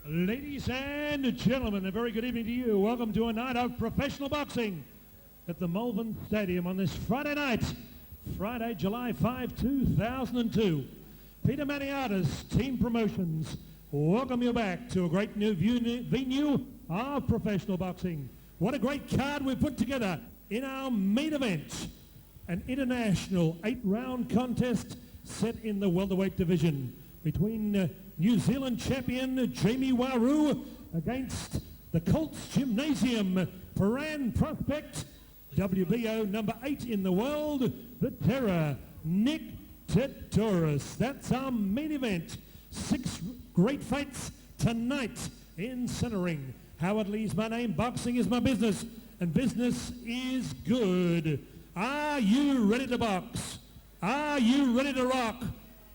Ladies and gentlemen, a very good evening to you. Welcome to a night of professional boxing at the Malvern Stadium on this Friday night, Friday, July 5, 2002. Peter Maniatis, Team Promotions, welcome you back to a great new venue of professional boxing. What a great card we've put together in our main event, an international 8-round contest set in the welterweight division between New Zealand champion Jamie Waru against the Colts Gymnasium Paran prospect, WBO number 8 in the world, the Terror, Nick Tetoros. That's our main event. 6 great fights tonight in centering. Howard Lee's my name, boxing is my business, and business is good. Are you ready to box? Are you ready to rock?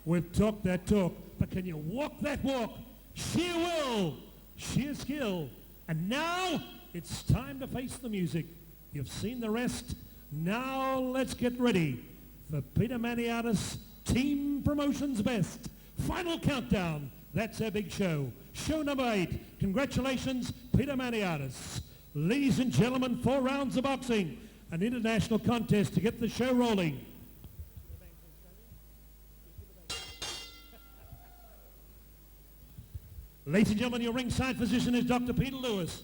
We've talked that talk, but can you walk that walk? Sheer will, sheer skill. And now it's time to face the music. You've seen the rest. Now let's get ready for Peter Maniatis, Team Promotions Best. Final countdown. That's our big show. Show number 8. Congratulations, Peter Maniatis. Ladies and gentlemen, 4 rounds of boxing. An international contest to get the show rolling. Ladies and gentlemen, your ringside physician is Dr. Peter Lewis.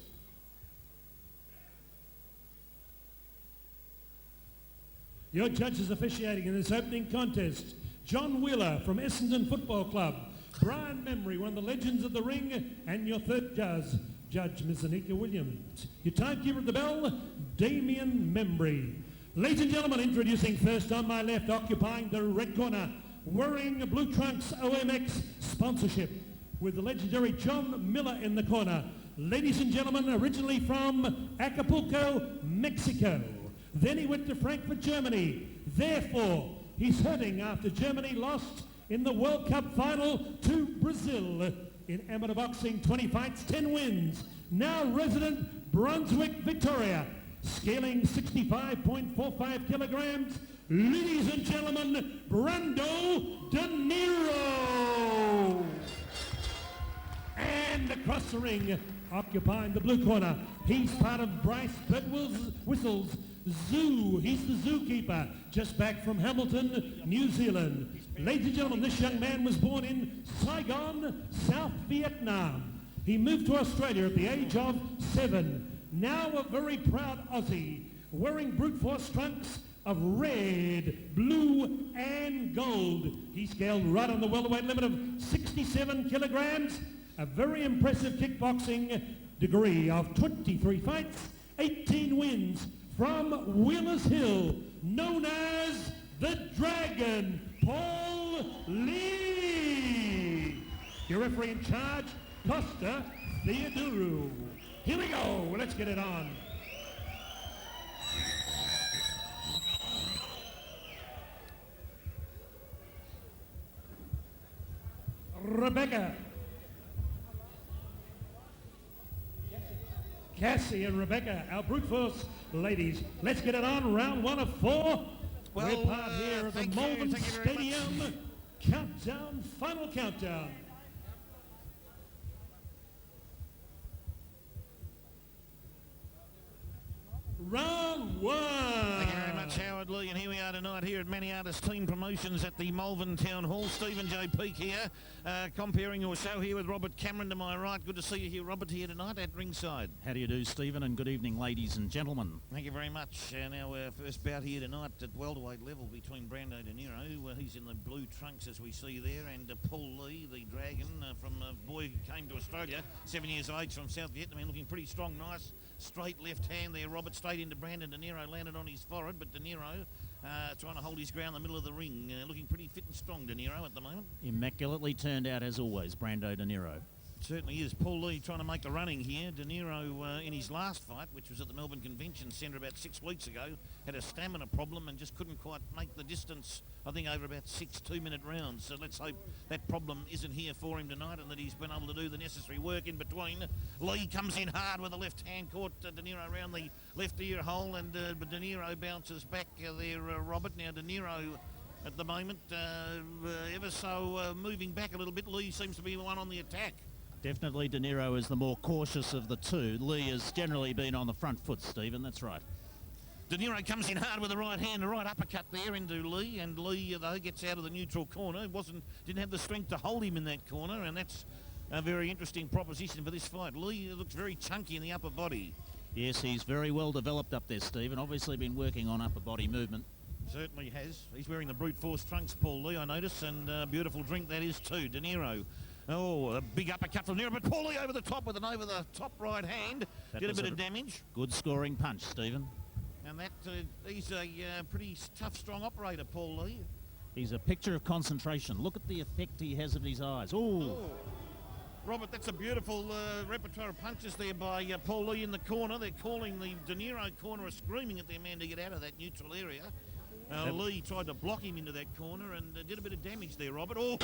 Your judges officiating in this opening contest, John Wheeler from Essendon Football Club, Brian Memory, one of the legends of the ring, and your third judge, Ms. Anika Williams. Your timekeeper at the bell, Damien Membry. Ladies and gentlemen, introducing first on my left, occupying the red corner, wearing Blue Trunks OMX sponsorship, with the legendary John Miller in the corner. Ladies and gentlemen, originally from Acapulco, Mexico. Then he went to Frankfurt, Germany. Therefore, he's hurting after Germany lost in the World Cup final to Brazil. In amateur boxing, 20 fights, 10 wins. Now resident Brunswick, Victoria. Scaling 65.45 kilograms. Ladies and gentlemen, Brando Demero. And across the ring, occupying the blue corner, he's part of Bryce Whistle's Zoo. He's the zookeeper, just back from Hamilton, New Zealand. Ladies and gentlemen, this young man was born in Saigon, South Vietnam. He moved to Australia at the age of 7. Now a very proud Aussie, wearing brute force trunks of red, blue, and gold. He scaled right on the welterweight limit of 67 kilograms. A very impressive kickboxing degree of 23 fights, 18 wins from Wheelers Hill, known as the Dragon, Paul Lee. Your referee in charge, Costa Theodorou. Here we go, let's get it on. Rebecca. Cassie and Rebecca, our brute force ladies. Let's get it on. Round 1 of 4. Well, we're part here at the Malvern Stadium. Countdown, final countdown. Round 1. Thank you very much, Howard Lee, and here we are tonight here at Maniatis Team Promotions at the Malvern Town Hall. Stephen J. Peake here, comparing your show here with Robert Cameron to my right. Good to see you here, Robert, here tonight at ringside. How do you do, Stephen, and good evening, ladies and gentlemen. Thank you very much. Now, our first bout here tonight at welterweight level between Brando and Demero. He's in the blue trunks, as we see there, and Paul Lee, the Dragon, from a boy who came to Australia, 7 years of age, from South Vietnam, looking pretty strong, nice. Straight left hand there, Robert, straight into Brandon. Demero landed on his forehead, but Demero trying to hold his ground in the middle of the ring. Looking pretty fit and strong, Demero, at the moment. Immaculately turned out, as always, Brando Demero. Certainly is. Paul Lee trying to make the running here. Demero, in his last fight, which was at the Melbourne Convention Centre about 6 weeks ago, had a stamina problem and just couldn't quite make the distance, I think, over about 6 2-minute rounds. So let's hope that problem isn't here for him tonight and that he's been able to do the necessary work in between. Lee comes in hard with the left hand, caught Demero around the left ear hole, and but Demero bounces back there, Robert. Now Demero at the moment ever so moving back a little bit. Lee seems to be the one on the attack. Definitely De Niro is the more cautious of the two. Lee has generally been on the front foot, Stephen, that's right. De Niro comes in hard with the right hand, a right uppercut there into Lee, and Lee, though, gets out of the neutral corner. Didn't have the strength to hold him in that corner, and that's a very interesting proposition for this fight. Lee looks very chunky in the upper body. Yes, he's very well developed up there, Stephen. Obviously been working on upper body movement. Certainly has. He's wearing the brute force trunks, Paul Lee, I notice, and a beautiful drink that is too. De Niro. Oh, a big uppercut from De Niro, but Paul Lee over the top with an over-the-top right hand. Did a bit of damage. Good scoring punch, Stephen. And that he's a pretty tough, strong operator, Paul Lee. He's a picture of concentration. Look at the effect he has of his eyes. Oh. Robert, that's a beautiful repertoire of punches there by Paul Lee in the corner. They're calling the De Niro corner, screaming at their man to get out of that neutral area. Lee tried to block him into that corner and did a bit of damage there, Robert. Oh!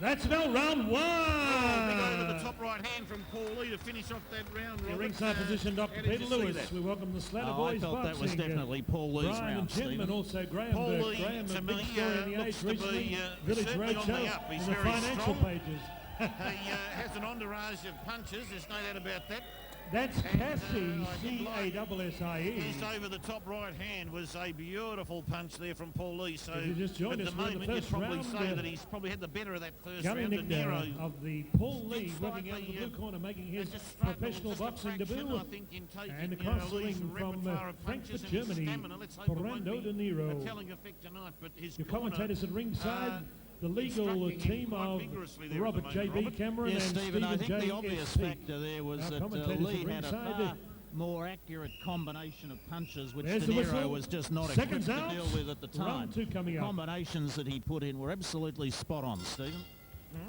That's now round one. Big over the top right hand from Paul Lee to finish off that round, Robert. Your ringside position, Dr. Peter Lewis. We welcome the Slatter Boys I felt Boxing. that was definitely Paul Lee's Brian round, Gentleman, Stephen. also Graham Paul Burke. Lee, Graham, to a big me, story in the looks age to be, recently. Village certainly on the Roadshow up. He's in the very financial strong. pages. He has an entourage of punches, there's no doubt about that. That's Cassie, C-A-S-S-I-E. His over the top right hand was a beautiful punch there from Paul Lee. So If you just joined at us, the we're in the moment, you'd first probably round, say that he's probably had the better of that first Gary round. De Nickdale Niro of the Paul Lee working out of the blue corner, making his just struggled professional just a boxing fraction, debut. I think, in taking, And across the Lee's ring from repertoire of Frankfurt, punches and his Germany, stamina. Let's hope it won't Brando be De Niro. a telling effect tonight, but his Your corner, commentators at ringside, the legal instructing him team quite of vigorously there at Robert the moment, J.B. Robert. Cameron Yes, and Stephen, I Stephen think J. the obvious S.P. factor there was Our that commentators Lee at had a ringside, far more accurate combination of punches, which De There's the Niro whistle. was just not Seconds equipped out. to deal with at the time. Round two coming up. Combinations that he put in were absolutely spot on, Stephen.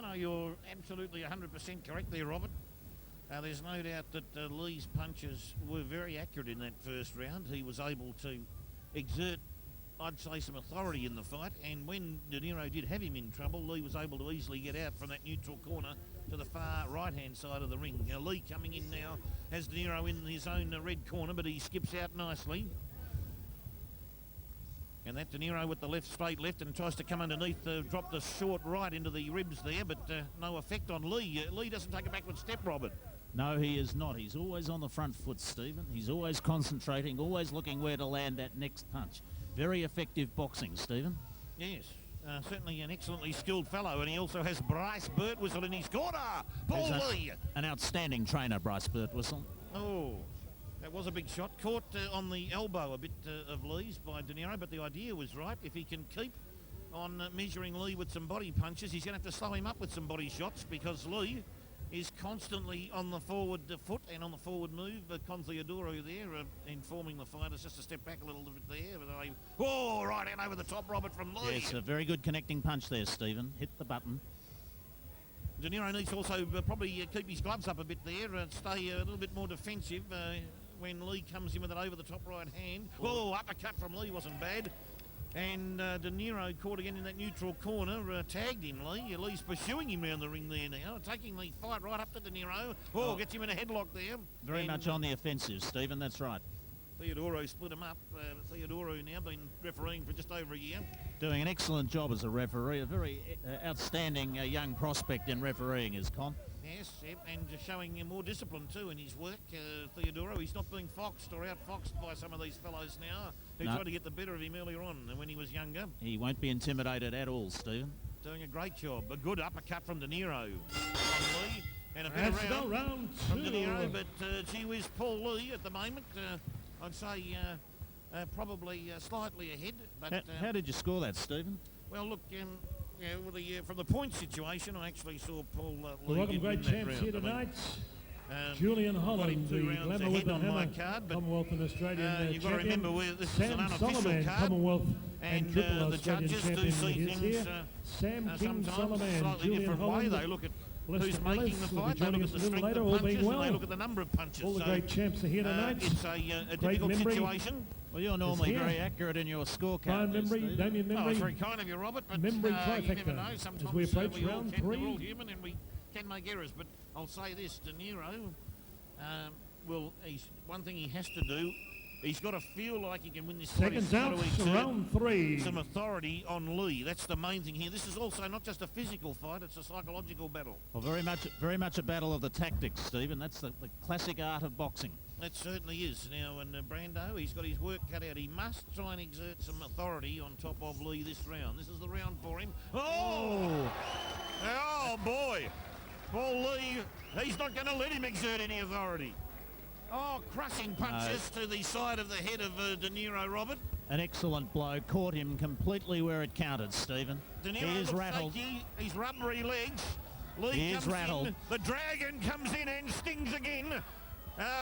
No, you're absolutely 100% correct there, Robert. There's no doubt that Lee's punches were very accurate in that first round. He was able to exert, I'd say, some authority in the fight, and when De Niro did have him in trouble, Lee was able to easily get out from that neutral corner to the far right-hand side of the ring. Now, Lee coming in now has De Niro in his own red corner, but he skips out nicely. And that De Niro with the left, straight left, and tries to come underneath, drop the short right into the ribs there, but no effect on Lee. Lee doesn't take a backward step, Robert. No, he is not. He's always on the front foot, Stephen. He's always concentrating, always looking where to land that next punch. Very effective boxing, Stephen. Yes, certainly an excellently skilled fellow, and he also has Bryce Birtwistle in his corner. Paul Lee. An outstanding trainer, Bryce Birtwistle. Oh, that was a big shot. Caught on the elbow a bit of Lee's by De Niro, but the idea was right. If he can keep on measuring Lee with some body punches, he's going to have to slow him up with some body shots, because Lee is constantly on the forward foot and on the forward move. Contheodoro there informing the fighters just to step back a little bit there. Oh, right in over the top, Robert, from Lee. Yes, a very good connecting punch there, Stephen. Hit the button. De Niro needs to also probably keep his gloves up a bit there and stay a little bit more defensive when Lee comes in with an over-the-top right hand. Oh, uppercut from Lee wasn't bad. And De Niro caught again in that neutral corner, tagged him, Lee. Lee's pursuing him around the ring there now, taking the fight right up to De Niro. Oh, gets him in a headlock there. Very much on the offensive, Stephen, that's right. Theodoro split him up. Theodoro now been refereeing for just over a year. Doing an excellent job as a referee. A very outstanding young prospect in refereeing is Con. Yes, yep, and just showing more discipline too in his work, Theodoro. He's not being foxed or outfoxed by some of these fellows now who tried to get the better of him earlier on when he was younger. He won't be intimidated at all, Stephen. Doing a great job. A good uppercut from De Niro on Lee. And a better round from De Niro, but gee whiz, Paul Lee at the moment, I'd say probably slightly ahead. But How did you score that, Stephen? well, look, from the point situation, I actually saw Paul Lee. Welcome, great champs here tonight. Julian Holland, the glamour with the hammer, Commonwealth and Australian you've got to remember this is an Sam unofficial Solomon, card. Commonwealth and triple The Australian judges do champion see is here. things Sam King sometimes Solomon, slightly Julian different way. Holland, They look at Lester who's making Ellis the will be fight, they joining look at us the a little strength later, of all punches, being and they well. look at the number of punches. All the So, great champs are here tonight. it's a Great difficult memory. situation. Well, you're normally here. very accurate in your scorecard. Brian there, Membry, Stephen. Damien Oh, it's Membry, very kind of you, Robert, but Membry you never trifecta know. as Sometimes we approach we all round can, we're three. all human and we can make errors. But I'll say this, De Niro, one thing he has to do He's got to feel like he can win this fight. Seconds He's got out, to exert round 3. some authority on Lee. That's the main thing here. This is also not just a physical fight, it's a psychological battle. Well, very much a battle of the tactics, Stephen. That's the classic art of boxing. It certainly is. Now, and Brando, he's got his work cut out. He must try and exert some authority on top of Lee this round. This is the round for him. Oh! Oh, boy. Paul Lee, he's not going to let him exert any authority. Oh, crushing punches to the side of the head of Demero, Robert. An excellent blow. Caught him completely where it counted, Stephen. Demero He is looks rattled. shaky. He's rubbery legs. Lee He is comes rattled. in. The Dragon comes in and stings again.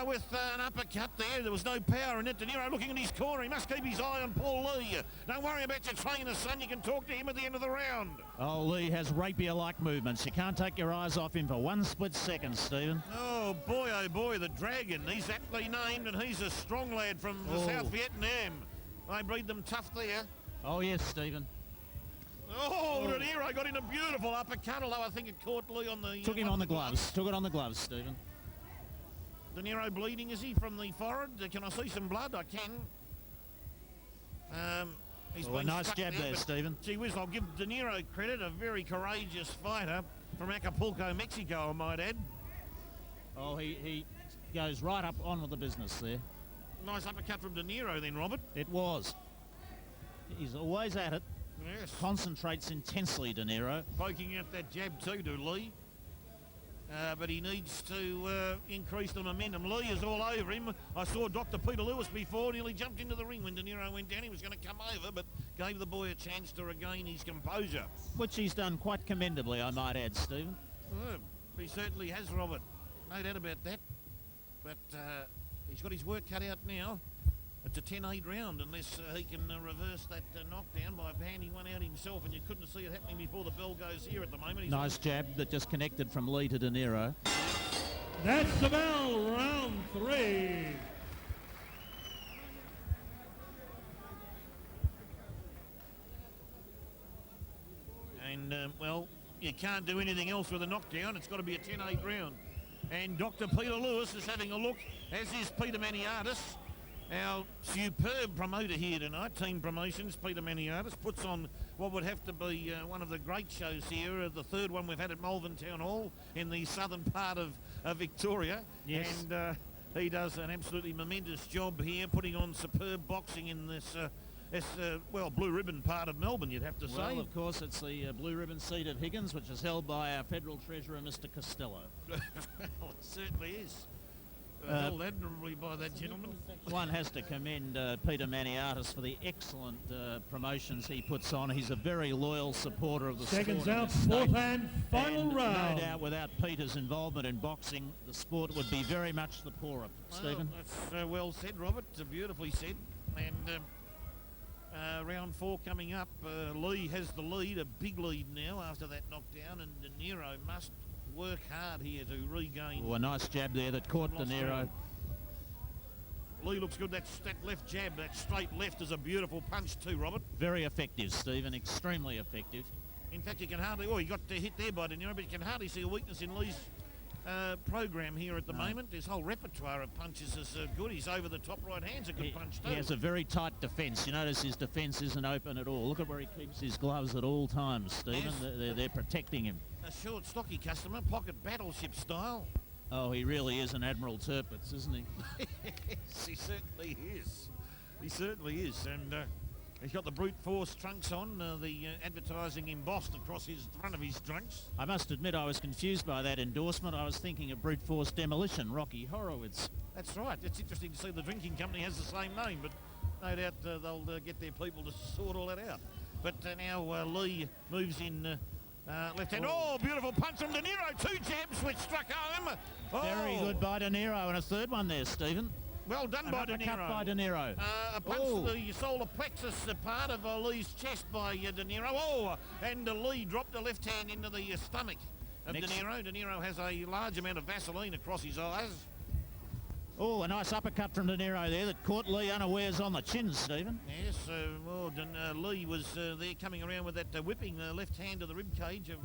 With an uppercut there. There was no power in it. Demero looking in his corner. He must keep his eye on Paul Lee. Don't worry about your trainer, son. You can talk to him at the end of the round. Oh, Lee has rapier-like movements. You can't take your eyes off him for one split second, Stephen. Oh, boy, the Dragon. He's aptly named, and he's a strong lad from the South Vietnam. They breed them tough there. Oh, yes, Stephen. Oh, Demero got in a beautiful uppercut, although I think it caught Lee on the... Took him on the gloves. Took it on the gloves, Stephen. Demero bleeding, is he, from the forehead? Can I see some blood? I can. He's Oh, a been nice stuck jab there, but Stephen. Gee whiz, I'll give Demero credit, a very courageous fighter from Acapulco, Mexico, I might add. Oh, he goes right up on with the business there. Nice uppercut from Demero then, Robert. It was. He's always at it. Yes. Concentrates intensely, Demero. Poking out that jab too to Lee. But he needs to increase the momentum. Lee is all over him. I saw Dr. Peter Lewis before, nearly jumped into the ring when Demero went down. He was going to come over, but gave the boy a chance to regain his composure. Which he's done quite commendably, I might add, Stephen. He certainly has, Robert. No doubt about that. But he's got his work cut out now. It's a 10-8 round unless he can reverse that knockdown by handing one out himself, and you couldn't see it happening before the bell goes here at the moment. Nice jab that just connected from Lee to Demero. That's the bell, round 3. And, well, you can't do anything else with a knockdown. It's got to be a 10-8 round. And Dr. Peter Lewis is having a look, as is Peter Maniatis. Our superb promoter here tonight, Team Promotions, Peter Maniatis, puts on what would have to be one of the great shows here, the third one we've had at Malvern Town Hall in the southern part of Victoria. Yes. And he does an absolutely momentous job here, putting on superb boxing in this, well, blue ribbon part of Melbourne, you'd have to say. Well, of course, it's the blue ribbon seat at Higgins, which is held by our Federal Treasurer, Mr. Costello. Well, it certainly is. Held admirably by that gentleman. One has to commend Peter Maniatis for the excellent promotions he puts on. He's a very loyal supporter of the Seconds sport. out, in this fourth state. and final And round. no doubt, without Peter's involvement in boxing, the sport would be very much the poorer. Stephen? That's well said, Robert. Beautifully said. And round 4 coming up. Lee has the lead, a big lead now after that knockdown, and Demero must work hard here to regain. Oh, a nice jab there that caught Demero. Lee looks good. That left jab, that straight left is a beautiful punch too, Robert. Very effective, Stephen. Extremely effective. In fact, you can hardly... Oh, he got hit there by Demero, but you can hardly see a weakness in Lee's program here at the moment. His whole repertoire of punches is good. He's over the top right hand's a good punch too. He has a very tight defence. You notice his defence isn't open at all. Look at where he keeps his gloves at all times, Stephen. Yes. They're protecting him. A short, stocky customer, pocket battleship style. Oh, he really is an Admiral Tirpitz, isn't he? Yes, he certainly is. He certainly is. And he's got the brute force trunks on, the advertising embossed across his front of his trunks. I must admit I was confused by that endorsement. I was thinking of Brute Force Demolition, Rocky Horowitz. That's right. It's interesting to see the drinking company has the same name, but no doubt they'll get their people to sort all that out. But now Lee moves in left hand. Oh, beautiful punch from Demero. 2 jabs which struck home. Oh. Very good by Demero, and a third one there, Stephen. Well done by Demero. By Demero. A punch to the solar plexus part of Lee's chest by Demero. Oh, and Lee dropped the left hand into the stomach of Demero. Demero has a large amount of Vaseline across his eyes. Oh, a nice uppercut from Demero there that caught Lee unawares on the chin, Stephen. Yes, Lee was there coming around with that whipping left hand to the rib cage of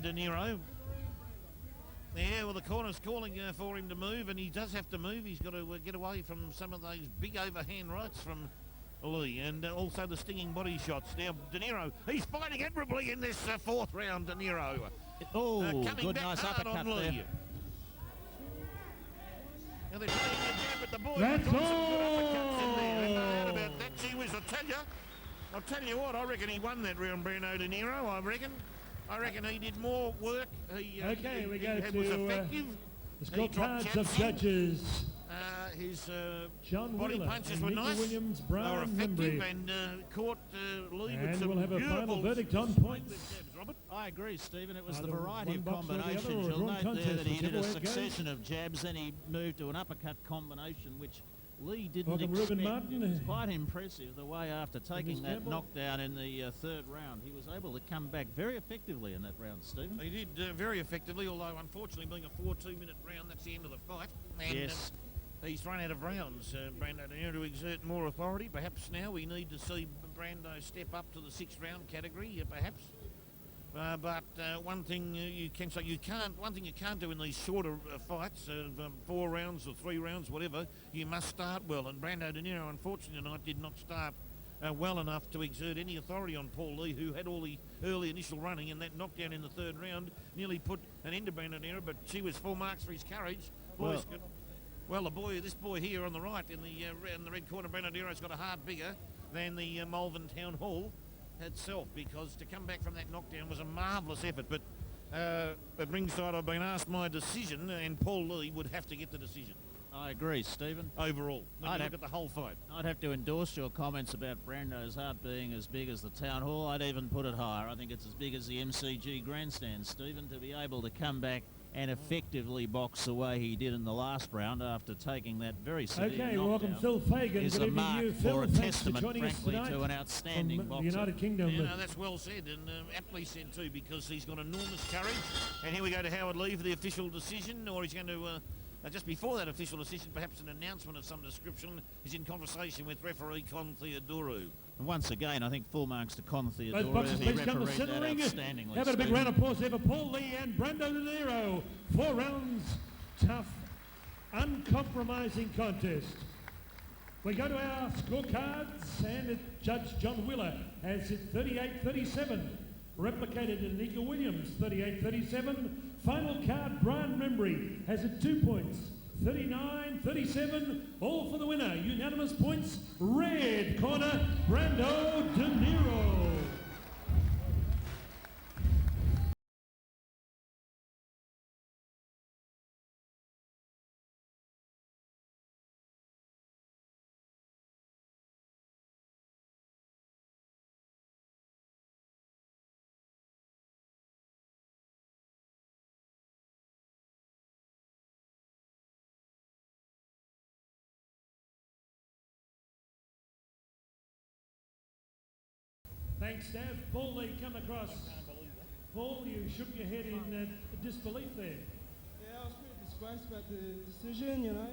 Demero. Yeah, Yeah, well, the corner's calling for him to move, and he does have to move. He's got to get away from some of those big overhand rights from Lee, and also the stinging body shots. Now, Demero, he's fighting admirably in this fourth round, Demero. Oh, coming good, back nice hard uppercut on Lee. there. Now they're playing a jab at the boy. That's Got some all. good uppercuts in there. And no doubt about that. Gee whiz, I'll tell you what, I reckon he won that round, Brando Demero, I reckon. I reckon he did more work. Okay, we go he was to effective. the He dropped scorecards of jabs in. judges. His John body Wheeler punches and were Nicky nice. Williams, They were Brian effective Membry. and caught Lee with And some we'll have a final beautiful verdict on swing points. with jabs, Robert. I agree, Stephen. It was Either the variety of one box or the other, combinations. or a You'll drawn note there contest, that he did a whichever way it goes. succession of jabs, then he moved to an uppercut combination, which Lee didn't Welcome, expect. Ruben Martin. It was quite impressive the way after taking that Campbell. knockdown in the third round, he was able to come back very effectively in that round, Stephen. He did very effectively, although unfortunately being a 4-2-minute round, that's the end of the fight. And, Yes. he's run out of rounds, Brando, to exert more authority. Perhaps now we need to see Brando step up to the sixth round category, perhaps. But one thing you can say, one thing you can't do in these shorter fights of 4 rounds or 3 rounds, whatever, you must start well. And Brando Demero, unfortunately tonight, did not start well enough to exert any authority on Paul Lee, who had all the early initial running, and that knockdown in the third round nearly put an end to Brando Demero, but she was full marks for his courage. Boys, this boy here on the right in the red corner, Brando Demero's got a heart bigger than the Malvern Town Hall itself, because to come back from that knockdown was a marvellous effort. But at ringside, I've been asked my decision, and Paul Lee would have to get the decision I agree, Stephen. overall when you look at the whole fight. I'd have to endorse your comments about Brando's heart being as big as the Town Hall. I'd even put it higher. I think it's as big as the MCG grandstand, Stephen, to be able to come back and effectively box the way he did in the last round after taking that very severe Okay, knockdown welcome Phil Fagan. is Good a evening mark to you, Phil. for a Thanks for testament, joining us frankly, tonight to an outstanding from boxer. the United Kingdom. You know, that's well said, and aptly said too, because he's got enormous courage. And here we go to Howard Lee for the official decision, or he's going to, just before that official decision, perhaps an announcement of some description. He's in conversation with referee Con Theodorou. And once again, I think full marks to Con Both Theodorou. boxers, He please come to refereed centre that ring. outstandingly. How about a big Stephen. round of applause there for Paul Lee and Brando Demero. 4 rounds, tough, uncompromising contest. We go to our scorecards, and Judge John Wheeler has it 38-37. Replicated in Nicky Williams, 38-37. Final card, Brian Membry has it 2 points, 39-37. All for the winner. Unanimous points, red corner, Brando Demero. Thanks, Stav. Paul Lee, come across. Paul, you shook your head in disbelief there. Yeah, I was pretty disgraced about the decision, you know.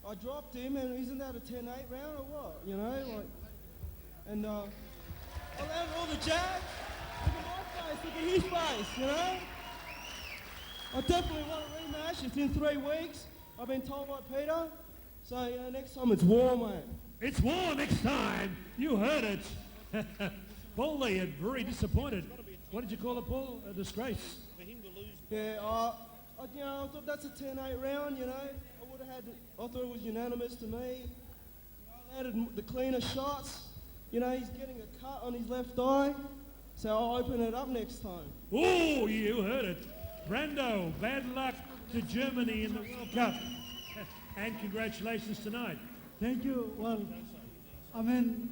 I dropped him, and isn't that a 10-8 round or what, you know? Like, and I landed all the jabs. Look at my face, look at his face, you know? I definitely want a rematch. It's in 3 weeks. I've been told by Peter. So, you know, next time it's war, mate. It's war next time. You heard it. Paul Lee, very disappointed. What did you call it, Paul? A disgrace. Yeah, you know, I thought that's a 10-8 round, you know. I thought it was unanimous to me. I landed the cleaner shots. You know, he's getting a cut on his left eye. So I'll open it up next time. Oh, you heard it. Brando, bad luck to Germany in the World Cup. And congratulations tonight. Thank you. Well, I mean,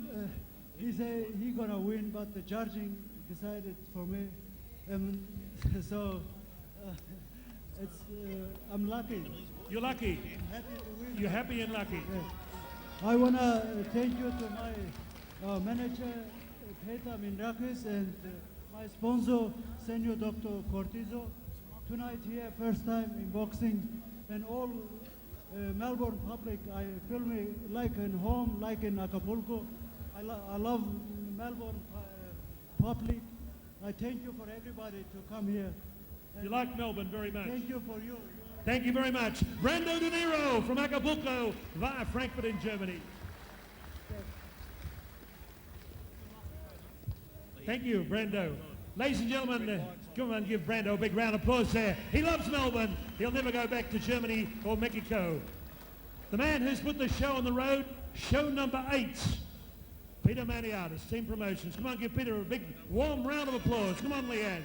he said he gonna win, but the judging decided for me. So it's I'm lucky. You're lucky. I'm happy to win. You're happy and lucky. I wanna thank you to my manager Peter Mindrakis and my sponsor Senior Dr. Cortizo. Tonight here, first time in boxing, and all Melbourne public. I feel me like in home, like in Acapulco. I love Melbourne public. I thank you for everybody to come here. You like Melbourne very much. Thank you for you. Thank you very much. Brando Demero from Acapulco via Frankfurt in Germany. Thank you, Brando. Ladies and gentlemen, come on, give Brando a big round of applause there. He loves Melbourne. He'll never go back to Germany or Mexico. The man who's put the show on the road, show number 8, Peter Maniatis, Team Promotions. Come on, give Peter a big, warm round of applause. Come on, Leanne.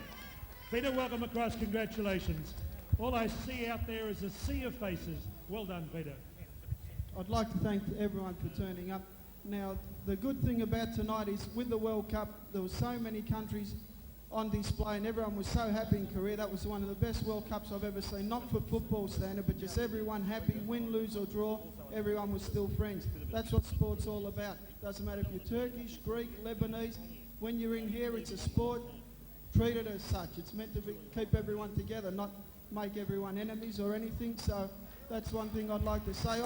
Peter, welcome across. Congratulations. All I see out there is a sea of faces. Well done, Peter. I'd like to thank everyone for turning up. Now, the good thing about tonight is with the World Cup, there were so many countries on display and everyone was so happy in Korea. That was one of the best World Cups I've ever seen, not for football standard, but just everyone happy, win, lose or draw, everyone was still friends. That's what sport's all about. Doesn't matter if you're Turkish, Greek, Lebanese, when you're in here, it's a sport, treat it as such. It's meant to keep everyone together, not make everyone enemies or anything. So that's one thing I'd like to say.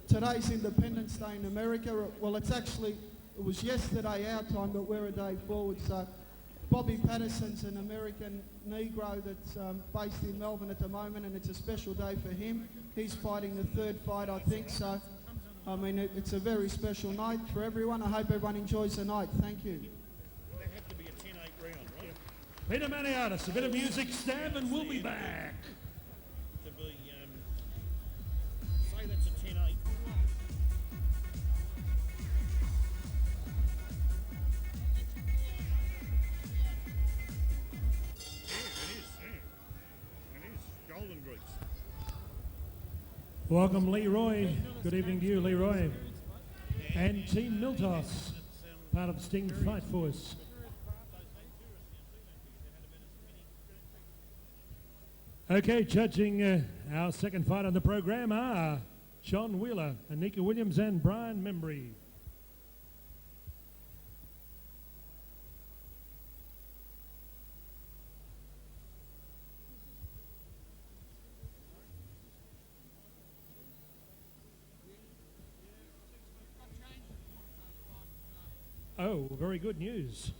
Today's Independence Day in America. Well, it was yesterday our time, but we're a day forward. So Bobby Paterson's an American Negro that's based in Melbourne at the moment, and it's a special day for him. He's fighting the third fight, I think. So, I mean, it's a very special night for everyone. I hope everyone enjoys the night. Thank you. That had to be a 10-8 round, right? Peter Maniatis, a bit of music, stab, and we'll be back. To be, say that's a 10-8. Golden Greeks. Welcome, Leroy. Good evening to you, Leroy. And Team Miltos, part of Sting Fight Force. Okay, judging our second fight on the program are John Wheeler, Anika Williams, and Brian Membry. Oh, very good news.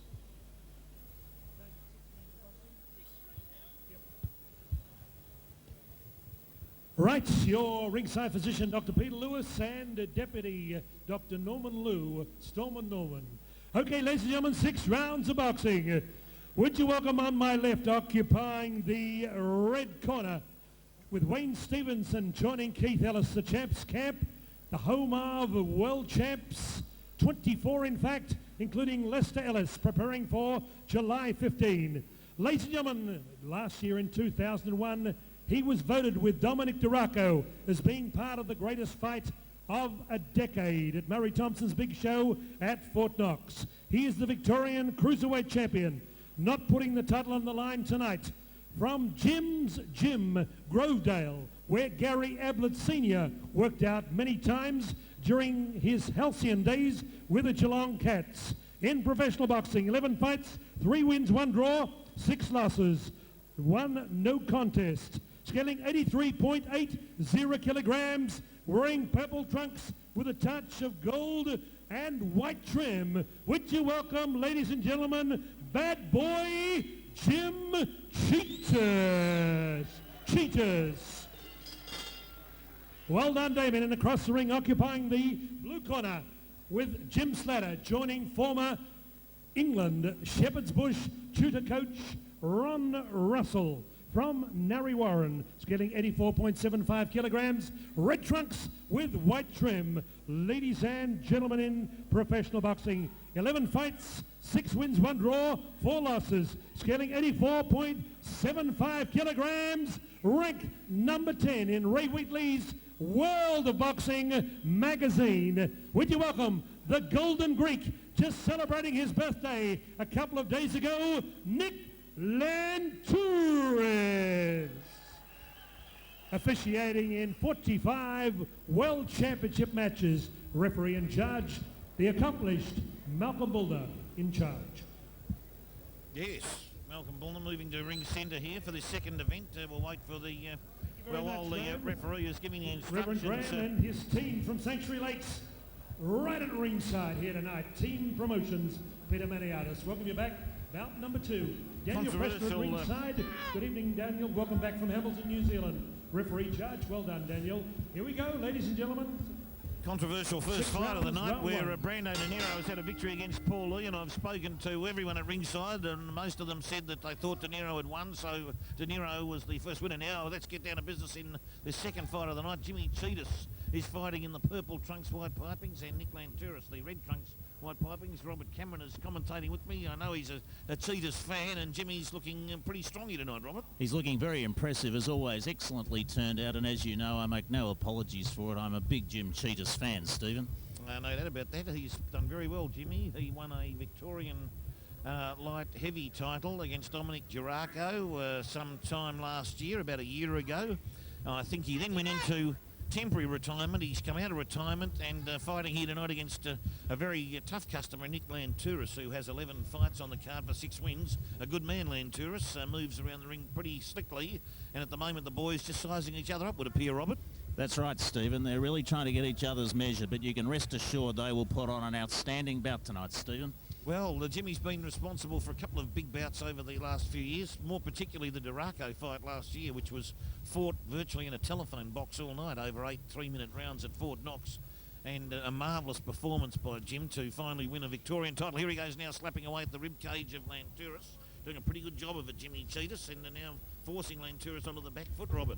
Right, your ringside physician, Dr. Peter Lewis, and Deputy Dr. Norman Liu, Storman Norman. Okay, ladies and gentlemen, 6 rounds of boxing. Would you welcome on my left, occupying the red corner, with Wayne Stevenson joining Keith Ellis, the champs camp, the home of world champs, 24 in fact, including Lester Ellis, preparing for July 15. Ladies and gentlemen, last year in 2001, he was voted with Dominic Duraco as being part of the greatest fight of a decade at Murray Thompson's big show at Fort Knox. He is the Victorian Cruiserweight champion, not putting the title on the line tonight. From Jim's Gym, Grovedale, where Gary Ablett Sr. worked out many times during his halcyon days with the Geelong Cats. In professional boxing, 11 fights, 3 wins, 1 draw, 6 losses, 1 no contest. Scaling 83.80 kilograms, wearing purple trunks with a touch of gold and white trim. Would you welcome, ladies and gentlemen, bad boy Jim Chetios. Well done, Damien. And across the ring, occupying the blue corner, with Jim Slatter joining former England Shepherd's Bush tutor coach Ron Russell. From Narre Warren, scaling 84.75 kilograms, red trunks with white trim. Ladies and gentlemen, in professional boxing, 11 fights, 6 wins, 1 draw, 4 losses, scaling 84.75 kilograms, ranked number 10 in Ray Wheatley's World of Boxing magazine. Would you welcome the Golden Greek, just celebrating his birthday a couple of days ago, Nick Landouris, officiating in 45 World Championship matches. Referee in charge, the accomplished Malcolm Bulder in charge. Yes, Malcolm Bulder moving to ring centre here for the second event. We'll wait for the Very much, referee is giving the Reverend instructions. Graham and his team from Sanctuary Lakes. Right at ringside here tonight, Team Promotions, Peter Maniatis. Welcome you back. Bout number 2. Daniel Preston at ringside. Good evening, Daniel. Welcome back from Hamilton, New Zealand. Referee charge. Well done, Daniel. Here we go, ladies and gentlemen. Controversial first 6 fight of the rounds, night round where 1. Brando Demero has had a victory against Paul Lee, and I've spoken to everyone at ringside, and most of them said that they thought Demero had won, so Demero was the first winner. Now let's get down to business in the second fight of the night. Jimmy Chetios is fighting in the purple trunks, white pipings, and Nick Landouris, the red trunks, white pipings. Robert Cameron is commentating with me. I know he's a Chetios fan, and Jimmy's looking pretty strong here tonight, Robert. He's looking very impressive as always, excellently turned out, and as you know, I make no apologies for it. I'm a big Jim Chetios fan, Stephen. No doubt about that. He's done very well, Jimmy. He won a Victorian light heavy title against Dominic Giraco some time last year, about a year ago. I think he then went into temporary retirement. He's come out of retirement and fighting here tonight against a very tough customer, Nick Landouris, who has 11 fights on the card for 6 wins. A good man, Landouris, moves around the ring pretty slickly, and at the moment the boys just sizing each other up, would appear, Robert. That's right, Stephen. They're really trying to get each other's measure, but you can rest assured they will put on an outstanding bout tonight, Stephen. Well, Jimmy's been responsible for a couple of big bouts over the last few years, more particularly the Giraco fight last year, which was fought virtually in a telephone box all night over 8 3-minute rounds at Fort Knox. And a marvellous performance by Jim to finally win a Victorian title. Here he goes now, slapping away at the rib cage of Landouris, doing a pretty good job of it, Jimmy Chetios, and now forcing Landouris onto the back foot, Robert.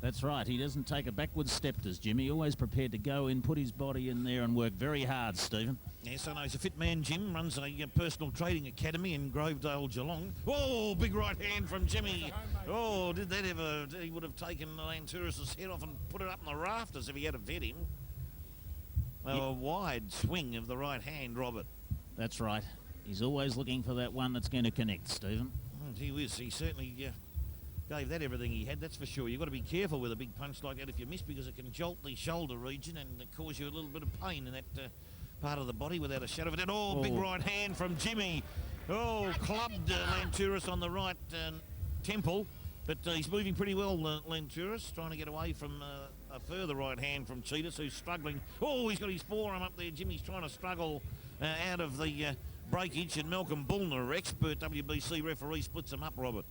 That's right. He doesn't take a backward step, does Jimmy. Always prepared to go in, put his body in there and work very hard, Stephen. Yes, I know. He's a fit man, Jim. Runs a personal trading academy in Grovedale, Geelong. Oh, big right hand from Jimmy. Oh, did that ever... He would have taken Landouris' head off and put it up in the rafters if he had vet him. A wide swing of the right hand, Robert. That's right. He's always looking for that one that's going to connect, Stephen. He is. He certainly... gave that everything he had, that's for sure. You've got to be careful with a big punch like that if you miss, because it can jolt the shoulder region and cause you a little bit of pain in that part of the body without a shadow of a doubt. Oh, big right hand from Jimmy. Oh, clubbed Landouris on the right temple, but he's moving pretty well, Landouris, trying to get away from a further right hand from Chetios, who's struggling. Oh, he's got his forearm up there. Jimmy's trying to struggle out of the breakage, and Malcolm Bullner, expert WBC referee, splits him up, Robert.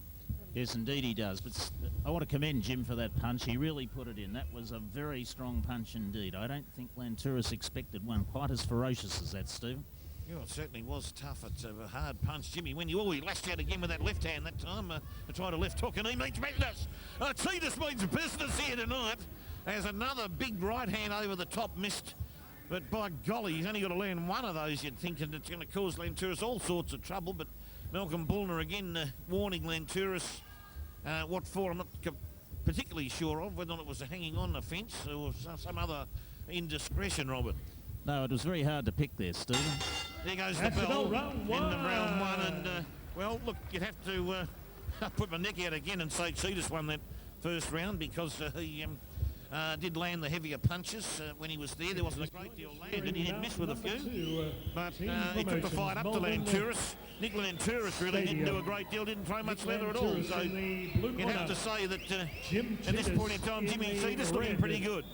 Yes, indeed he does. But I want to commend Jim for that punch. He really put it in. That was a very strong punch indeed. I don't think Landouris expected one quite as ferocious as that, Stephen. Yeah, it certainly was tough. It's a hard punch, Jimmy. When he lashed out again with that left hand that time to try to left hook, and he means business. Chetios means business here tonight. There's another big right hand over the top, missed. But by golly, he's only got to land one of those, you'd think, and it's going to cause Landouris all sorts of trouble. But Malcolm Bullner again warning Landouris what for. I'm not particularly sure of whether it was a hanging on offence or some other indiscretion, Robert. No, it was very hard to pick there, Stephen. There goes That's the bell. round one. End of round 1. And, well, look, you'd have to put my neck out again and say Chetios won that first round, because he did land the heavier punches when he was there. There wasn't a great deal landed. He did miss with a few. But he took the fight up to Landouris. Nick Landouris really didn't do a great deal, didn't throw much leather at all. So you'd have to say that at this point in time, Jimmy Chetios looking pretty good.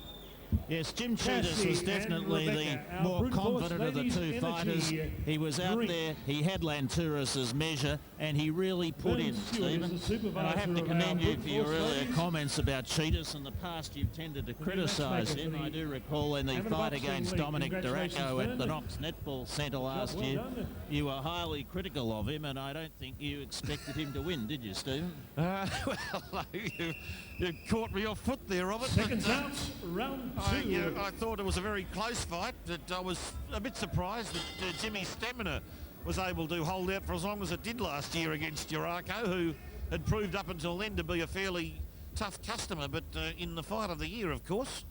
Yes, Jim Chetios was definitely the more confident of the two fighters. He was out there, he had Landouris' measure, and he really put in, Stephen. And I have to commend you for your earlier comments about Chetios. In the past, you've tended to criticise him. I do recall in the fight against Dominic Giraco at the Knox Netball Centre last year, you were highly critical of him, and I don't think you expected him to win, did you, Stephen? Well, you caught me off foot there, Robert. Second out, round 2. I thought it was a very close fight, but I was a bit surprised that Jimmy's stamina was able to hold out for as long as it did last year against Giraco, who had proved up until then to be a fairly tough customer. But in the fight of the year, of course,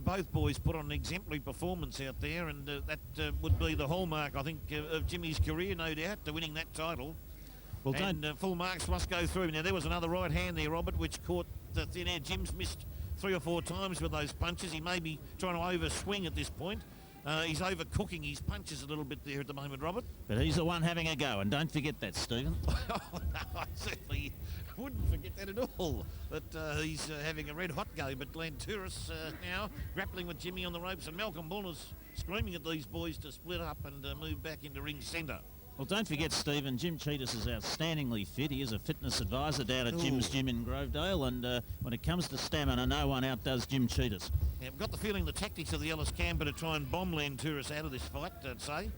both boys put on an exemplary performance out there, and that would be the hallmark, I think, of Jimmy's career, no doubt, to winning that title. Well, and full marks must go through. Now, there was another right hand there, Robert, which caught the thin air. Jim's missed 3 or 4 times with those punches. He may be trying to overswing at this point. He's overcooking his punches a little bit there at the moment, Robert. But he's the one having a go, and don't forget that, Stephen. No, I certainly wouldn't forget that at all. But he's having a red-hot go. But Landouris now grappling with Jimmy on the ropes, and Malcolm Bulner's screaming at these boys to split up and move back into ring centre. Well, don't forget, Stephen, Jim Chetios is outstandingly fit. He is a fitness advisor down at Jim's Gym in Grovedale, and when it comes to stamina, no one outdoes Jim Chetios. Yeah, I've got the feeling the tactics of the Ellis camp are to try and bomb Landouris out of this fight, I'd say.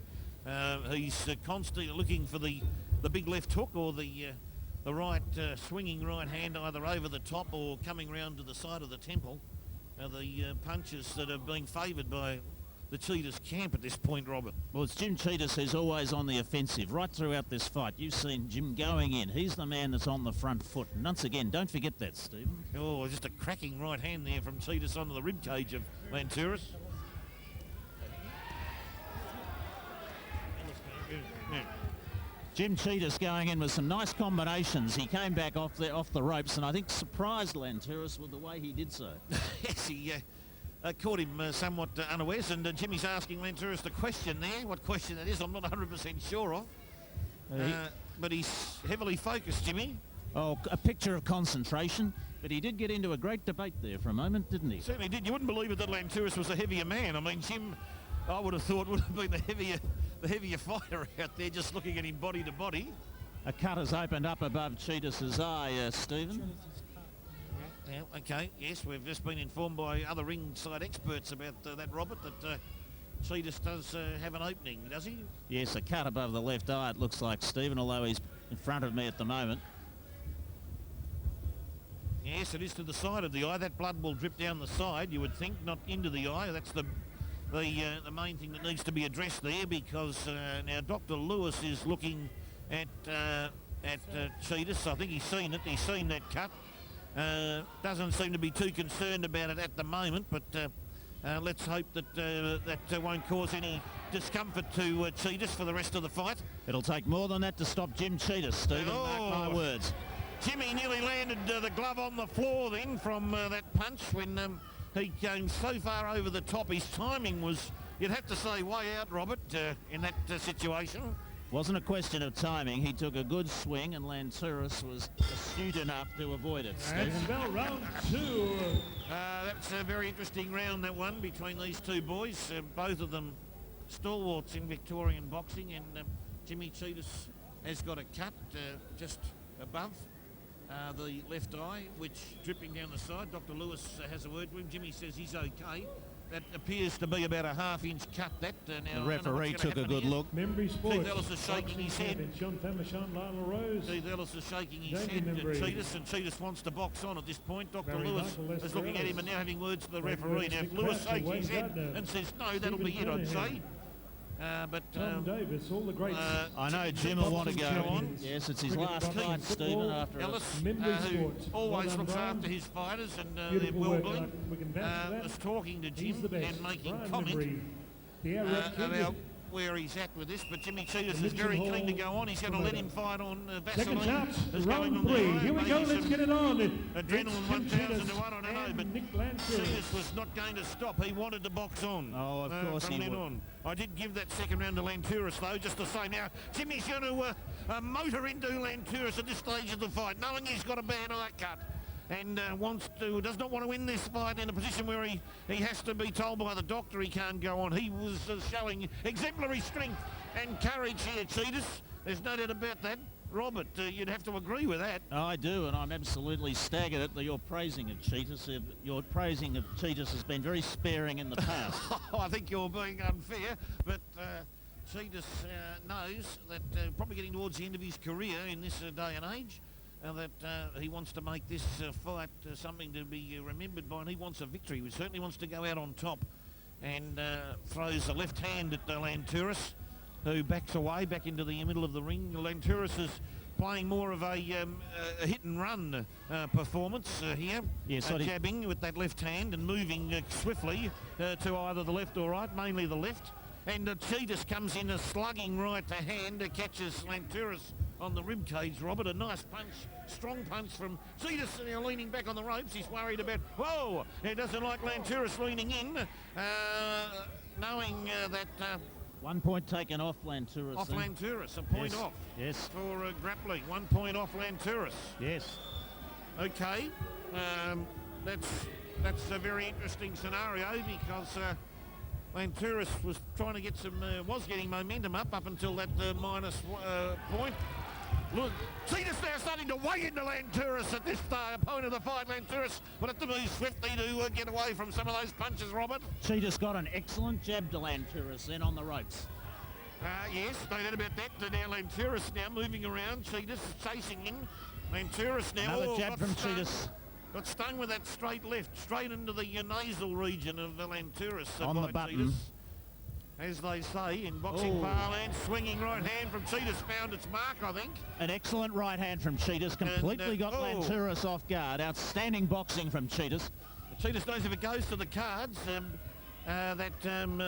He's constantly looking for the big left hook or the right swinging right hand either over the top or coming round to the side of the temple. The punches that are being favoured by the Chetios camp at this point, Robert. Well, it's Jim Chetios who's always on the offensive right throughout this fight. You've seen Jim going in. He's the man that's on the front foot. And once again, don't forget that, Stephen. Oh, just a cracking right hand there from Chetios onto the rib cage of Landouris. Jim Chetios going in with some nice combinations. He came back off the ropes, and I think surprised Landouris with the way he did so. Yes, he caught him somewhat unawares, and Jimmy's asking Landouris the question there. What question that is, I'm not 100% sure of. But he's heavily focused, Jimmy. Oh, a picture of concentration. But he did get into a great debate there for a moment, didn't he? Certainly did. You wouldn't believe it that Landouris was a heavier man. I mean, Jim, I would have thought, would have been the heavier fighter out there, just looking at him body to body. A cut has opened up above Chetios' eye, Stephen. Yeah, okay, yes, we've just been informed by other ringside experts about that, Robert, that Chetios does have an opening, does he? Yes, a cut above the left eye, it looks like, Stephen, although he's in front of me at the moment. Yes, it is to the side of the eye. That blood will drip down the side, you would think, not into the eye. That's the main thing that needs to be addressed there, because now Dr. Lewis is looking at Chetios. I think he's seen it. He's seen that cut. Doesn't seem to be too concerned about it at the moment, but let's hope that that won't cause any discomfort to Chetios for the rest of the fight. It'll take more than that to stop Jim Chetios, Stephen. Mark my words. Jimmy nearly landed the glove on the floor then from that punch when he came so far over the top. His timing was, you'd have to say, way out, Robert, in that situation. Wasn't a question of timing. He took a good swing, and Landouris was astute enough to avoid it. And bell round two. That's a very interesting round, that one, between these two boys. Both of them stalwarts in Victorian boxing, and Jimmy Chetios has got a cut just above the left eye, which dripping down the side. Dr. Lewis has a word with him. Jimmy says he's okay. That appears to be about a half-inch cut. That now the referee took a good look. Membry Sports. Keith Ellis is shaking his head. John Famashon, Lila Rose. Keith Ellis is shaking his Jamie head at Membry. Chetios, and Chetios wants to box on at this point. Dr. Barry Lewis Michael, is looking at him and now having words to the referee. Now, if Lewis shakes his head and says no, that'll be it, I'd say. But Tom Davis, all the greats. I know Jim will want to go on. Yes, it's his Cricket, last boxing, fight, Stephen, football. after Ellis, Membry who Sports. always Well done, looks Brian. after his fighters and their Beautiful work. well-being, We can vouch for that. was talking to He's Jim the best. and making Brian comment Membry, the Arab King. about where he's at with this, but Jimmy Chetios is Mitchell very Hall keen to go on. He's going to let him promoter. fight on Second Vaseline. shot, That's going round on three. there. Here we Maybe go, let's some get it on. Adrenaline 1000 to 1, I don't know, but Nick Landouris. Chetios was not going to stop. He wanted to box on. Oh, of course from he then would. on. I did give that second round to Landouris, though, just to say now, Jimmy's going to motor into Landouris at this stage of the fight, knowing he's got a bad eye cut. And does not want to win this fight in a position where he has to be told by the doctor he can't go on. He was showing exemplary strength and courage here, Chetios. There's no doubt about that. Robert, you'd have to agree with that. I do, and I'm absolutely staggered at your praising of Chetios. Your praising of Chetios has been very sparing in the past. I think you're being unfair, but Chetios knows that probably getting towards the end of his career in this day and age, that he wants to make this fight something to be remembered by, and he wants a victory. He certainly wants to go out on top, and throws a left hand at Landouris, who backs away back into the middle of the ring. Landouris is playing more of a hit and run performance here, Yes, jabbing with that left hand and moving swiftly to either the left or right, mainly the left. And Chetios comes in a slugging right to hand, catches Landouris on the rib cage, Robert. A nice punch, strong punch from Chetios, now leaning back on the ropes. He's worried about, whoa, he doesn't like Landouris leaning in. knowing that 1 point taken off Landouris. off then. Landouris, a point Yes. off Yes. for grappling. 1 point off Landouris. Yes. Okay, that's a very interesting scenario because Landouris was trying to get some, was getting momentum up until that minus point. Look, Chetios now starting to weigh into Landouris at this point of the fight. Landouris will have to move swiftly to get away from some of those punches, Robert. Chetios got an excellent jab to Landouris then on the ropes. Yes, no doubt about that. Now Landouris now moving around. Chetios is chasing him. Landouris now. Another jab got from stung. Chetios. Got stung with that straight left, straight into the nasal region of Landouris. On the by button. Chetios. As they say in boxing parlance, swinging right hand from Chetios found its mark, I think. An excellent right hand from Chetios. Completely got Landouris off guard. Outstanding boxing from Chetios. Chetios knows if it goes to the cards,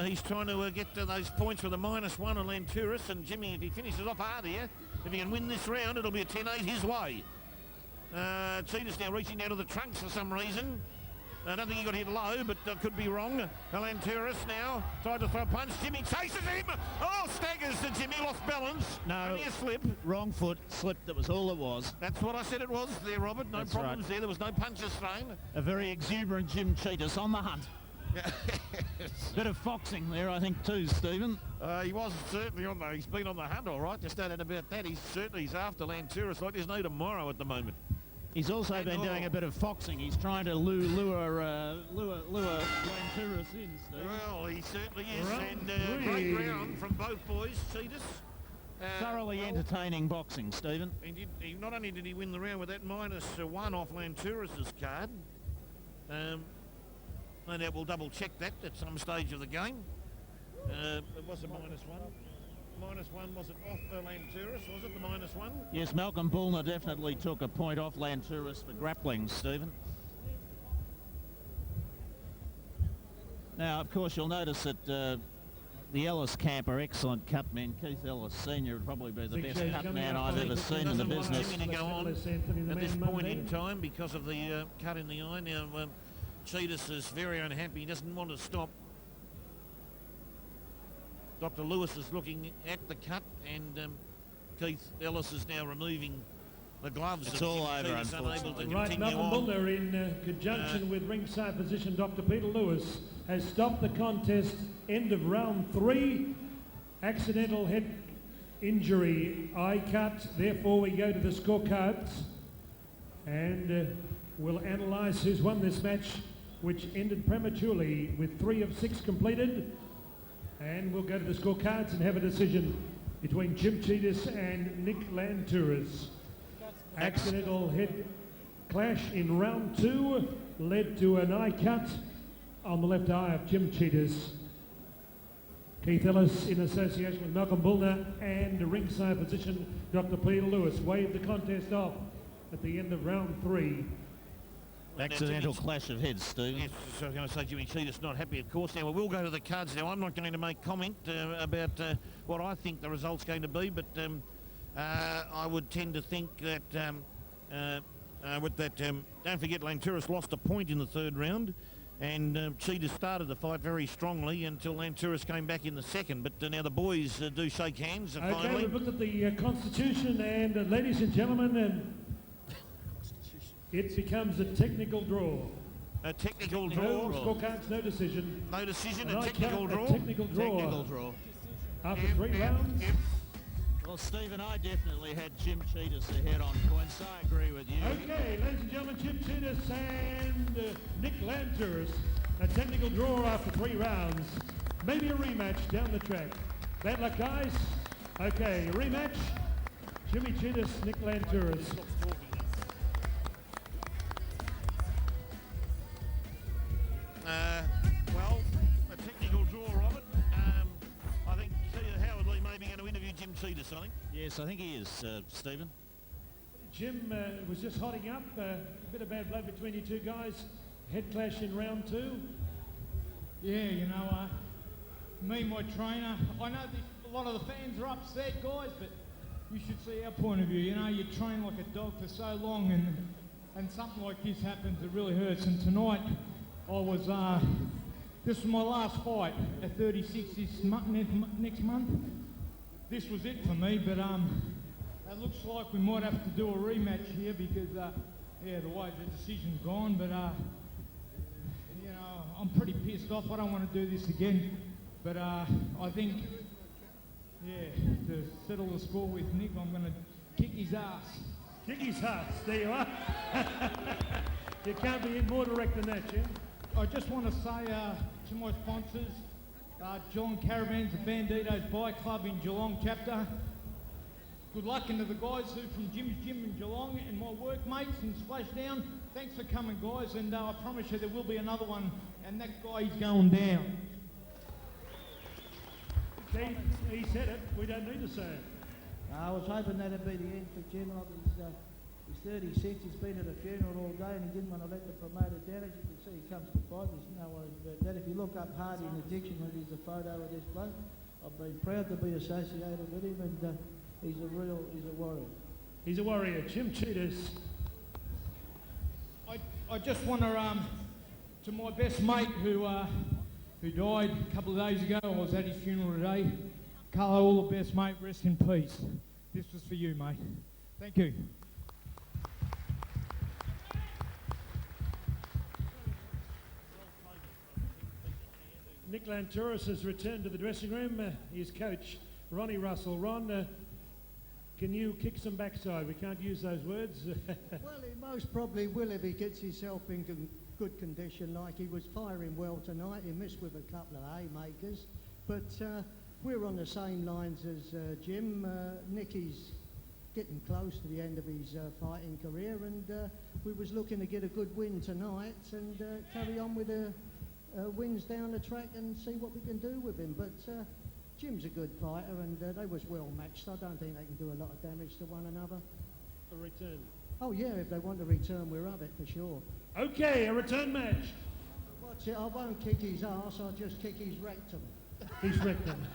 he's trying to get to those points with a -1 on Landouris. And Jimmy, if he finishes off hard here, if he can win this round, it'll be a 10-8 his way. Chetios now reaching down to the trunks for some reason. I don't think he got hit low, but could be wrong. Landouris now tried to throw a punch. Jimmy chases him. Oh, staggers to Jimmy, lost balance. No. Only a slip. Wrong foot, slipped, that was all it was. That's what I said it was there, Robert. No That's problems right. there. There was no punches thrown. A very exuberant Jim Chetios on the hunt. Bit of foxing there, I think, too, Stephen. He was certainly on the... He's been on the hunt, all right. Just no doubt about that. He's after Landouris like there's no tomorrow at the moment. He's also been doing a bit of foxing. He's trying to lure Landouris in, Steve. Well, he certainly is. Round And three. great round from both boys, Chetios. Thoroughly entertaining boxing, Stephen. Not only did he win the round with that -1 off Landouris' card, no doubt we'll double check that at some stage of the game. It was a -1. -1, was it off Landouris? Was it the -1? Yes, Malcolm Bullner definitely took a point off Landouris for grappling, Stephen. Now, of course, you'll notice that the Ellis camp are excellent cut men. Keith Ellis Senior would probably be the best cut man I've ever seen in the business. Jimmy to go on at this point in time because of the cut in the eye. Now, Chetios is very unhappy. He doesn't want to stop. Dr. Lewis is looking at the cut, and Keith Ellis is now removing the gloves. It's all over, Chetios unable to Right, continue Malcolm on. Bullner, in conjunction with ringside physician Dr. Peter Lewis, has stopped the contest. End of round 3. Accidental head injury, eye cut. Therefore, we go to the scorecards, and we'll analyse who's won this match, which ended prematurely with 3 of 6 completed. And we'll go to the scorecards and have a decision between Jim Chetios and Nick Landouris. Accidental head clash in round 2 led to an eye cut on the left eye of Jim Chetios. Keith Ellis, in association with Malcolm Bullner and ringside physician Dr. Peter Lewis, waved the contest off at the end of round 3. Accidental clash of heads, Stephen. Yes, so I was going to say Jimmy Chetios not happy, of course. Now, we'll go to the cards now. I'm not going to make comment about what I think the result's going to be, but I would tend to think that don't forget Landouris lost a point in the 3rd round, and Chetios started the fight very strongly until Landouris came back in the 2nd. But now the boys do shake hands Okay, finally. we've looked at the Constitution, and ladies and gentlemen, and it becomes a technical draw. A technical No draw. scorecards, no decision. No decision, An a eye technical cut, draw. a technical draw. Technical draw. After 3 rounds. Well, Stephen, I definitely had Jim Chetios ahead on points. I agree with you. Okay, ladies and gentlemen, Jim Chetios and Nick Landouris. A technical draw after 3 rounds. Maybe a rematch down the track. Bad luck, guys. Okay, rematch. Jimmy Chetios, Nick Landouris. Well, a technical draw, Robert. I think Howard Lee may be going to interview Jim Chetios, I think. Yes, I think he is, Stephen. Jim was just hotting up. A bit of bad blood between you two guys. Head clash in round 2. Yeah, you know, me and my trainer, I know a lot of the fans are upset, guys, but you should see our point of view. You know, you train like a dog for so long, and something like this happens, it really hurts. And tonight, I was this was my last fight at 36 next month. This was it for me, but it looks like we might have to do a rematch here because, yeah, the way the decision's gone, but, you know, I'm pretty pissed off. I don't want to do this again, but I think, yeah, to settle the score with Nick, I'm going to kick his ass. Kick his ass, there you are. You can't be more direct than that, Jim. I just want to say to my sponsors, Geelong Caravans, the Banditos Bike Club in Geelong chapter, good luck, and to the guys who from Jim's Gym in Geelong and my workmates in Splashdown, thanks for coming, guys, and I promise you there will be another one, and that guy is going down. He said it, we don't need to say it. I was hoping that'd be the end for Jim. He's 36, he's been at a funeral all day and he didn't want to let the promoter down. As you can see, he comes to fight, there's no worries about that. If you look up Hardy in the dictionary, there's a photo of this bloke. I've been proud to be associated with him, and he's a warrior. He's a warrior, Jim Chetios. I just want to my best mate who died a couple of days ago. I was at his funeral today. Carlo, all the best, mate. Rest in peace. This was for you, mate. Thank you. Nick Landouris has returned to the dressing room. His coach, Ronnie Russell. Ron, can you kick some backside? We can't use those words. Well, he most probably will if he gets himself in good condition like he was firing well tonight. He missed with a couple of haymakers. But we're on the same lines as Jim. Nicky's getting close to the end of his fighting career, and we was looking to get a good win tonight and carry on with wins down the track and see what we can do with him. But Jim's a good fighter, and they was well matched. I don't think they can do a lot of damage to one another. A return. Oh yeah, if they want a return, we're up it for sure. Okay, a return match. Watch it, I won't kick his arse, I'll just kick his rectum. He's rectum.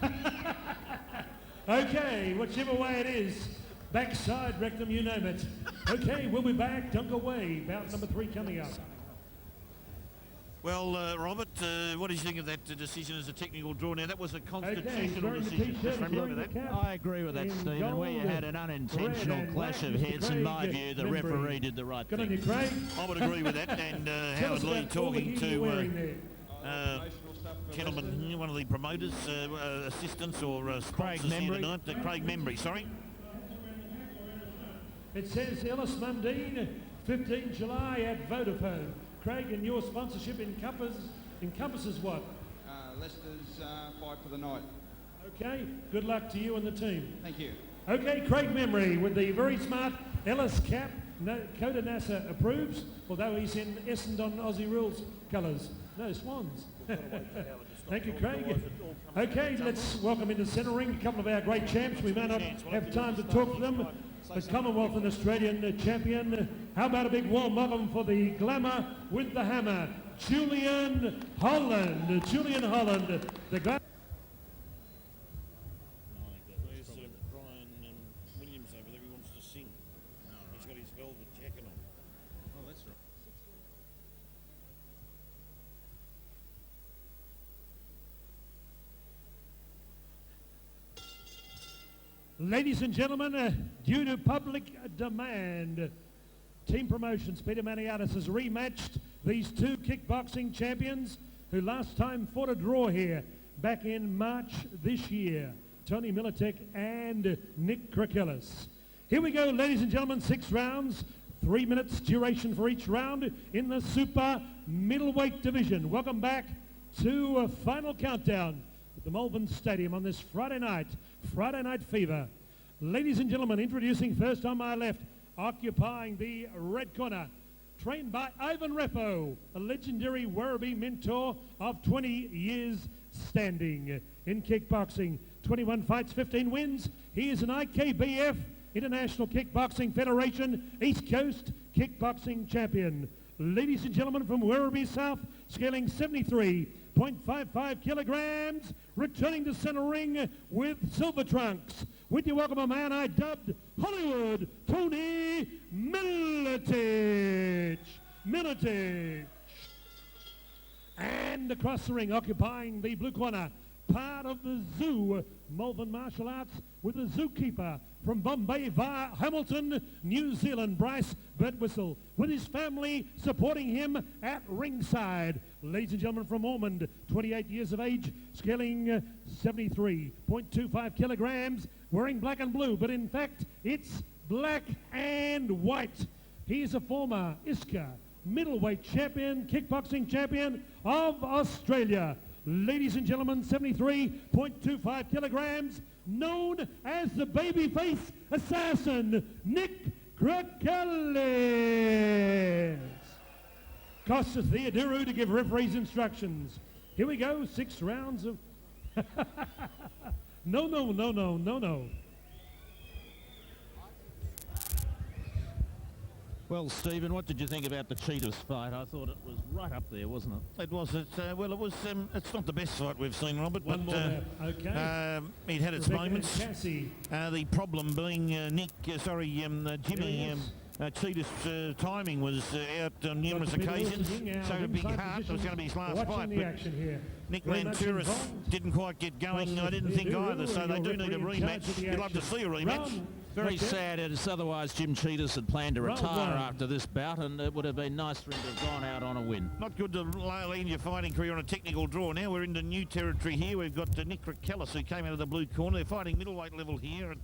Okay, whichever way it is, backside, rectum, you name it. Okay, we'll be back. Don't go away. Bout number 3 coming up. Well, Robert, what do you think of that decision as a technical draw? Now, that was a constitutional wearing the decision. t-shirt, Just remember wearing the that. cap. I agree with that, In Stephen. Where you gold, had an unintentional red and clash black, of Mr. heads, in my Craig view, the Membry. referee did the right Good on thing. you, Craig. I would agree with that. And Tell us Howard Lee about all the talking gear you're wearing to there. gentleman here, one of the promoters, assistants or sponsors here Membry. tonight. Craig Membry, sorry. It says Ellis Mundine, 15 July at Vodafone. Craig, and your sponsorship encompasses what? Leicester's fight for the night. Okay, good luck to you and the team. Thank you. Okay, Craig Membry with the very smart Ellis cap. Coda NASA approves, although he's in Essendon Aussie Rules colours. No, Swans. Thank you, Craig. Okay, let's welcome into the centre ring a couple of our great champs. We may not have time to talk to them. The Commonwealth and Australian champion. How about a big warm welcome for the glamour with the hammer, Julian Holland. Julian Holland, the glamour. There's Brian Williams over there. He wants to sing. He's got his velvet jacket on. Oh, that's right. Ladies and gentlemen, due to public demand, Team Promotions Peter Maniatis has rematched these two kickboxing champions who last time fought a draw here back in March this year, Tony Milletic and Nick Krekellis. Here we go, ladies and gentlemen, 6 rounds, 3 minutes duration for each round in the super middleweight division. Welcome back to a final countdown at the Malvern Stadium on this Friday night fever. Ladies and gentlemen, introducing first on my left, occupying the red corner, trained by Ivan Repo, a legendary Werribee mentor of 20 years standing in kickboxing. 21 fights, 15 wins. He is an IKBF, International Kickboxing Federation, East Coast kickboxing champion. Ladies and gentlemen, from Werribee South, scaling 73.55 kilograms, returning to center ring with silver trunks. With you, welcome a man I dubbed Hollywood Tony Milletic. And across the ring, occupying the blue corner, part of the zoo, Malvern Martial Arts, with the zookeeper from Bombay via Hamilton, New Zealand, Bryce Birtwhistle, with his family supporting him at ringside. Ladies and gentlemen, from Ormond, 28 years of age, scaling 73.25 kilograms, wearing black and blue, but in fact, it's black and white. He's a former ISCA middleweight champion, kickboxing champion of Australia. Ladies and gentlemen, 73.25 kilograms, known as the babyface assassin, Nick Krekellis. Costa Theodorou to give referees instructions. Here we go, 6 rounds of... No. Well, Stephen, what did you think about the Chetios fight? I thought it was right up there, wasn't it? It was. It's not the best fight we've seen, Robert. One but more lap. Okay. It had its Rebecca moments. Cassie. The problem being Jimmy. Yes. Chetios' timing was out on numerous Dr. Peter occasions, Wilson, so our a big ringside heart. It was going to be his last watching fight. the But action here. Nick Very much Landouris involved. didn't quite get going. I didn't think either, so they do need a rematch. You'd love to see a rematch. Very sad. It's otherwise Jim Chetios had planned to Round retire one. after this bout, and it would have been nice for him to have gone out on a win. Not good to lean your fighting career on a technical draw. Now we're into new territory here. We've got Nick Krekellis, who came out of the blue corner. They're fighting middleweight level here at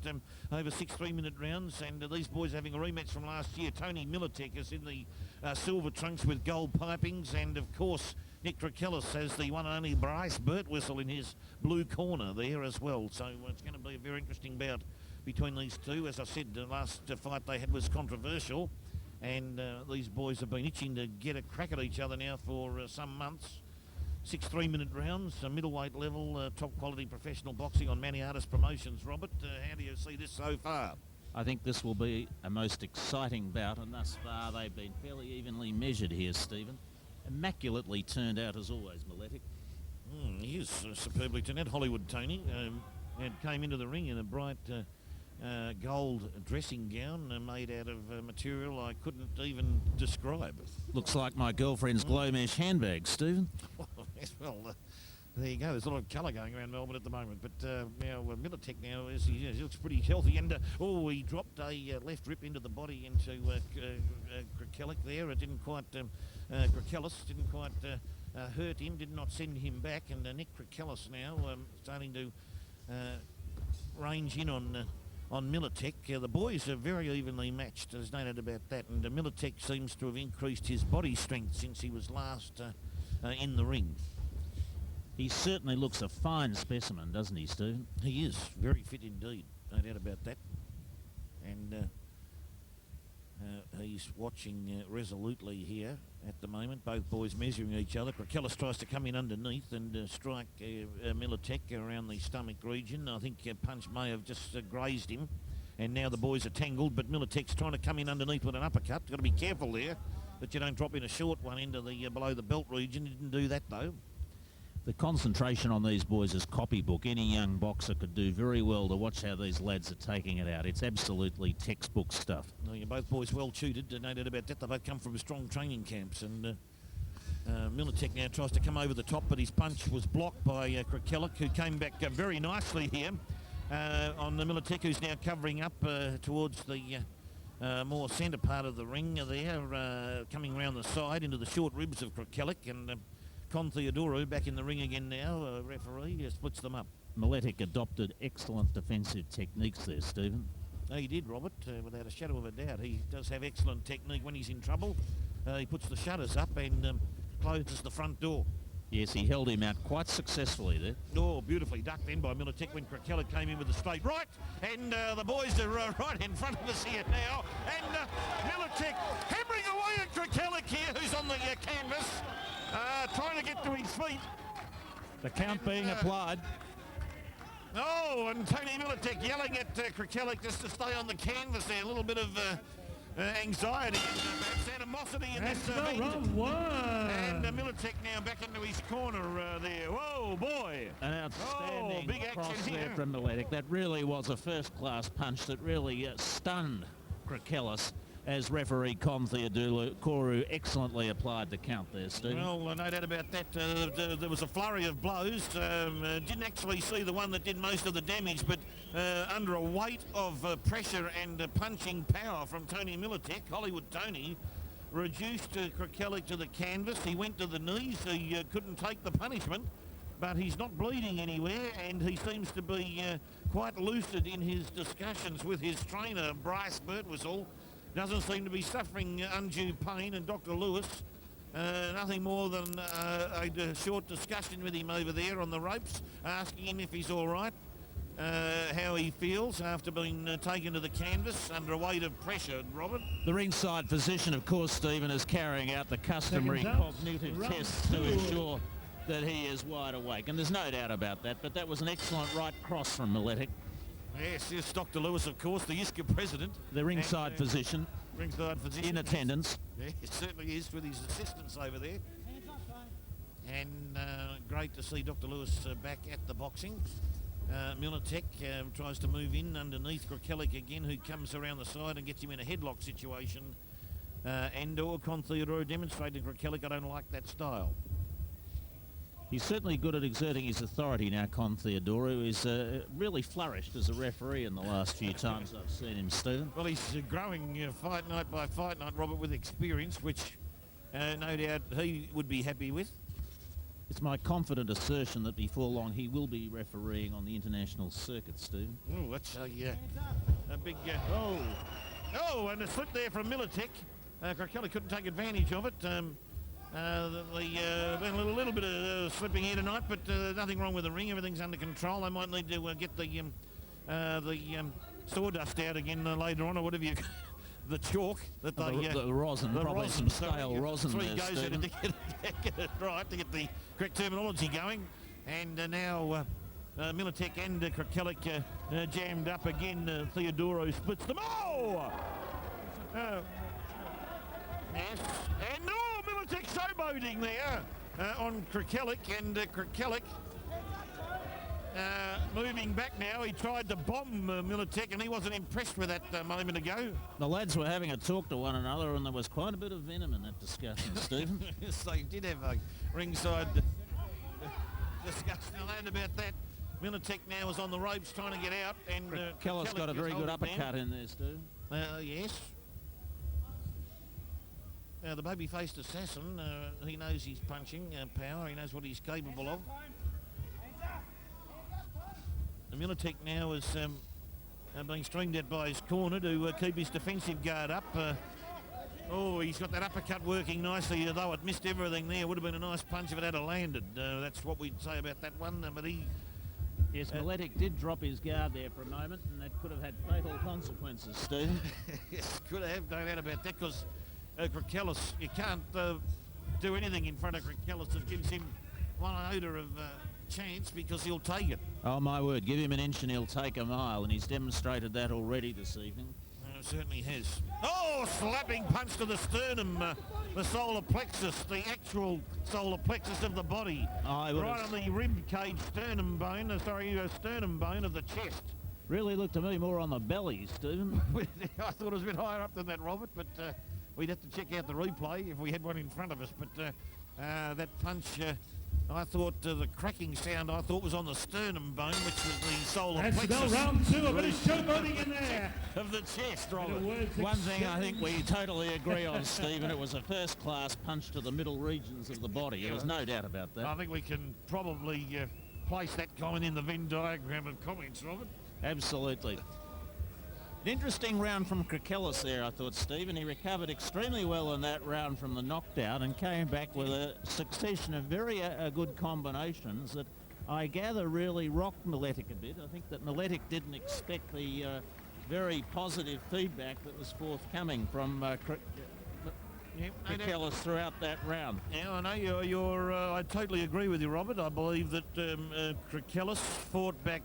over 6 3-minute rounds, and these boys having a rematch from last year. Tony Milletic is in the silver trunks with gold pipings, and of course Nick Krekellis has the one and only Bryce Birtwhistle in his blue corner there as well. So it's going to be a very interesting bout between these two. As I said, the last fight they had was controversial, and these boys have been itching to get a crack at each other now for some months. 6 3-minute rounds, middleweight level, top quality professional boxing on Maniatis Promotions. Robert, how do you see this so far? I think this will be a most exciting bout, and thus far they've been fairly evenly measured here, Stephen. Immaculately turned out as always, Milletic. He is superbly turned out. Hollywood Tony and came into the ring in a bright gold dressing gown made out of material I couldn't even describe. Looks like my girlfriend's glow mesh handbag, Stephen. Yes, well, there you go. There's a lot of colour going around Melbourne at the moment. But now Milletic now he looks pretty healthy. And he dropped a left rip into the body into Krekellis there. It didn't quite Krekellis didn't quite hurt him. Did not send him back. And Nick Krekellis now starting to range in on Milletic. The boys are very evenly matched. There's no doubt about that. And Milletic seems to have increased his body strength since he was last in the ring. He certainly looks a fine specimen, doesn't he, Stephen? He is very fit indeed, no doubt about that. And he's watching resolutely here at the moment. Both boys measuring each other. Krekellis tries to come in underneath and strike Milletic around the stomach region. I think punch may have just grazed him, and now the boys are tangled. But Milletic's trying to come in underneath with an uppercut. Got to be careful there that you don't drop in a short one into the below the belt region. He didn't do that though. The concentration on these boys is copybook. Any young boxer could do very well to watch how these lads are taking it out. It's absolutely textbook stuff. No, you're both boys well tutored, no doubt about that. They both come from strong training camps, and Milletic now tries to come over the top, but his punch was blocked by Krekellis, who came back very nicely here on the Milletic, who's now covering up towards the more centre part of the ring there, coming around the side into the short ribs of Krekellis, and Con Theodorou back in the ring again now. Referee splits them up. Milletic adopted excellent defensive techniques there, Stephen. He did, Robert, without a shadow of a doubt. He does have excellent technique when he's in trouble. He puts the shutters up and closes the front door. Yes, he held him out quite successfully there. Oh, beautifully ducked then by Milletic when Krekellis came in with a straight right. And the boys are right in front of us here now. And Milletic hammering away at Krekellis here, who's on the canvas, trying to get to his feet. The count being applied. Oh, and Tony Milletic yelling at Krekellis just to stay on the canvas there. A little bit of anxiety and perhaps animosity in this event. Round one. And Milletic now back into his corner there. Whoa, boy. An outstanding big action cross here. there from Milletic. That really was a first-class punch that really stunned Krekellis. as referee Con Theodoru excellently applied the count there, Stephen. Well, no doubt about that. There was a flurry of blows. Didn't actually see the one that did most of the damage, but under a weight of pressure and punching power from Tony Milletic, Hollywood Tony reduced Krekellis to the canvas. He went to the knees. He couldn't take the punishment, but he's not bleeding anywhere, and he seems to be quite lucid in his discussions with his trainer, Bryce Birtwistle. Doesn't seem to be suffering undue pain, and Dr. Lewis, nothing more than a short discussion with him over there on the ropes, asking him if he's all right, how he feels after being taken to the canvas under a weight of pressure, Robert. The ringside physician, of course, Stephen, is carrying out the customary Seconds out. cognitive Round tests to 2. ensure that he is wide awake, and there's no doubt about that, but that was an excellent right cross from Milletic. Yes, Dr. Lewis, of course, the ISCA president. The ringside And, physician ringside physician. in attendance. Yeah, it certainly is, with his assistants over there. And great to see Dr. Lewis back at the boxing. Milletic tries to move in underneath Krekellis again, who comes around the side and gets him in a headlock situation. And/or Con Theodoro demonstrating Krekellis, I don't like that style. He's certainly good at exerting his authority now, Con Theodoro. He's really flourished as a referee in the last few times I've seen him, Stephen. Well, he's growing fight night by fight night, Robert, with experience, which no doubt he would be happy with. It's my confident assertion that before long he will be refereeing on the international circuit, Stephen. Oh, that's a big... Oh, and a slip there from Milletic. Krekellis couldn't take advantage of it. Been a little bit of slipping here tonight, but nothing wrong with the ring. Everything's under control. They might need to get the sawdust out again later on, or whatever you... the chalk that they... The rosin, the probably rosin, some stale rosin three there, goes in Stephen. to get it right, to get the correct terminology going. And now Milletic and Krekellis jammed up again. Theodoro splits them. Oh! Yes. And Milletic showboating there on Krekellis, and Krekellis moving back now. He tried to bomb Milletic, and he wasn't impressed with that a moment ago. The lads were having a talk to one another, and there was quite a bit of venom in that discussion, Stephen. Yes, they did have a ringside discussion about that. Milletic now is on the ropes trying to get out, and Kellis got a very good uppercut in there, Steve. Yes. The baby-faced assassin, he knows his punching power. He knows what he's capable of. Milletic now is being stringed at by his corner to keep his defensive guard up. He's got that uppercut working nicely, although it missed everything there. Would have been a nice punch if it had landed. That's what we'd say about that one. But he... Yes, Milletic did drop his guard there for a moment, and that could have had fatal consequences, Stephen. Yes, could have, no doubt about that, because Krekellis, you can't do anything in front of Krekellis that gives him one iota of chance, because he'll take it. Oh, my word, give him an inch and he'll take a mile, and he's demonstrated that already this evening. Certainly has. Oh, slapping punch to the sternum, the solar plexus, the actual solar plexus of the body. Right on the rib cage sternum bone, sternum bone of the chest. Really looked to me more on the belly, Stephen. I thought it was a bit higher up than that, Robert, but we'd have to check out the replay if we had one in front of us. But that punch... I thought the cracking sound was on the sternum bone, which was the solar plexus. Round 2, a bit of showboating in there. Of the chest, Robert. One thing I think we totally agree on, Stephen, it was a first-class punch to the middle regions of the body. There was no doubt about that. I think we can probably place that comment in the Venn diagram of comments, Robert. Absolutely. An interesting round from Krekellis there, I thought, Stephen. He recovered extremely well in that round from the knockdown and came back with a succession of very good combinations that I gather really rocked Milletic a bit. I think that Milletic didn't expect the very positive feedback that was forthcoming from Krekellis throughout that round. Yeah, I know I totally agree with you, Robert. I believe that Krekellis fought back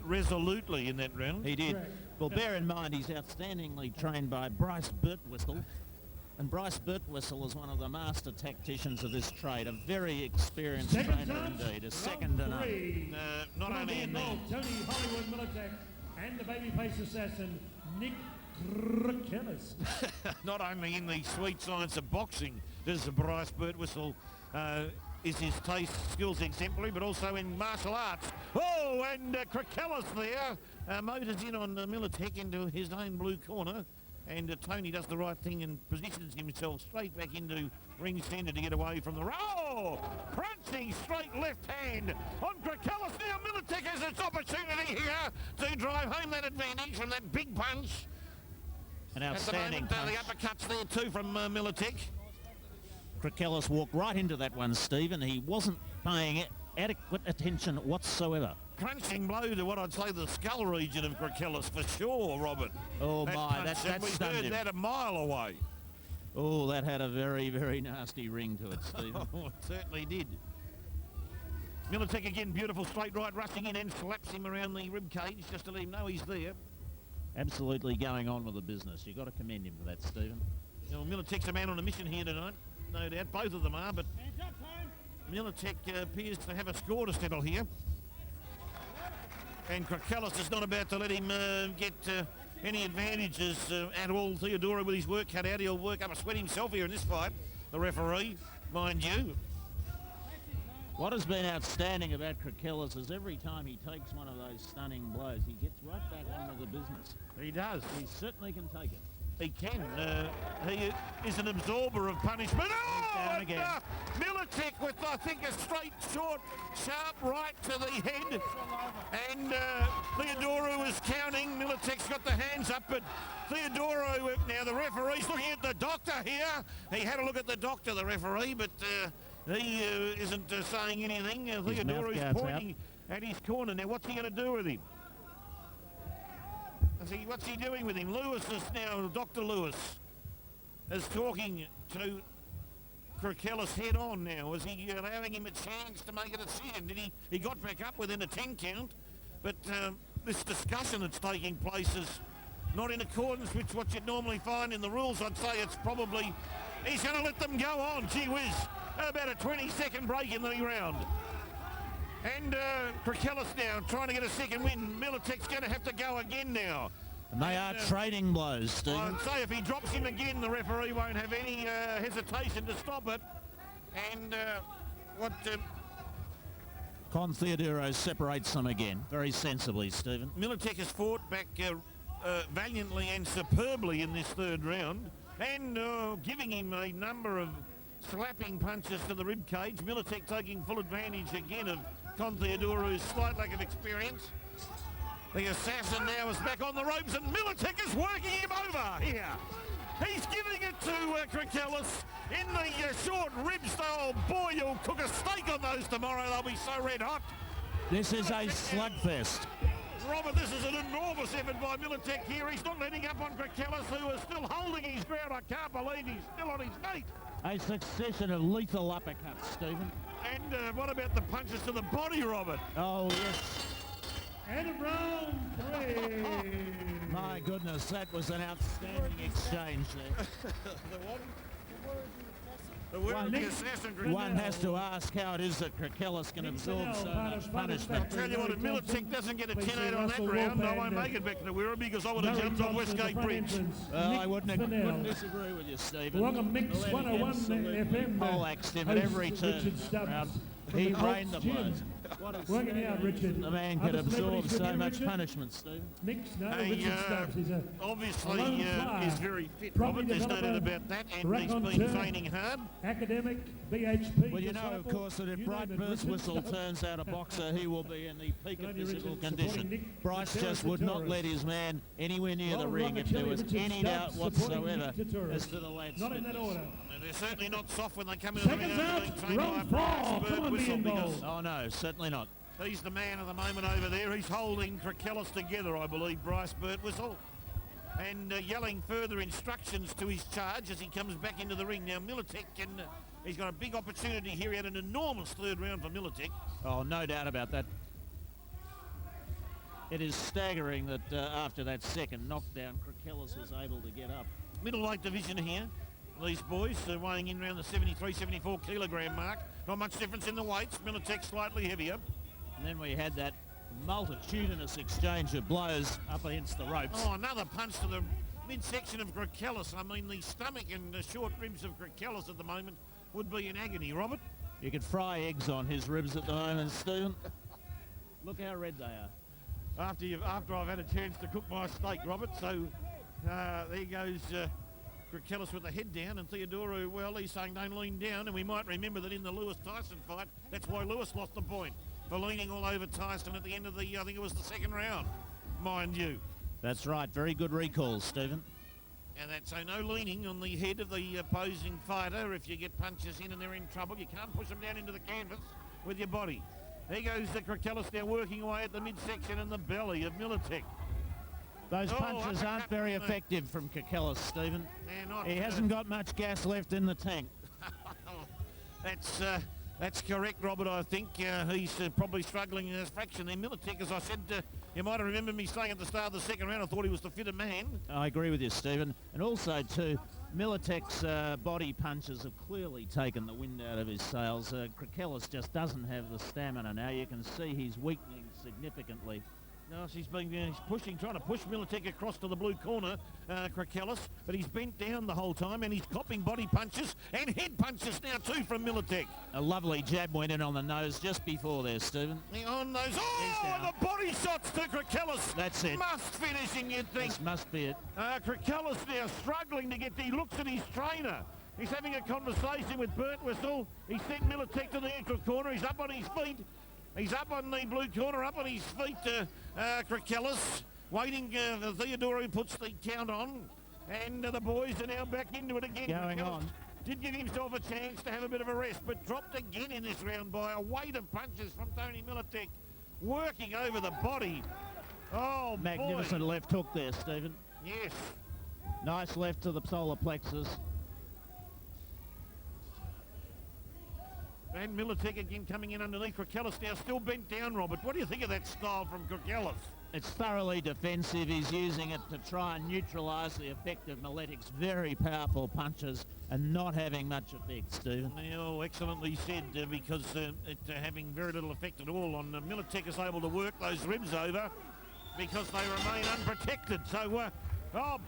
resolutely in that round. He did. Well, bear in mind he's outstandingly trained by Bryce Birtwistle, and Bryce Birtwistle is one of the master tacticians of this trade, a very experienced trainer indeed, a second to none. Not only in the... Tony Hollywood Milletic and the babyface assassin Nick Krekellis. Not only in the sweet science of boxing does Bryce Birtwistle is his taste, skills exemplary, but also in martial arts. Oh, and Krekellis there motors in on Milletic into his own blue corner, and Tony does the right thing and positions himself straight back into ring center to get away from the crunching straight left hand on Krekellis. Now Milletic has its opportunity here to drive home that advantage from that big punch. An outstanding At the moment, punch. the uppercuts there too from Milletic. Krekellis walked right into that one, Stephen. He wasn't paying adequate attention whatsoever. Crunching blow to what I'd say the skull region of Krekellis for sure, Robert. Oh That my, punch, that and we stunned heard him. that a mile away. Oh, that had a very, very nasty ring to it, Stephen. Oh, it certainly did. Milletic again, beautiful straight right, rushing in and slaps him around the rib cage just to let him know he's there. Absolutely going on with the business. You've got to commend him for that, Stephen. You know, Milletic's a man on a mission here tonight, no doubt. Both of them are, but Milletic appears to have a score to settle here. And Krekellis is not about to let him get any advantages at all. Theodora with his work cut out. He'll work up a sweat himself here in this fight. The referee, mind you. What has been outstanding about Krekellis is every time he takes one of those stunning blows, he gets right back onto the business. He does. He certainly can take it. He can. He is an absorber of punishment. Oh, down and, again. Milletic with, I think, a straight, short, sharp right to the head. And Theodoro is counting. Milletic's got the hands up, but Theodoro, now the referee's looking at the doctor here. He had a look at the doctor, the referee, but he isn't saying anything. Theodoro's mouth guard's pointing at his corner. Now, what's he going to do with him? What's he doing with him? Lewis is now, Dr. Lewis is talking to Krekellis head on now. Is he allowing him a chance to make a decision? He got back up within a 10 count, but this discussion that's taking place is not in accordance with what you'd normally find in the rules. I'd say it's probably, he's going to let them go on. Gee whiz, about a 20-second break in the round. And Krekellis now trying to get a second win. Milletic's going to have to go again now. And they are trading blows, Stephen. I'd say if he drops him again, the referee won't have any hesitation to stop it. And Con Theodoro separates them again. Very sensibly, Stephen. Milletic has fought back valiantly and superbly in this third round. And giving him a number of slapping punches to the rib cage. Milletic taking full advantage again of Con Theodoro's slight lack of experience. The assassin now is back on the ropes and Milletic is working him over here. He's giving it to Krekellis in the short rib style. Boy, you'll cook a steak on those tomorrow. They'll be so red hot. This is a slugfest. Robert, this is an enormous effort by Milletic here. He's not letting up on Krekellis, who is still holding his ground. I can't believe he's still on his feet. A succession of lethal uppercuts, Stephen. And what about the punches to the body, Robert? Oh, yes. And round 3. My goodness, that was an outstanding exchange there. The word of the assassin. One has to ask how it is that Krekellis can absorb so much punishment. I'll tell you what, if Milletic doesn't get a 10-8 on that round, I won't make it back to Wirra because I would have jumped on Westgate Bridge. I wouldn't disagree with you, Stephen. Welcome, Mix 101 FM. Poleaxed him at every turn. He rained the blows. Working out, Richard. The man could absorb so much punishment, Stephen. Mix, no, Richard Stubbs. He's a obviously is very fit, Robert. There's no doubt about that, and he's been training hard. Academic, BHP. Well, you know, of course, that if Bright Birtwistle turns out a boxer, he will be in the peak of physical condition. Bryce just would not let his man anywhere near the ring if there was any doubt whatsoever as to the lad's Not in that order. They're certainly not soft when they come into the ring. Seconds out, round 4. Come on, be involved. Oh, no, certainly not. He's the man of the moment over there. He's holding Krekellis together, I believe, Bryce Birtwistle. And yelling further instructions to his charge as he comes back into the ring. Now, Milletic, he's got a big opportunity here. He had an enormous third round for Milletic. Oh, no doubt about that. It is staggering that after that second knockdown, Krekellis was able to get up. Middleweight division here. These boys are weighing in around the 73, 74 kilogram mark. Not much difference in the weights. Milletic slightly heavier. And then we had that multitudinous exchange of blows up against the ropes. Oh, another punch to the midsection of Krekellis. I mean, the stomach and the short ribs of Krekellis at the moment would be in agony, Robert. You could fry eggs on his ribs at the moment, Stephen. Look how red they are. After I've had a chance to cook my steak, Robert. So there goes Krekellis with the head down, and Theodoro, well, he's saying don't lean down, and we might remember that in the Lewis-Tyson fight, that's why Lewis lost the point, for leaning all over Tyson at the end of the, I think it was the second round, mind you. That's right, very good recall, Stephen. And that's so no leaning on the head of the opposing fighter. If you get punches in and they're in trouble, you can't push them down into the canvas with your body. There goes the Krekellis now working away at the midsection and the belly of Milletic. Those punches aren't very effective from Krekellis, Stephen. He hasn't got much gas left in the tank. That's correct, Robert, I think. He's probably struggling in his fraction there. Milletic, as I said, you might have remembered me saying at the start of the second round, I thought he was the fitter man. I agree with you, Stephen. And also, too, Milletic's body punches have clearly taken the wind out of his sails. Krekellis just doesn't have the stamina now. You can see he's weakening significantly. No, he's pushing, trying to push Milletic across to the blue corner, Krekellis, but he's bent down the whole time, and he's copping body punches and head punches now too from Milletic. A lovely jab went in on the nose just before there, Stephen. On those, the body shots to Krekellis. That's it. Must finishing, you'd think. This must be it. Krekellis now struggling to get, he looks at his trainer. He's having a conversation with Birtwistle. He sent Milletic to the neutral corner. He's up on his feet. He's up on the blue corner, up on his feet, Krekellis, waiting. Theodoro puts the count on, and the boys are now back into it again. Going on. Did give himself a chance to have a bit of a rest, but dropped again in this round by a weight of punches from Tony Milletic, working over the body. Oh, magnificent boy. left hook there, Stephen. Yes. Nice left to the solar plexus. And Milletic again coming in underneath. Krekellis now still bent down, Robert. What do you think of that style from Krekellis? It's thoroughly defensive. He's using it to try and neutralise the effect of Milletic's very powerful punches and not having much effect, Stephen. Oh, excellently said, because it having very little effect at all on Milletic is able to work those ribs over because they remain unprotected. So,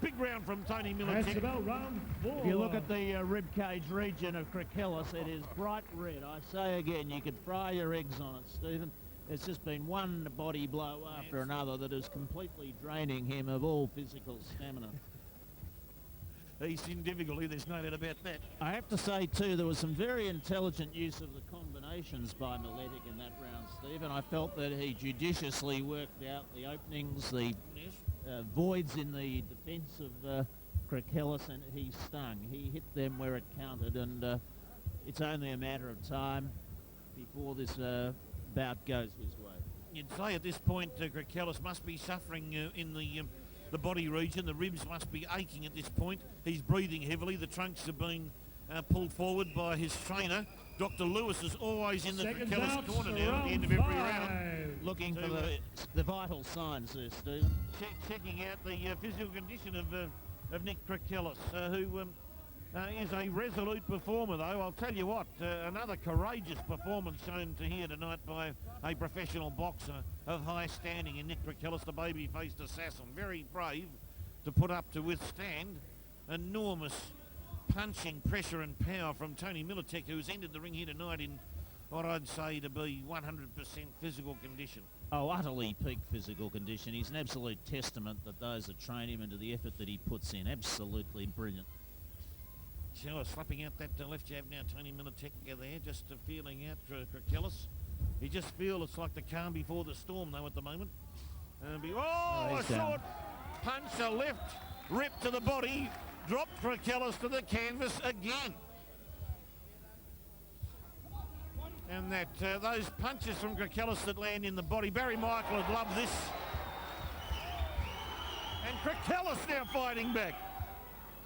big round from Tony Milletic. That's about round 4. If you look at the rib cage region of Krekellis, it is bright red. I say again, you could fry your eggs on it, Stephen. It's just been one body blow after another that is completely draining him of all physical stamina. He's in difficulty, there's no doubt about that. I have to say, too, there was some very intelligent use of the combinations by Milletic in that round, Stephen. I felt that he judiciously worked out the openings, the voids in the defence of Krekellis, and he stung. He hit them where it counted, and it's only a matter of time before this bout goes his way. You'd say at this point Krekellis must be suffering in the body region. The ribs must be aching at this point. He's breathing heavily. The trunks have been pulled forward by his trainer. Dr. Lewis is always in the Krekellis corner now at the end of every round. Looking for the vital signs there, Stephen. Checking out the physical condition of Nick Krekellis, who is a resolute performer, though. I'll tell you what, another courageous performance shown to here tonight by a professional boxer of high standing in Nick Krekellis, the baby-faced assassin. Very brave to put up to withstand enormous punching pressure and power from Tony Milletic, who's entered the ring here tonight in what I'd say to be 100% physical condition. Oh, utterly peak physical condition. He's an absolute testament that those that train him and to the effort that he puts in. Absolutely brilliant. Sure, slapping out that left jab now, Tony Milletic there, just feeling out Krekellis. You just feel it's like the calm before the storm, though, at the moment. A short punch, a left rip to the body, dropped Krekellis to the canvas again. And that those punches from Krekellis that land in the body, Barry Michael would love this. And Krekellis now fighting back.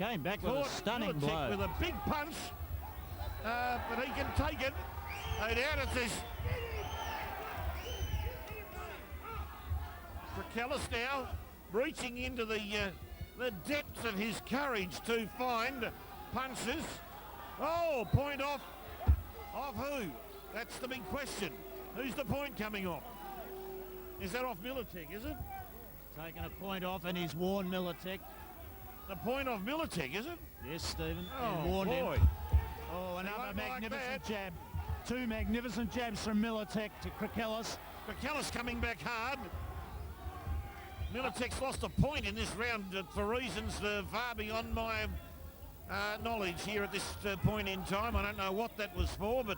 Came back with a stunning Milletic blow. with a big punch, but he can take it. Down it is. Krekellis now reaching into the depths of his courage to find punches. Oh, point off. Off who? That's the big question. Who's the point coming off? Is that off Milletic, is it? Taking a point off, and he's warned Milletic. The point of Milletic, is it? Yes, Stephen. Oh, And warned him. boy. Oh, another won't like magnificent that. jab. Two magnificent jabs from Milletic to Krekellis. Krekellis coming back hard. Milletic's lost a point in this round for reasons far beyond my knowledge here at this point in time. I don't know what that was for, but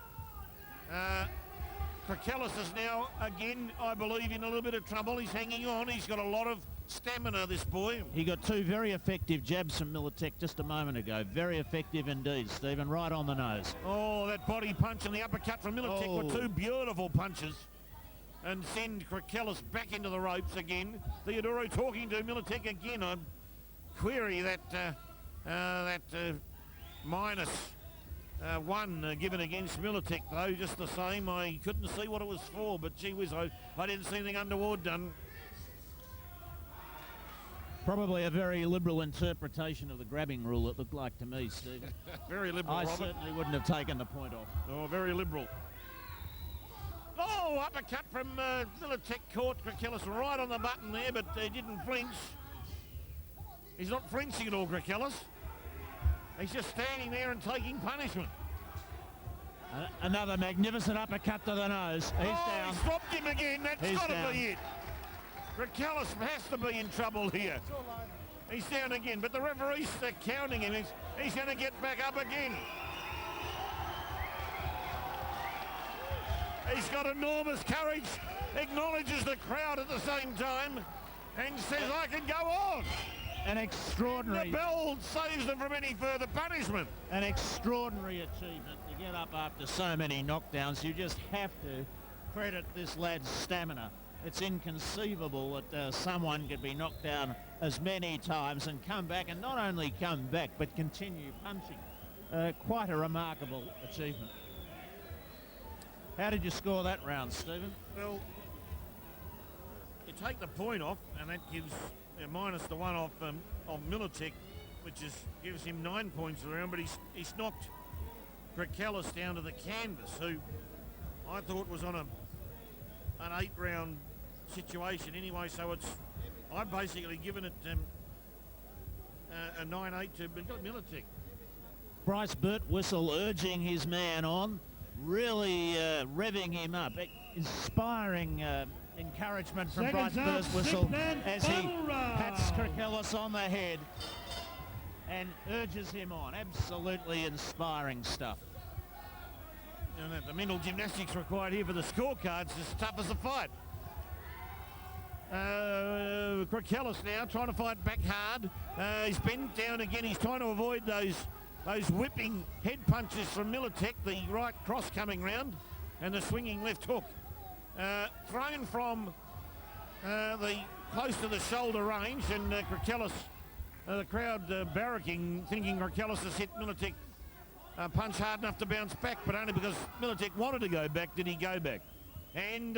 Krekellis is now, again, I believe, in a little bit of trouble. He's hanging on. He's got a lot of stamina, this boy. He got two very effective jabs from Milletic just a moment ago. Very effective indeed, Stephen. Right on the nose. Oh, that body punch and the uppercut from Milletic were two beautiful punches. And send Krekellis back into the ropes again. Theodoro talking to Milletic again. I query that minus one given against Milletic, though, just the same. I couldn't see what it was for, but gee whiz, I didn't see anything untoward done. Probably a very liberal interpretation of the grabbing rule, it looked like to me, Stephen. Very liberal, I Robert. certainly wouldn't have taken the point off. Oh, very liberal. Oh, uppercut from Milletic, caught Krekellis right on the button there, but he didn't flinch. He's not flinching at all, Krekellis. He's just standing there and taking punishment. Another magnificent uppercut to the nose. He's down. He dropped him again. That's got to be it. Krekellis has to be in trouble here. He's down again, but the referee's counting him. He's going to get back up again. He's got enormous courage, acknowledges the crowd at the same time, and says, I can go on. An extraordinary... The bell saves them from any further punishment. An extraordinary achievement to get up after so many knockdowns. You just have to credit this lad's stamina. It's inconceivable that someone could be knocked down as many times and come back, and not only come back, but continue punching. Quite a remarkable achievement. How did you score that round, Stephen? Well, you take the point off, and that gives minus the one off Milletic, which gives him 9 points around, but he's knocked Krekellis down to the canvas, who I thought was on an 8-round situation anyway, so I've basically given it a 9-8 to Milletic. Bryce Birtwistle urging his man on, really revving him up, inspiring encouragement from Bryce Birtwistle as he pats Krekellis on the head and urges him on. Absolutely inspiring stuff. And the mental gymnastics required here for the scorecards is tough as a fight. Krekellis now trying to fight back hard. He's bent down again. He's trying to avoid those whipping head punches from Milletic, the right cross coming round, and the swinging left hook. Thrown from the close to the shoulder range, and Krekellis, the crowd barracking, thinking Krekellis has hit Milletic punch hard enough to bounce back, but only because Milletic wanted to go back did he go back. And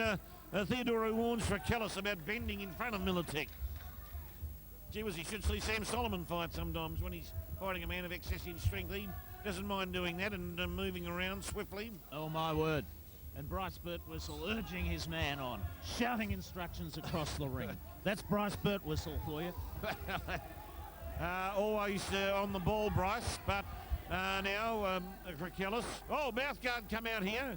Theodoro warns Krekellis about bending in front of Milletic. Gee whiz, he should see Sam Solomon fight sometimes when he's fighting a man of excessive strength. He doesn't mind doing that and moving around swiftly. Oh, my word. And Bryce Birtwistle urging his man on, shouting instructions across the ring. That's Bryce Birtwistle for you. Always on the ball, Bryce, but now Krekellis. Oh, mouthguard come out here.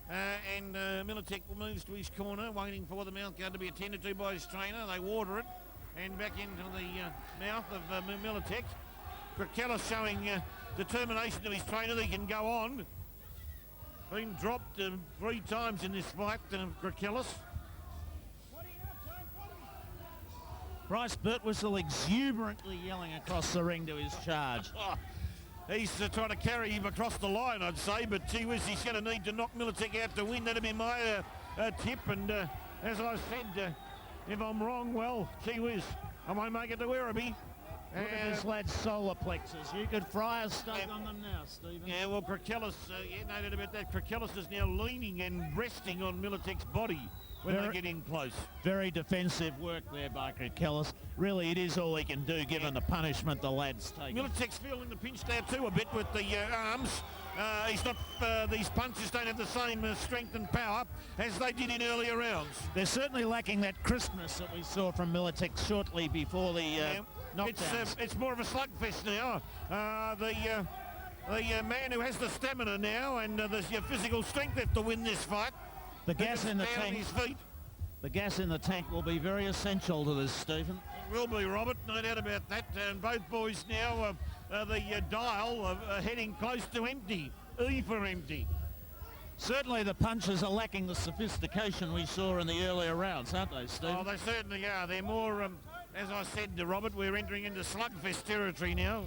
And Milletic moves to his corner, waiting for the mouthguard to be attended to by his trainer. They water it, and back into the mouth of Milletic. Krekellis showing determination to his trainer that he can go on. Been dropped 3 times in this fight, Krekellis. Bryce Birtwistle exuberantly yelling across the ring to his charge. He's trying to carry him across the line, I'd say, but gee whiz, he's going to need to knock Milletic out to win. That'd be my tip, and as I said, if I'm wrong, well, gee whiz, I might make it to Werribee. Look at this lad's solar plexus. You could fry a steak on them now, Stephen. Yeah, well, Krekellis, no doubt about that. Krekellis is now leaning and resting on Milletic's body when they get in close. Very defensive work there by Krekellis. Really, it is all he can do given the punishment the lad's taken. Milletic's feeling the pinch there too a bit with the arms. He's not. These punches don't have the same strength and power as they did in earlier rounds. They're certainly lacking that crispness that we saw from Milletic shortly before the knockdowns. It's more of a slugfest now. The man who has the stamina now and the physical strength have to win this fight. The gas in the Down on tank. his feet. The gas in the tank will be very essential to this, Stephen. It will be, Robert, no doubt about that. And both boys now, the dial heading close to empty, E for empty. Certainly the punches are lacking the sophistication we saw in the earlier rounds, aren't they, Stephen? Oh, they certainly are. They're more, as I said to Robert, we're entering into slugfest territory now.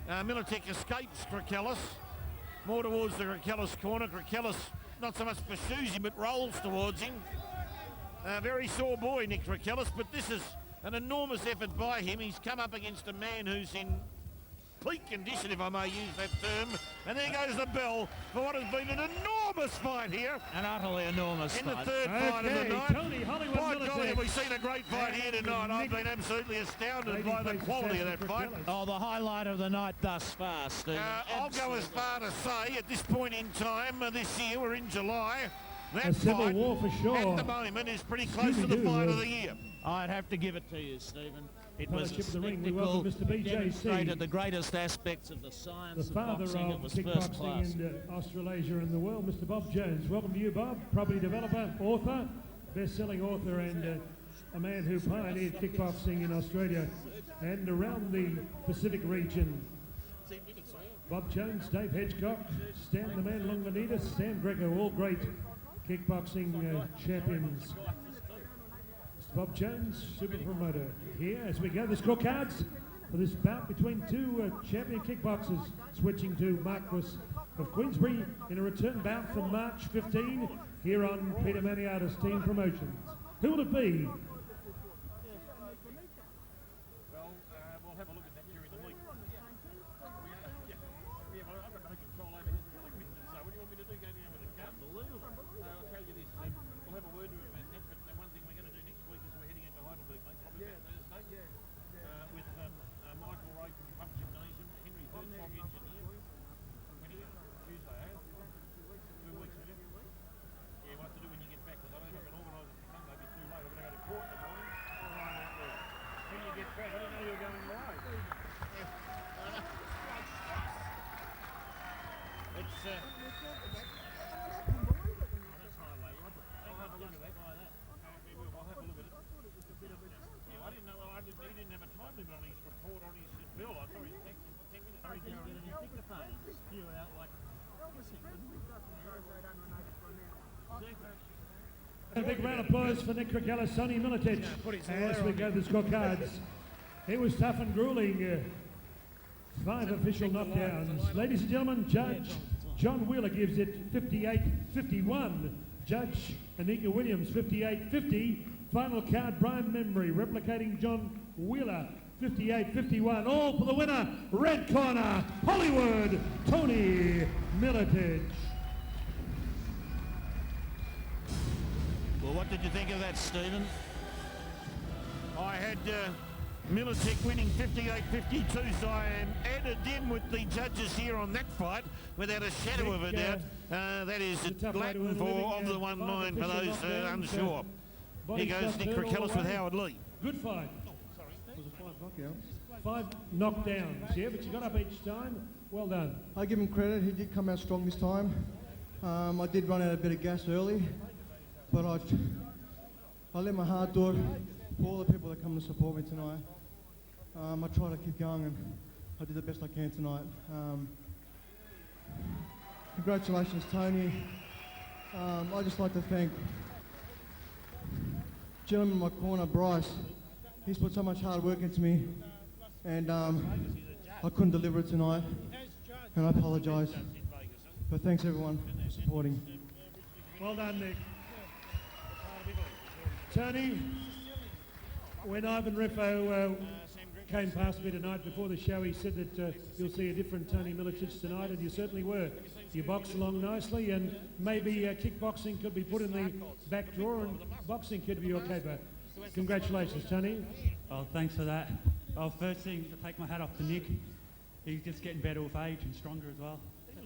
Milletic escapes Krekellis, more towards the Krekellis corner. Krekellis not so much pursues him, but rolls towards him. Very sore boy, Nick Krekellis, but this is an enormous effort by him. He's come up against a man who's in peak condition, if I may use that term. And there goes the bell for what has been an enormous fight here. An utterly enormous In the fight. third fight of the night. Tony Hollywood By Milletic. golly, have we seen a great fight here tonight. I've been absolutely astounded by the quality of that fight. Oh, the highlight of the night thus far, Stephen. I'll go as far to say at this point in time, this year, we're in July, that A civil fight war for sure. at the moment is pretty close to the Scooby-Doo, fight of the year. I'd have to give it to you, Stephen. It was a Fellowship of the Ring, we spectacle, welcome Mr. BJC. demonstrated the greatest aspects of the The science of father boxing. It of was first kickboxing class. in Australasia and the world, Mr. Bob Jones. Welcome to you, Bob. Property developer, author, best-selling author, and a man who pioneered kickboxing in Australia and around the Pacific region. Bob Jones, Dave Hedgecock, Stan the Man Longanitas, Stan Greco, all great kickboxing champions. Mr. Bob Jones, super promoter. Here, as we go, the scorecards for this bout between two champion kickboxers, switching to Marquis of Queensbury in a return bout from March 15 here on Peter Maniata's Team Promotions. Who will it be? Well, we'll have a look at that during the week. Well, I've got no control over his commitment, so what do you want me to do? Go down with a gun? I'll tell you this, we'll have a word to him about that, but the one thing we're going to do next week is we're heading into Heidelberg, mate, probably about Thursday, with Michael Ray from Pump Gymnasium, Henry Herzog, engineer. When are you? Tuesday, eh? 2 weeks, is it? Yeah, what to do when you get back, because I don't know if I can organise it for Monday, it'll be too late. I'm going to go to court in the morning. When you get back, I didn't know you were going away. It's that's highway robbery. I'll have a look at that. I'll have a look at it. Yeah, I didn't know. He didn't have a time limit on his report on his bill. I saw his text in 10 minutes. Hurry down, get a new dictaphone and spew it out like. A big round of applause for Nick Krekellis, Sonny Milletic. As we go to the scorecards, it was tough and grueling. 5 official knockdowns. Ladies and gentlemen, Judge John Wheeler gives it 58-51. Judge Anika Williams, 58-50. Final card, Brian Membry, replicating John Wheeler, 58-51. All for the winner, red corner, Hollywood, Tony Milletic. Well, what did you think of that, Stephen? I had Milletic winning 58-52, so I am added in with the judges here on that fight without a shadow of a doubt. That is Latin for of the 1-9 for those unsure. Here goes Nick Krekellis with Howard Lee. Good fight. Was it 5 knockouts? 5 knockdowns, yeah, but you got up each time. Well done. I give him credit, he did come out strong this time. I did run out a bit of gas early, but I let my heart do it for all the people that come to support me tonight. I try to keep going and I did the best I can tonight. Congratulations, Tony. I'd just like to thank gentleman in my corner, Bryce. He's put so much hard work into me and I couldn't deliver it tonight and I apologise. But thanks everyone for supporting. Well done, Nick. Tony, when Ivan Riffo came past me tonight before the show, he said that you'll see a different Tony Milletic tonight, and you certainly were. You boxed along nicely, and maybe kickboxing could be put in the back drawer, and boxing could be okay, but congratulations, Tony. Oh, thanks for that. First thing, to take my hat off to Nick. He's just getting better with age and stronger as well.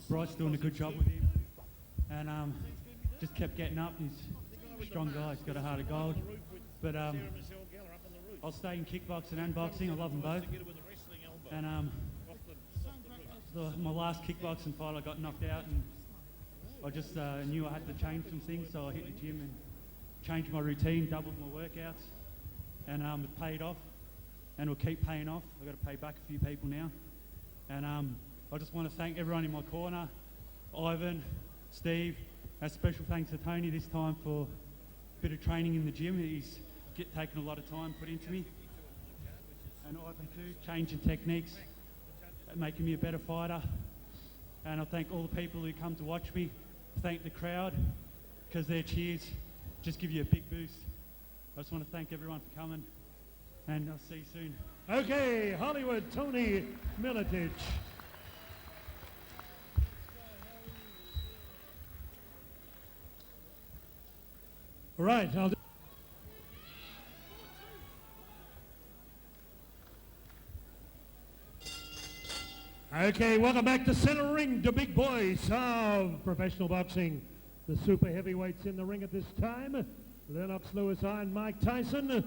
Bryce doing a good job with him. And just kept getting up. He's a strong guy. He's got a heart of gold. But I'll stay in kickboxing and boxing. I love them both. And my last kickboxing fight, I got knocked out, and I just knew I had to change some things, so I hit the gym and changed my routine, doubled my workouts, and it paid off, and will keep paying off. I've got to pay back a few people now, and I just want to thank everyone in my corner, Ivan, Steve, a special thanks to Tony this time for a bit of training in the gym. He's taken a lot of time put into me, and Ivan too, changing techniques, making me a better fighter. And I thank all the people who come to watch me. Thank the crowd, because their cheers just give you a big boost. I just want to thank everyone for coming, and I'll see you soon. Okay, Hollywood Tony Milletic. Right, I'll do. Okay, welcome back to center ring, the big boys of professional boxing. The super heavyweights in the ring at this time. Lennox Lewis and Mike Tyson.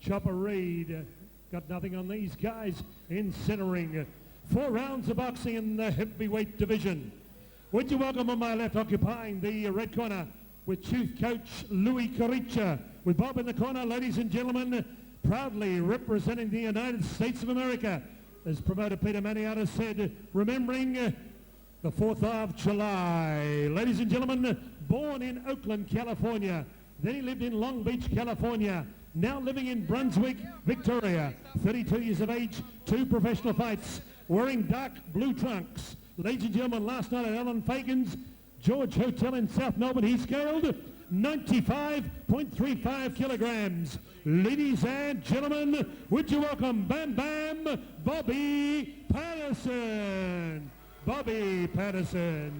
Chopper Reed. Got nothing on these guys in center ring. 4 rounds of boxing in the heavyweight division. Would you welcome on my left, occupying the red corner with Chief Coach Louis Caricha. With Bob in the corner, ladies and gentlemen, proudly representing the United States of America. As promoter Peter Maniata said, remembering the 4th of July. Ladies and gentlemen, born in Oakland, California. Then he lived in Long Beach, California. Now living in Brunswick, Victoria. 32 years of age, 2 professional fights. Wearing dark blue trunks. Ladies and gentlemen, last night at Alan Fagan's George Hotel in South Melbourne, he scaled 95.35 kilograms. Ladies and gentlemen, would you welcome Bam Bam Bobby Paterson. Bobby Paterson.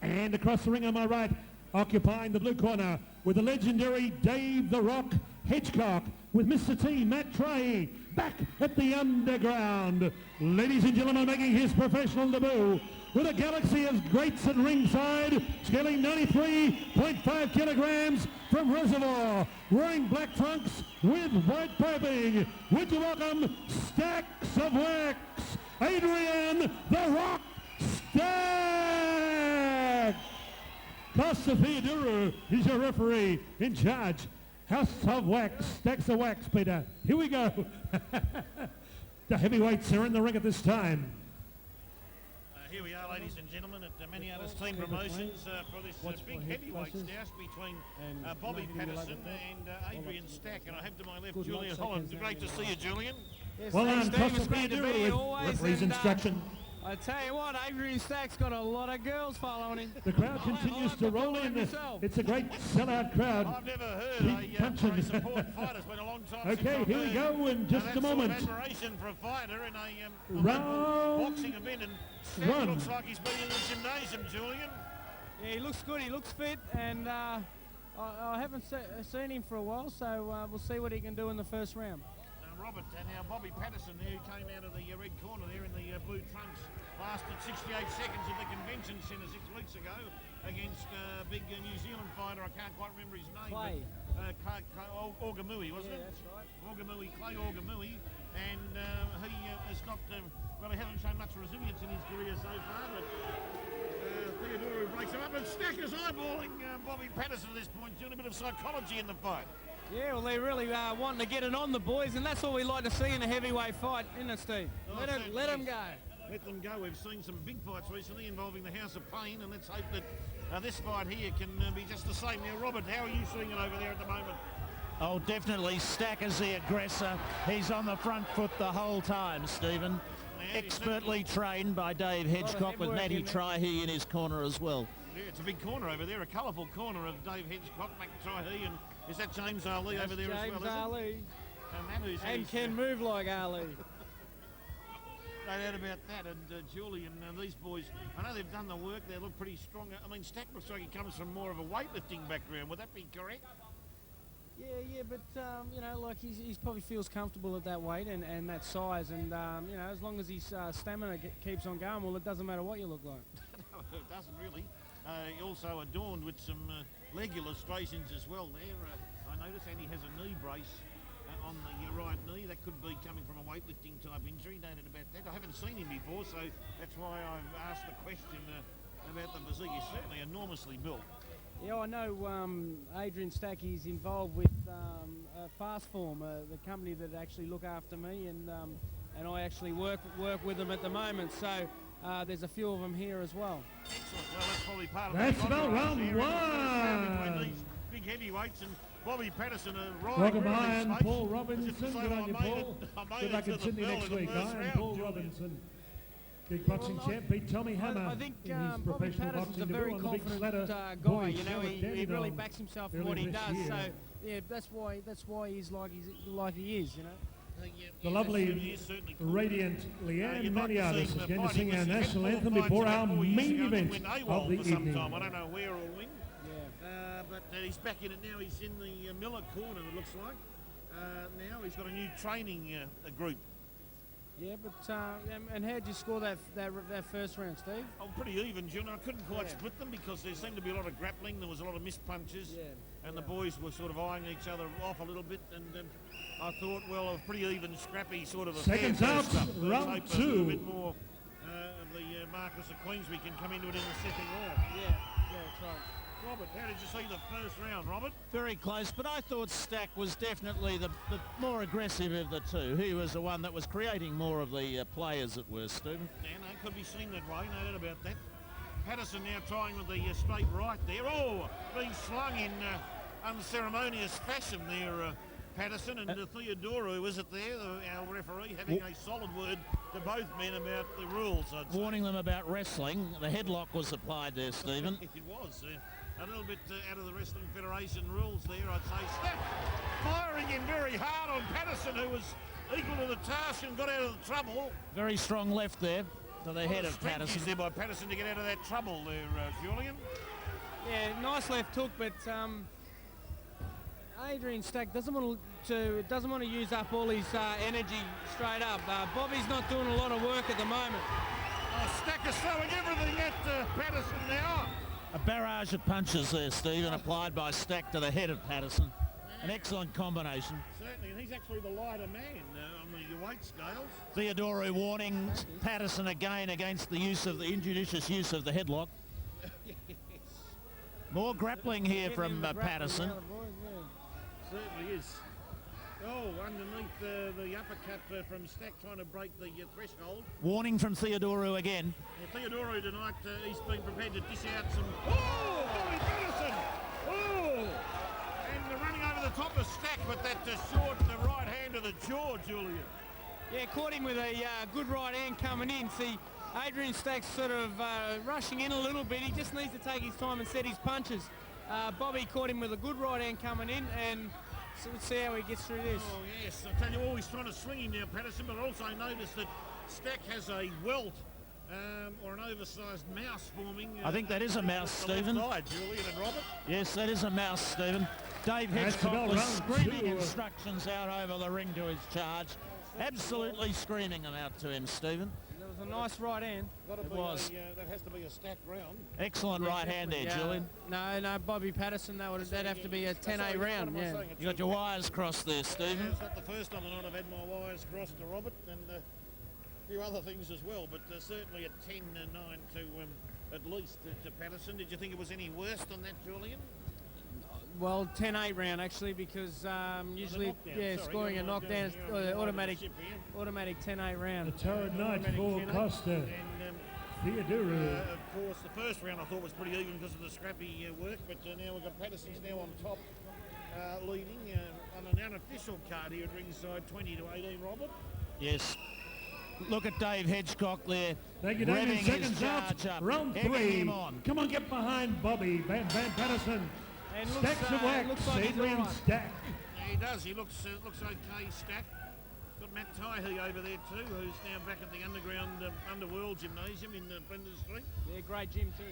And across the ring on my right, occupying the blue corner with the legendary Dave the Rock Hitchcock, with Mr. T, Matt Trahey, back at the underground. Ladies and gentlemen, making his professional debut with a galaxy of greats at ringside, scaling 93.5 kilograms from Reservoir, wearing black trunks with white piping. Would you welcome Stacks of Wax, Adrian the Rock Stack. Costa Theodoro is your referee in charge. House of Wax, Stacks of Wax, Peter. Here we go. The heavyweights are in the ring at this time. Here we are, ladies and gentlemen, at Maniata's Team Promotions for this big heavyweight joust between Bobby Paterson and Adrian Stack. And I have to my left Julian Holland. Great to see you, Julian. Yes, Well thanks, done, Steve. Costa It's great to be Theodoro here with always, referee's and, instruction. I tell you what, Adrian Stack's got a lot of girls following him. The crowd continues to roll in. It's a great sellout crowd. I've never heard Keep punching. a support fighter. It's been a long time since Okay, I've here we heard. go in just That's a moment. Sort of admiration for a fighter in a Round boxing event, and Stack 1. looks like he's been in the gymnasium, Julian. Yeah, he looks good, he looks fit, and I haven't seen him for a while, so we'll see what he can do in the first round. Robert, and now Bobby Paterson there, who came out of the red corner there in the blue trunks, lasted 68 seconds at the convention centre 6 weeks ago against big New Zealand fighter, I can't quite remember his name. Clay. Orgamui, wasn't it? Yeah, that's right. Clay Orgamui, and he has not, well, he hasn't shown much resilience in his career so far, but Theodoro breaks him up, and Stack is eyeballing Bobby Paterson at this point, doing a bit of psychology in the fight. Yeah, well, they really wanting to get it on the boys, and that's what we like to see in a heavyweight fight, isn't it, Steve? Let them go. Let them go. We've seen some big fights recently involving the House of Pain, and let's hope that this fight here can be just the same. Now, Robert, how are you seeing it over there at the moment? Oh, definitely. Stack is the aggressor. He's on the front foot the whole time, Stephen. Expertly trained by Dave Hedgecock, with Matty Trahey in his corner as well. Yeah, it's a big corner over there, a colourful corner of Dave Hedgecock, Mac Trahey, and is that James Ali over there as well? James Ali. And can move like Ali. No doubt about that, and Julian, these boys, I know they've done the work, they look pretty strong. I mean, Stack looks like he comes from more of a weightlifting background, would that be correct? Yeah, but, you know, like he's probably feels comfortable at that weight and that size, and, you know, as long as his stamina keeps on going, well, it doesn't matter what you look like. No, it doesn't really. Also adorned with some leg illustrations as well there. I notice, and he has a knee brace on the right knee. That could be coming from a weightlifting type injury, no doubt about that. I haven't seen him before, so that's why I've asked the question about the physique. He's certainly enormously built. Yeah, I know Adrian Stack is involved with Fast Form, the company that actually look after me, and I actually work with them at the moment. So there's a few of them here as well. Excellent. Well, that's probably part of That's the about round between one. these big heavyweights and Bobby Paterson. Welcome, Iron Paul Robinson. Good on you, Paul. Good luck in Sydney next week. Iron Paul Robinson. Kickboxing champ beat Tommy Hammer I think in his Bobby professional Patterson's boxing a very debut on the big confident sledder. guy. You know, he really backs himself in what he does. Year. So yeah, that's why he's like he is. You know. The lovely, radiant Leanne Maniatis is going to sing our national anthem before our main event of the evening. I don't know where or when. Yeah. But he's back in it now. He's in the Miller corner, it looks like. Now he's got a new training group. Yeah, but and how'd you score that first round, Steve? Oh, pretty even, June. I couldn't quite split them because there seemed to be a lot of grappling. There was a lot of missed punches, and the boys were sort of eyeing each other off a little bit. And I thought, well, a pretty even, scrappy sort of affair. Seconds out, round two. A little bit more of the Marcus of Queensbury can come into it in the second round. Yeah, that's right. Robert, how did you see the first round, Robert? Very close, but I thought Stack was definitely the more aggressive of the two. He was the one that was creating more of the players that were, Stephen. Yeah, no, could be seen that way, no doubt about that. Paterson now trying with the straight right there. Oh, being slung in unceremonious fashion there, Paterson. And Theodoro, is it there, our referee, having a solid word to both men about the rules, I'd say. Warning them about wrestling. The headlock was applied there, Stephen. It was. A little bit out of the Wrestling Federation rules there, I'd say. Stack firing in very hard on Paterson, who was equal to the task and got out of the trouble. Very strong left there to the head of Paterson. There by Paterson to get out of that trouble there, Julian. Yeah, nice left hook, but Adrian Stack doesn't want to use up all his energy straight up. Bobby's not doing a lot of work at the moment. Oh, Stack is throwing everything at Paterson now. A barrage of punches there, Stephen, applied by Stack to the head of Paterson. An excellent combination. Certainly, and he's actually the lighter man on the weight scales. Theodoro warning Paterson again against the injudicious use of the headlock. Yes. More grappling here from Paterson. Certainly is. Oh, underneath the uppercut from Stack trying to break the threshold. Warning from Theodoro again. Yeah, Theodoro tonight, he's been prepared to dish out some... Oh, Bobby Paterson! Oh! And running over the top of Stack with that short the right hand to the jaw, Julian. Yeah, caught him with a good right hand coming in. See, Adrian Stack's sort of rushing in a little bit. He just needs to take his time and set his punches. Bobby caught him with a good right hand coming in, and so let's see how he gets through this. Oh, yes. I tell you, always trying to swing him now, Paterson, but also notice that Stack has a welt or an oversized mouse forming. I think that is a mouse, Stephen. Julian and Robert. Yes, that is a mouse, Stephen. Dave Hedgecock was screaming instructions out over the ring to his charge. Absolutely screaming them out to him, Stephen. There was a nice right hand. It was. That has to be a stacked round. Excellent right hand there, Julian. No, Bobby Paterson, that'd have to be a 10A round, yeah. You got your wires crossed there, Stephen. It's not the first time tonight I've had my wires crossed to Robert, and a few other things as well, but certainly a 10-9 to at least to Paterson. Did you think it was any worse than that, Julian? Well, 10-8 round actually, because usually, scoring a knockdown is automatic 10-8 round. The Torrid Knight for Costa. Theodoro. Of course, the first round I thought was pretty even because of the scrappy work, but now we've got Paterson's now on top, leading on an unofficial card here at ringside, 20-18. Robert. Yes. Look at Dave Hedgecock there. Thank you, Damien. Seconds out. Up. Round 3. Come on, get behind Bobby. Van Paterson. And Stacks of wax. Like Adrian right. Stack. Yeah, he does. He looks okay, Stack. Got Matt Taihe over there too, who's now back at the Underworld Gymnasium in Brendon Street. Yeah, great gym too.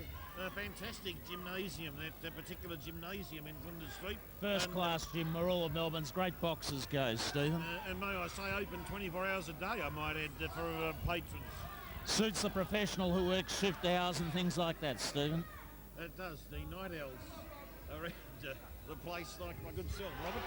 Fantastic gymnasium, that particular gymnasium in Flinders Street. First class gym where all of Melbourne's great boxers go, Stephen. And may I say open 24 hours a day, I might add, for patrons. Suits the professional who works shift hours and things like that, Stephen. It does. The night owls around the place like my good self, Robert.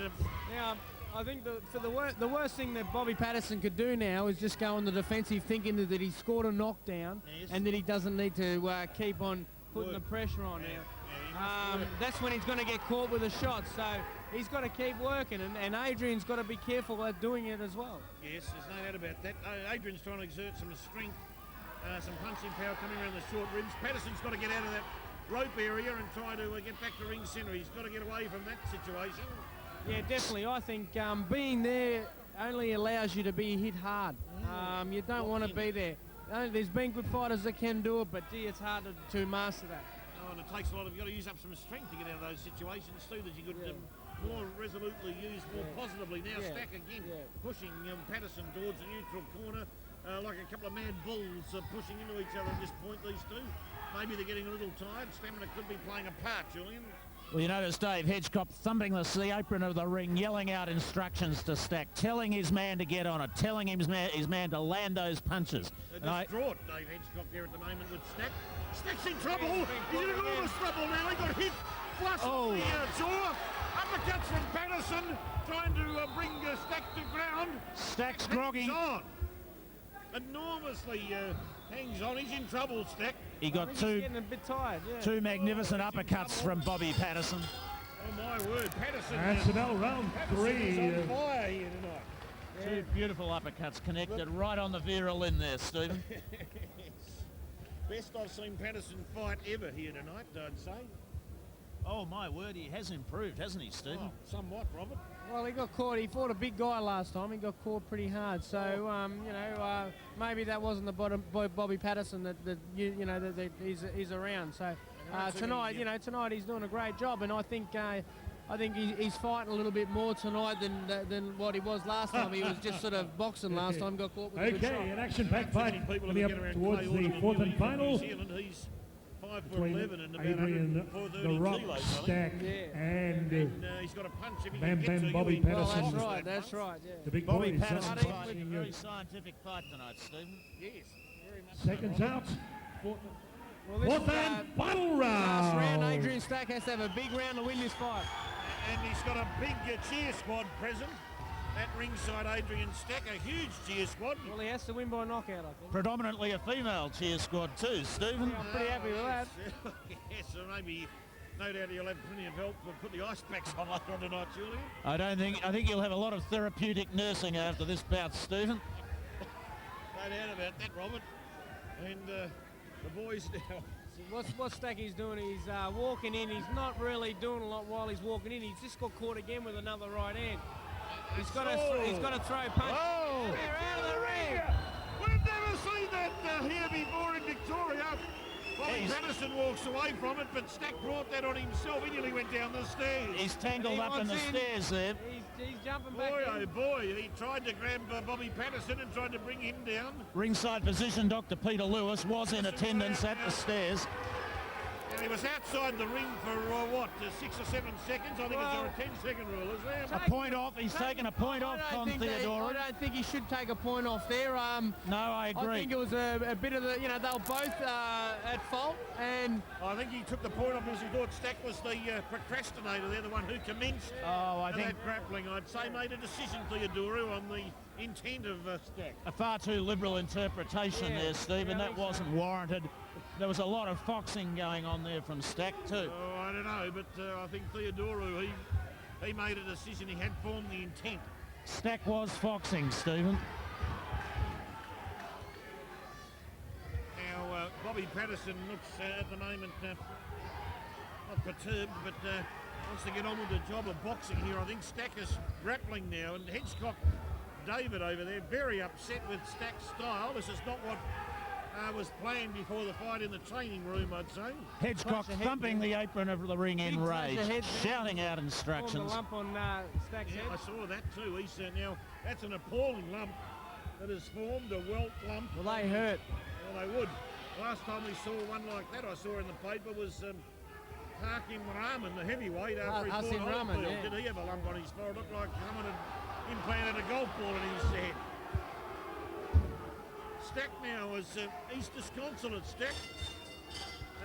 And Now, I think the worst thing that Bobby Paterson could do now is just go on the defensive, thinking that he scored a knockdown and that he doesn't need to keep on putting the pressure on now. That's when he's going to get caught with a shot. So he's got to keep working, and Adrian's got to be careful at doing it as well. yes, there's no doubt about that. Adrian's trying to exert some strength, some punching power coming around the short ribs. Paterson's got to get out of that rope area and try to get back to ring centre. He's got to get away from that situation. Yeah, definitely. I think being there only allows you to be hit hard. You don't want to be there. There's been good fighters that can do it, but gee, it's hard to master that. Oh, and it takes a lot of, you've got to use up some strength to get out of those situations too, that you could more resolutely use more positively. Now Stack again pushing Paterson towards the neutral corner like a couple of mad bulls pushing into each other at this point, these two. Maybe they're getting a little tired. Stamina could be playing a part, Julian. Well, you notice Dave Hedgecock thumping the apron of the ring, yelling out instructions to Stack, telling his man to get on it, telling his man to land those punches. Distraught Dave Hedgecock there at the moment with Stack. Stack's in trouble. He's in enormous trouble now. He got hit flush in the jaw. Uppercuts from Paterson, trying to bring Stack to ground. Stack's groggy. Enormously hangs on. He's in trouble, Stack. He got he's getting a bit tired, two magnificent uppercuts from Bobby Paterson. Oh my word, Paterson. That's about round three. Is on fire here tonight. Two beautiful uppercuts connected right on the virile in there, Stephen. Best I've seen Paterson fight ever here tonight, I'd say. Oh my word, he has improved, hasn't he, Stephen? Oh, somewhat, Robert. Well, he got caught. He fought a big guy last time. He got caught pretty hard. So, maybe that wasn't the Bobby Paterson that he's around. So tonight he's doing a great job, and I think he's fighting a little bit more tonight than what he was last time. He was just sort of boxing last time. Got caught with a good shot. Okay, an action-packed fight coming up towards the fourth and final. He's 5'11" and about Adrian the Rock Stack and he's got a punch if he Bam can get Bam to Bobby you. Paterson. Well, that's right. Yeah. The big Bobby boys Paterson boxing, a very scientific fight tonight, Stephen. Yes, very much. seconds out. Well, Fourth and final last round, round. Adrian Stack has to have a big round to win this fight. And he's got a big cheer squad present. At ringside, Adrian Stack, a huge cheer squad. Well, he has to win by knockout, I think. Predominantly a female cheer squad too, Stephen. Yeah, I'm pretty happy with that. Yes, so maybe, no doubt he'll have plenty of help to put the ice packs on later on tonight, Julian. I think you'll have a lot of therapeutic nursing after this bout, Stephen. No doubt about that, Robert. And the boys now. What Stacky's doing, he's walking in. He's not really doing a lot while he's walking in. He's just got caught again with another right hand. He's got to throw a punch. Oh! They're out of the ring. We've never seen that here before in Victoria. Bobby Paterson walks away from it, but Stack brought that on himself. He nearly went down the stairs. He's tangled up in the stairs there. He's jumping back Boy, in. oh boy, he tried to grab Bobby Paterson and tried to bring him down. Ringside physician Dr. Peter Lewis was in attendance at the stairs. And he was outside the ring for, 6 or 7 seconds? I think it's a 10-second rule, is there? A point off. He's taken a point off on Theodora. I don't think he should take a point off there. No, I agree. I think it was a bit of the, they were both at fault. And I think he took the point off because he thought Stack was the procrastinator there, the one who commenced that grappling. I'd say made a decision, Theodora, on the intent of Stack. A far too liberal interpretation there, Stephen. That wasn't warranted. There was a lot of foxing going on there from Stack too. Oh, I don't know, but I think Theodora, he made a decision. He had formed the intent. Stack was foxing, Stephen. Now, Bobby Paterson looks at the moment not perturbed, but wants to get on with the job of boxing here. I think Stack is grappling now, and Hedgecock, David over there, very upset with Stack's style. This is not what was planned before the fight in the training room, I'd say. Hedgecock thumping the apron of the ring in rage, shouting out instructions. A lump on Stack's head. I saw that too. He's now, that's an appalling lump that has formed, a welt lump. Well, they hurt. Well, they would. Last time we saw one like that I saw in the paper was Hakim Rahman, the heavyweight, after he Hakim fought Rahman, Holyfield. yeah. Did he have a lump on his forehead? Looked like someone had implanted a golf ball in his head. Stack now is East disconsolate, Stack.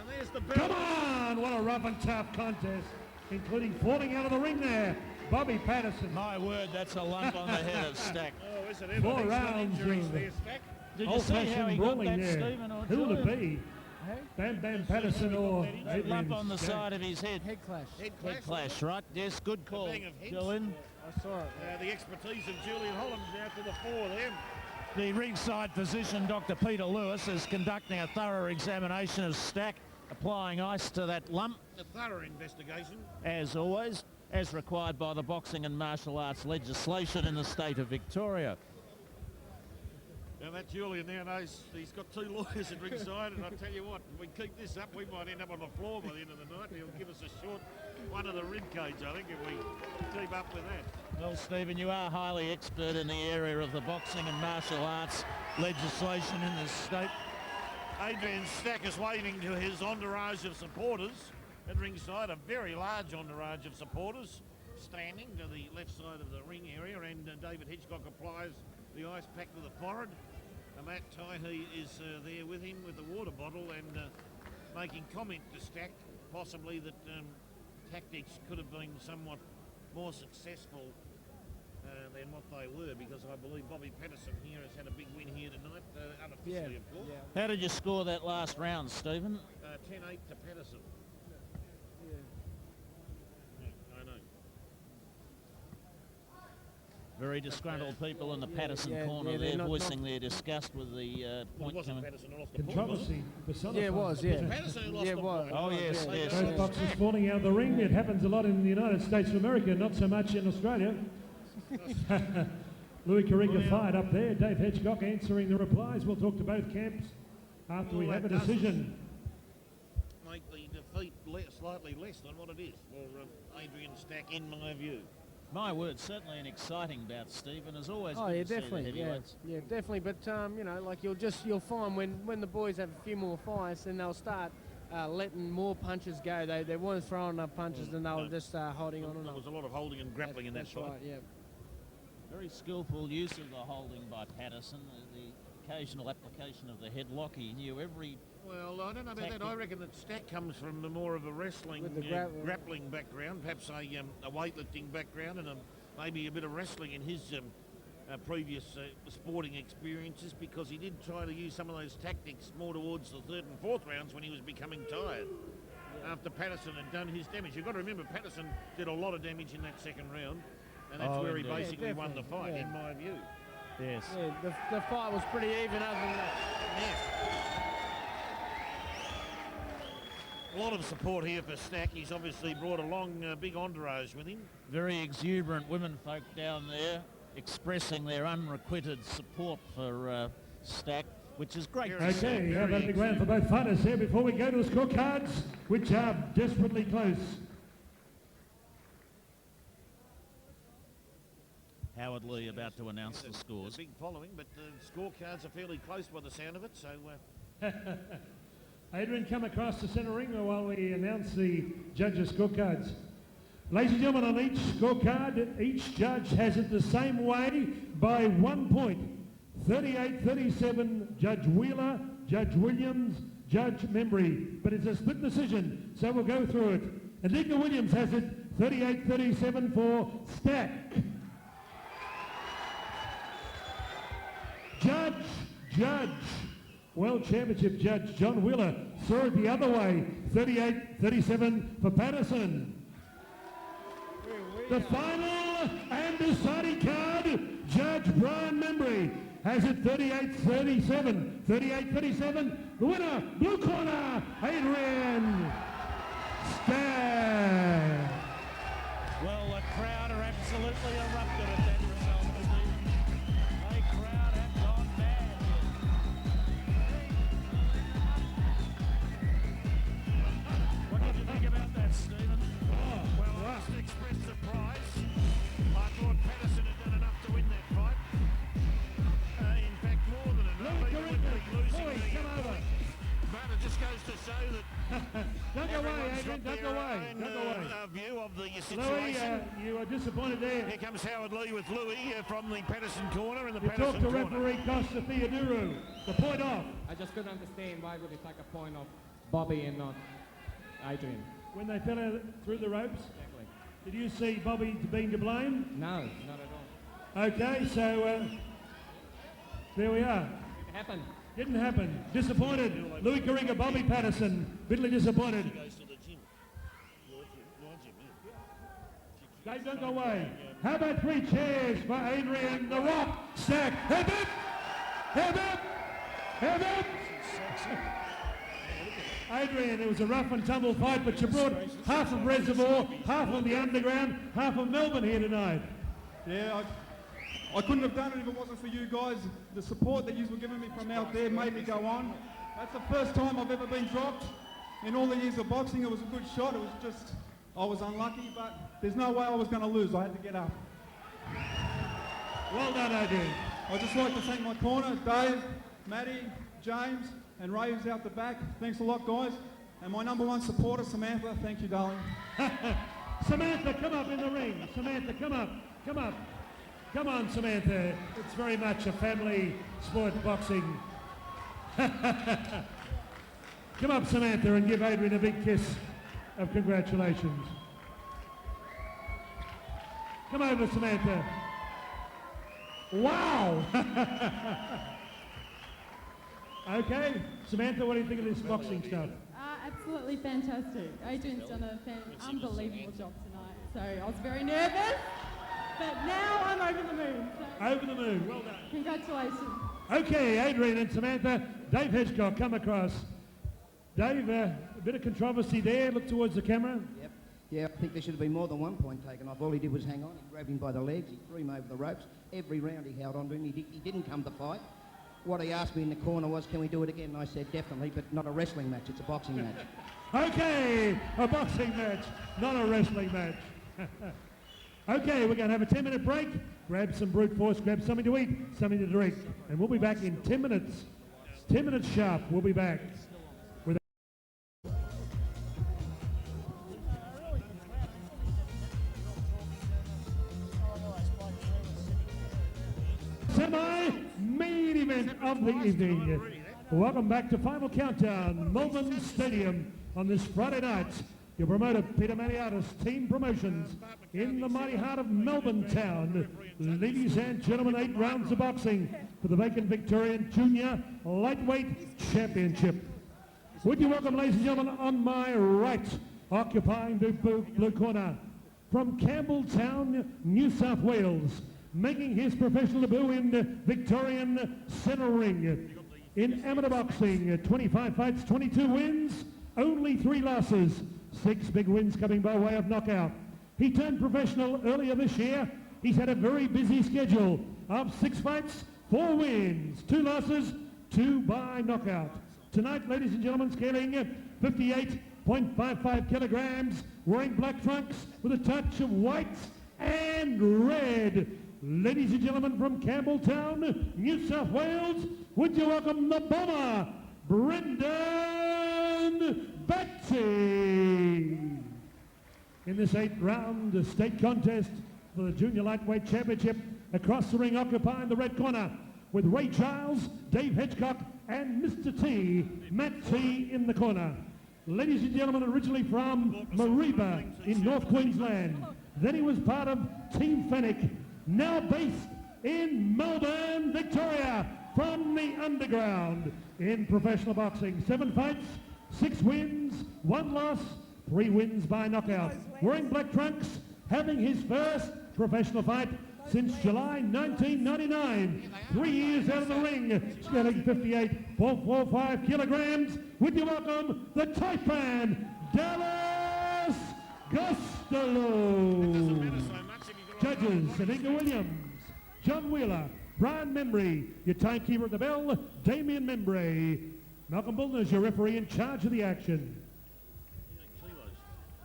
And there's the bell. Come on! What a rough and tough contest, including falling out of the ring there. Bobby Paterson. My word, that's a lump on the head of Stack. Oh, is it ever? 4 He's got rounds injuries of there, Stack. Did you see how old-fashioned he got brawling that, there. Stephen? Or Who will it Julian? be? Hey? Bam Bam Paterson or Adrian Lump on the Stack? side of his head. Head clash. Head Clash, right? Yes, good call, bang of heads. Julian. I saw it. The expertise of Julian Holland now to the fore there. The ringside physician, Dr. Peter Lewis, is conducting a thorough examination of Stack, applying ice to that lump, A thorough investigation. as always, as required by the boxing and martial arts legislation in the state of Victoria. Now that Julian now knows he's got 2 lawyers at ringside, and I tell you what, if we keep this up, we might end up on the floor by the end of the night. He'll give us a short one of the rib cage, I think, if we keep up with that. Well, Stephen, you are highly expert in the area of the boxing and martial arts legislation in this state. Adrian Stack is waving to his entourage of supporters at ringside, a very large entourage of supporters standing to the left side of the ring area, and David Hitchcock applies the ice pack to the forehead. Matt Taihe is there with him with the water bottle and making comment to Stack, possibly that tactics could have been somewhat more successful than what they were, because I believe Bobby Paterson here has had a big win here tonight, unofficially of course. How did you score that last round, Stephen? 10-8 to Paterson. Yeah, I know. Very disgruntled people in the Paterson corner there, voicing their disgust with the point Wasn't coming. Paterson who lost the point, was Controversy. personified. Yeah, it was, yeah. Paterson who lost Yeah, the it was. point. Oh, yes, yes. Both boxers falling out of the ring. It happens a lot in the United States of America, not so much in Australia. Louis Carriga fired up there. Dave Hitchcock answering the replies. We'll talk to both camps after we Well, have a that doesn't decision. Make the defeat slightly less than what it is for Adrian Stack, in my view. My word, certainly an exciting bout, Stephen. As always, Oh good yeah, to see the definitely. Yeah, heavyweights. yeah, definitely. But you know, like you'll find when the boys have a few more fights, then they'll start letting more punches go. They weren't throwing enough punches, and they'll just start holding on and There on. was a lot of holding and grappling in that That's fight. right. Yeah. Very skillful use of the holding by Paterson. The occasional application of the headlock. He knew every. Well, I don't know about that. I reckon that Stack comes from more of a wrestling, With the grappling background, perhaps a weightlifting background, and maybe a bit of wrestling in his previous sporting experiences, because he did try to use some of those tactics more towards the 3rd and 4th rounds when he was becoming tired. After Paterson had done his damage. You've got to remember, Paterson did a lot of damage in that 2nd round, and that's where indeed. he basically won the definitely, fight, yeah. in my view. Yes. Yeah, the fight was pretty even other than that. A lot of support here for Stack. He's obviously brought along a big entourage with him. Very exuberant women folk down there expressing their unrequited support for Stack, which is great. to see. Okay, how about a big round for both fighters here before we go to the scorecards, which are desperately close. Howard Lee about to announce the A scores. big following, but the scorecards are fairly close by the sound of it, so Adrian, come across the centre ring while we announce the judges' scorecards. Ladies and gentlemen, on each scorecard, each judge has it the same way by 1 point. 38-37, Judge Wheeler, Judge Williams, Judge Membry. But it's a split decision, so we'll go through it. Edgar Williams has it 38-37 for Stack. Judge, World Championship Judge John Wheeler saw it the other way, 38-37 for Paterson. The final and deciding card, Judge Brian Membry has it 38-37. 38-37, the winner, blue corner, Adrian Stack. Well, the crowd are absolutely erupted at that result. The crowd have gone mad. What did you think about that, Stephen? well, I just expressed surprise. I thought Paterson had done enough to win that fight. In fact, more than enough. Even with the losing Boys, the come over. But it just goes to show that Don't go away, everyone's Adrian, got don't go their away. own, Don't go away. view of the Louis, situation. you are disappointed there. Here comes Howard Lee with Louis from the Paterson corner in the You Paterson talk to corner. referee Costa Theodorou. The point off. I just couldn't understand why would he take a point off Bobby and not Adrian. When they fell out through the ropes? Exactly. Did you see Bobby being to blame? No, not at all. Okay, so there we are. It happened. Didn't happen. Disappointed. Louis Carriga, Bobby Paterson, bitterly disappointed. Dave, don't go away. How about 3 cheers for Adrian, the Rock, Stack. Head up! Head up! Head up! Adrian, it was a rough and tumble fight, but you brought half of Reservoir, half of the Underground, half of Melbourne here tonight. Yeah, I couldn't have done it if it wasn't for you guys. The support that you were giving me from out there made me go on. That's the first time I've ever been dropped. In all the years of boxing, it was a good shot. It was just, I was unlucky, but there's no way I was going to lose. I had to get up. Well done, Adrian. I'd just like to thank my corner, Dave, Matty, James, and Ray who's out the back. Thanks a lot, guys. And my #1 supporter, Samantha. Thank you, darling. Samantha, come up in the ring. Samantha, come up. Come up. Come on, Samantha. It's very much a family sport, boxing. Come up, Samantha, and give Adrian a big kiss of congratulations. Come over, Samantha. Wow! Okay, Samantha, what do you think of this boxing stuff? Absolutely fantastic. Adrian's done an unbelievable job tonight. So I was very nervous, but now I'm over the moon. So Over the moon, well done. congratulations. Okay, Adrian and Samantha, Dave Hedgecock, come across. Dave, a bit of controversy there. Look towards the camera. Yep. Yeah, I think there should have been more than 1 point taken off. All he did was hang on. He grabbed him by the legs. He threw him over the ropes. Every round he held on to him. He didn't come to fight. What he asked me in the corner was, can we do it again? And I said, definitely, but not a wrestling match. It's a boxing match. Okay, a boxing match, not a wrestling match. Okay, we're going to have a 10-minute break. Grab some brute force, grab something to eat, something to drink. And we'll be back in 10 minutes. 10 minutes sharp, we'll be back. With semi-main event of the evening. Welcome back to Final Countdown, Melbourne Stadium on this Friday night. Your promoter, Peter Maniatis, Team Promotions, in the mighty heart of Malvern Town. Ladies and gentlemen, 8 rounds of boxing for the vacant Victorian Junior Lightweight Championship. Would you welcome, ladies and gentlemen, on my right, occupying the blue corner, from Campbelltown, New South Wales, making his professional debut in the Victorian Centre Ring. In amateur boxing, 25 fights, 22 wins, only 3 losses, 6 big wins coming by way of knockout. He turned professional earlier this year. He's had a very busy schedule of 6 fights, 4 wins, 2 losses, 2 by knockout. Tonight, ladies and gentlemen, scaling 58.55 kilograms, wearing black trunks with a touch of white and red. Ladies and gentlemen, from Campbelltown, New South Wales, would you welcome the bomber, Brendon Batty. In this 8-round state contest for the Junior Lightweight Championship, across the ring occupying the red corner with Ray Giles, Dave Hedgecock and Mr. T, Matt T in the corner. Ladies and gentlemen, originally from Mariba in North Queensland. Then he was part of Team Fennec, now based in Melbourne, Victoria, from the underground in professional boxing. 7 fights, 6 wins, 1 loss, 3 wins by knockout. Wearing black trunks, having his first professional fight since July 1999. 3 years out of the ring, scaling 58.45 kilograms. Would you welcome the Taipan, Dallas Costello. Judges, Anika Williams, John Wheeler, Brian Membry, your timekeeper at the bell, Damien Membry. Malcolm Bullner's your referee in charge of the action.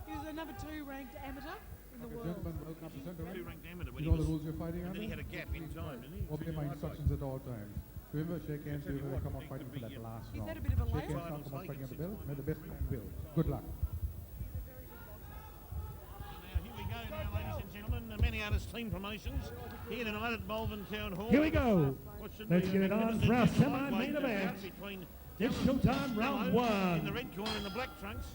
He was the #2 ranked amateur in the world. Gentlemen, welcome up to centre. Two-ranked amateur when You he know the was- rules you're fighting and under? then he had a gap in time, didn't he? Obey my instructions at all times. Whoever shake hands, whoever come up fighting for that last Is round. that a bit of a Shake layout? hands, now come up fighting at the bell. May the best man will. Good luck. Here we go now, ladies and gentlemen. The Maniatis Team Promotions here tonight at Malvern Town Hall. Here we go. What should Let's be get a it on magnificent for our lightweight semi-main bout event. between It's showtime, round one. In the red corner in the black trunks.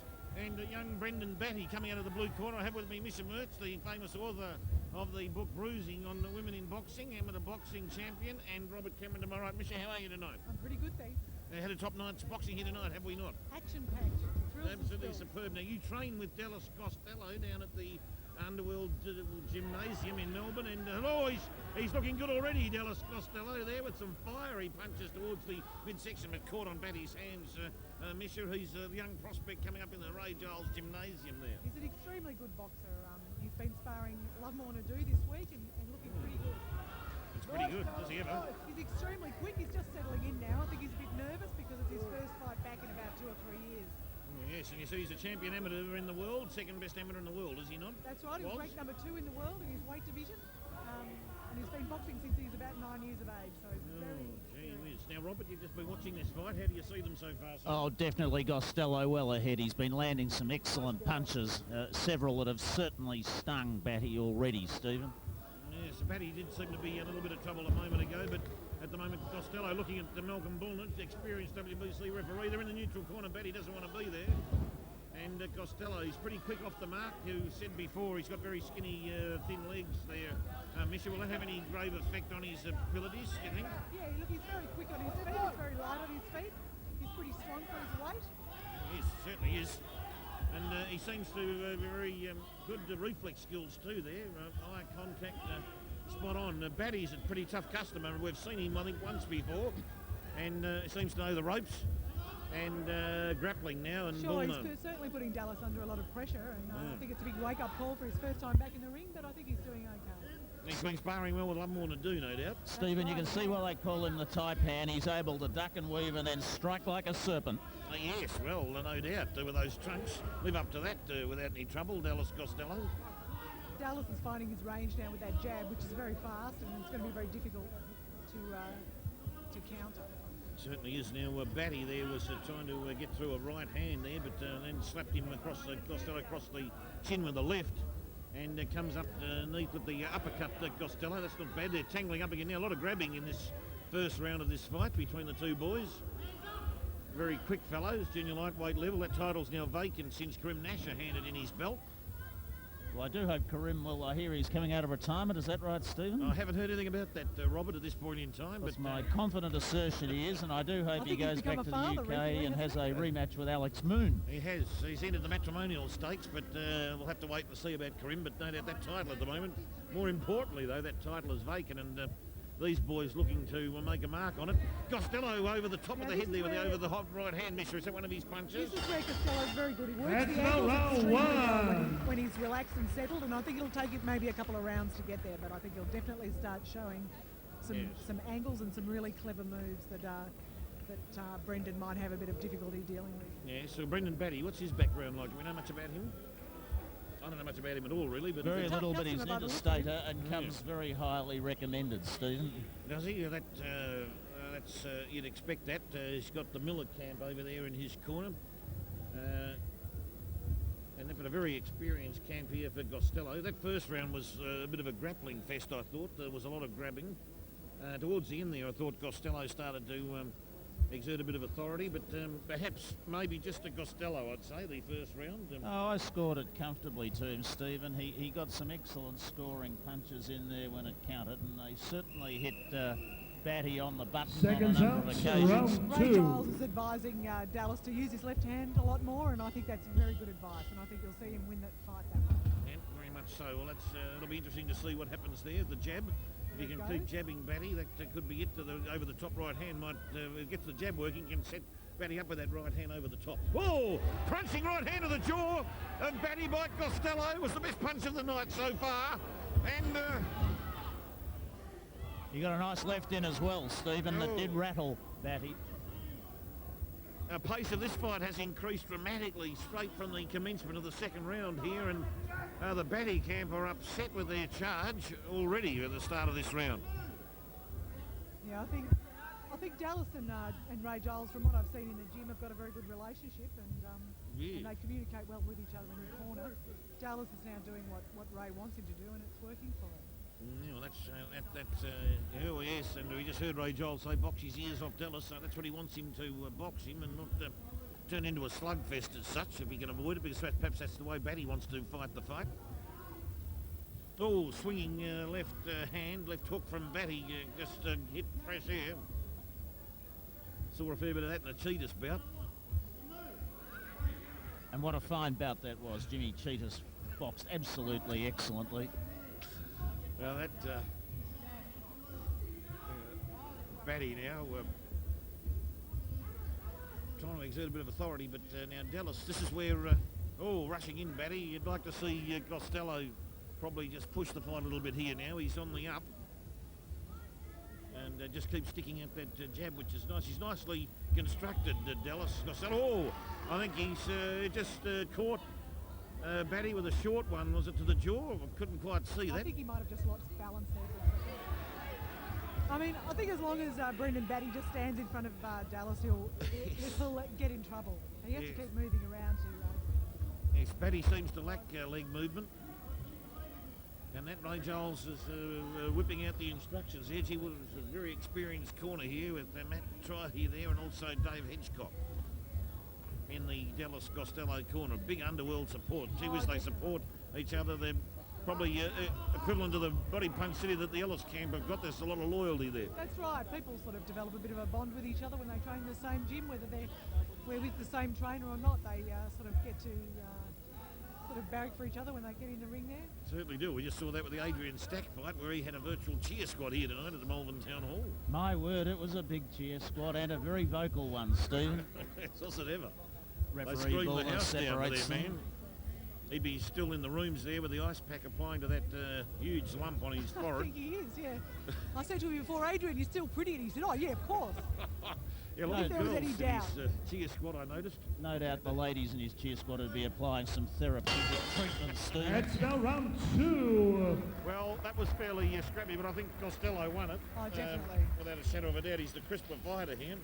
And young Brendon Batty coming out of the blue corner. I have with me Misha Mertz, the famous author of the book Bruising on the Women in Boxing, amateur boxing champion, and Robert Cameron to my right. Misha, how are you tonight? I'm pretty good, thanks. Had a top night's boxing here tonight, have we not? Action-packed. Thrills and Absolutely spills. superb. Now, you train with Dallas Costello down at the Underworld Gymnasium in Melbourne, and he's looking good already, Dallas Costello, there with some fiery punches towards the midsection, but caught on Batty's hands. Misha, he's a young prospect coming up in the Ray Giles Gymnasium there. He's an extremely good boxer. He's been sparring a lot more to do this week and looking pretty good. It's pretty good, does he ever? He's extremely quick. He's just settling in now. I think he's a bit nervous because it's his first fight back in about 2 or 3 years. Yes, and you see he's a champion amateur in the world, second best amateur in the world, is he not? That's right. He was ranked number 2 in the world in his weight division. And he's been boxing since he's about 9 years of age. So he's very... Gee whiz. Now, Robert, you've just been watching this fight. How do you see them so far? Oh, definitely Costello well ahead. He's been landing some excellent punches, several that have certainly stung Batty already, Stephen. Yes, Batty did seem to be in a little bit of trouble a moment ago, but at the moment, Costello looking at the Malcolm Bullnett, experienced WBC referee. They're in the neutral corner. Batty doesn't want to be there. And Costello, he's pretty quick off the mark. You said before, he's got very skinny, thin legs there. Misha, will that have any grave effect on his abilities, do you think? Yeah, look, he's very quick on his feet. He's very light on his feet. He's pretty strong for his weight. Yes, certainly is. And he seems to have very good reflex skills too there. Eye contact, spot on. Batty's a pretty tough customer. We've seen him, I think, once before. And he seems to know the ropes. And grappling now. And sure, he's certainly putting Dallas under a lot of pressure. And I think it's a big wake-up call for his first time back in the ring, but I think he's doing okay. He's been sparring well with a lot more to do, no doubt. Stephen, you can see why they call him the type hand. He's able to duck and weave and then strike like a serpent. Yes, well, no doubt. With those trunks, live up to that without any trouble, Dallas Costello. Dallas is finding his range now with that jab, which is very fast, and it's going to be very difficult to counter. Certainly is. Now Batty there was trying to get through a right hand there, but then slapped him across Costello across the chin with the left, and comes up underneath with the uppercut Costello. That's not bad. They're tangling up again now. A lot of grabbing in this first round of this fight between the two boys. Very quick fellows, junior lightweight level. That title's now vacant since Karim Nasher handed in his belt. Well, I do hope Karim will. I hear he's coming out of retirement. Is that right, Stephen? I haven't heard anything about that, Robert, at this point in time. That's my confident assertion he is, and I do hope he goes back to the UK and has a rematch with Alex Moon. He has. He's entered the matrimonial stakes, but we'll have to wait and see about Karim. But no doubt that title at the moment. More importantly, though, that title is vacant, and these boys looking to make a mark on it. Costello over the top of the head there with over the hot right hand, Misha. Is that one of his punches? This is where Costello's very good. He works That's the angles round extremely well one. when he's relaxed and settled, and I think it'll take it maybe a couple of rounds to get there, but I think he'll definitely start showing some angles and some really clever moves that Brendon might have a bit of difficulty dealing with. Yeah, so Brendon Batty, what's his background like? Do we know much about him? I don't know much about him at all, really. But very little, but he's an interstater and comes very highly recommended, Stephen. Does he? That's you'd expect that. He's got the Miller camp over there in his corner. And they've got a very experienced camp here for Costello. That first round was a bit of a grappling fest, I thought. There was a lot of grabbing. Towards the end there, I thought Costello started to exert a bit of authority, but perhaps maybe just a Costello, I'd say, the first round. I scored it comfortably to him, Stephen. He got some excellent scoring punches in there when it counted, and they certainly hit Batty on the button Seconds on a number of occasions. Ray Giles is advising Dallas to use his left hand a lot more, and I think that's very good advice, and I think you'll see him win that fight that way. Yeah, very much so. Well, it'll be interesting to see what happens there. The jab. If you can keep jabbing Batty, that could be it to over the top right hand. Might get the jab working, can set Batty up with that right hand over the top. Whoa! Crunching right hand to the jaw of Batty by Costello. Was the best punch of the night so far. And you got a nice left in as well, Stephen, that did rattle Batty. The pace of this fight has increased dramatically straight from the commencement of the second round here, and the Batty camp are upset with their charge already at the start of this round. Yeah, I think Dallas and Ray Giles, from what I've seen in the gym, have got a very good relationship, and they communicate well with each other in the corner. Dallas is now doing what Ray wants him to do, and it's working for him. Yeah, well, oh yes, and we just heard Ray Giles say box his ears off Dallas, so that's what he wants him to box him and not turn into a slugfest as such, if he can avoid it, because perhaps that's the way Batty wants to fight the fight. Oh, swinging left hook from Batty, just hit fresh air. Saw a fair bit of that in the Chetios bout. And what a fine bout that was. Jimmy Chetios boxed absolutely excellently. Well, that Batty now trying to exert a bit of authority, but now Dallas, this is where, rushing in Batty. You'd like to see Costello probably just push the fight a little bit here now. He's on the up. And just keep sticking at that jab, which is nice. He's nicely constructed, Dallas. Costello, I think he's just caught Batty with a short one. Was it to the jaw? I couldn't quite see that. I think he might have just lost balance there for a second. I mean, I think as long as Brendon Batty just stands in front of Dallas, he'll get in trouble. And he has to keep moving around to... Yes, Batty seems to lack leg movement. And that Ray Giles is whipping out the instructions. Edgy was a very experienced corner here with Matt Trihey there and also Dave Hedgecock in the Dallas Costello corner. Big underworld support. Gee whiz, they support each other. They're probably equivalent to the body punch city that the Ellis camp have got. There's a lot of loyalty there. That's right. People sort of develop a bit of a bond with each other when they train in the same gym, whether we're with the same trainer or not. They sort of get to... sort of barrack for each other when they get in the ring there? Certainly do. We just saw that with the Adrian Stack fight where he had a virtual cheer squad here tonight at the Malvern Town Hall. My word, it was a big cheer squad and a very vocal one, Stephen. Was it ever? Referee they screamed ball the house down for their them. man. He'd be still in the rooms there with the ice pack applying to that huge lump on his forehead. I think he is, yeah. I said to him before, Adrian, you're still pretty, and he said, oh yeah, of course. Yeah, a lot of there was girls any in doubt. his cheer squad, I noticed. No doubt the ladies in his cheer squad would be applying some therapeutic treatment, Steve. It's now round 2. Well, that was fairly scrappy, but I think Costello won it. Oh, definitely. Without a shadow of a doubt, he's the crisper fighter here.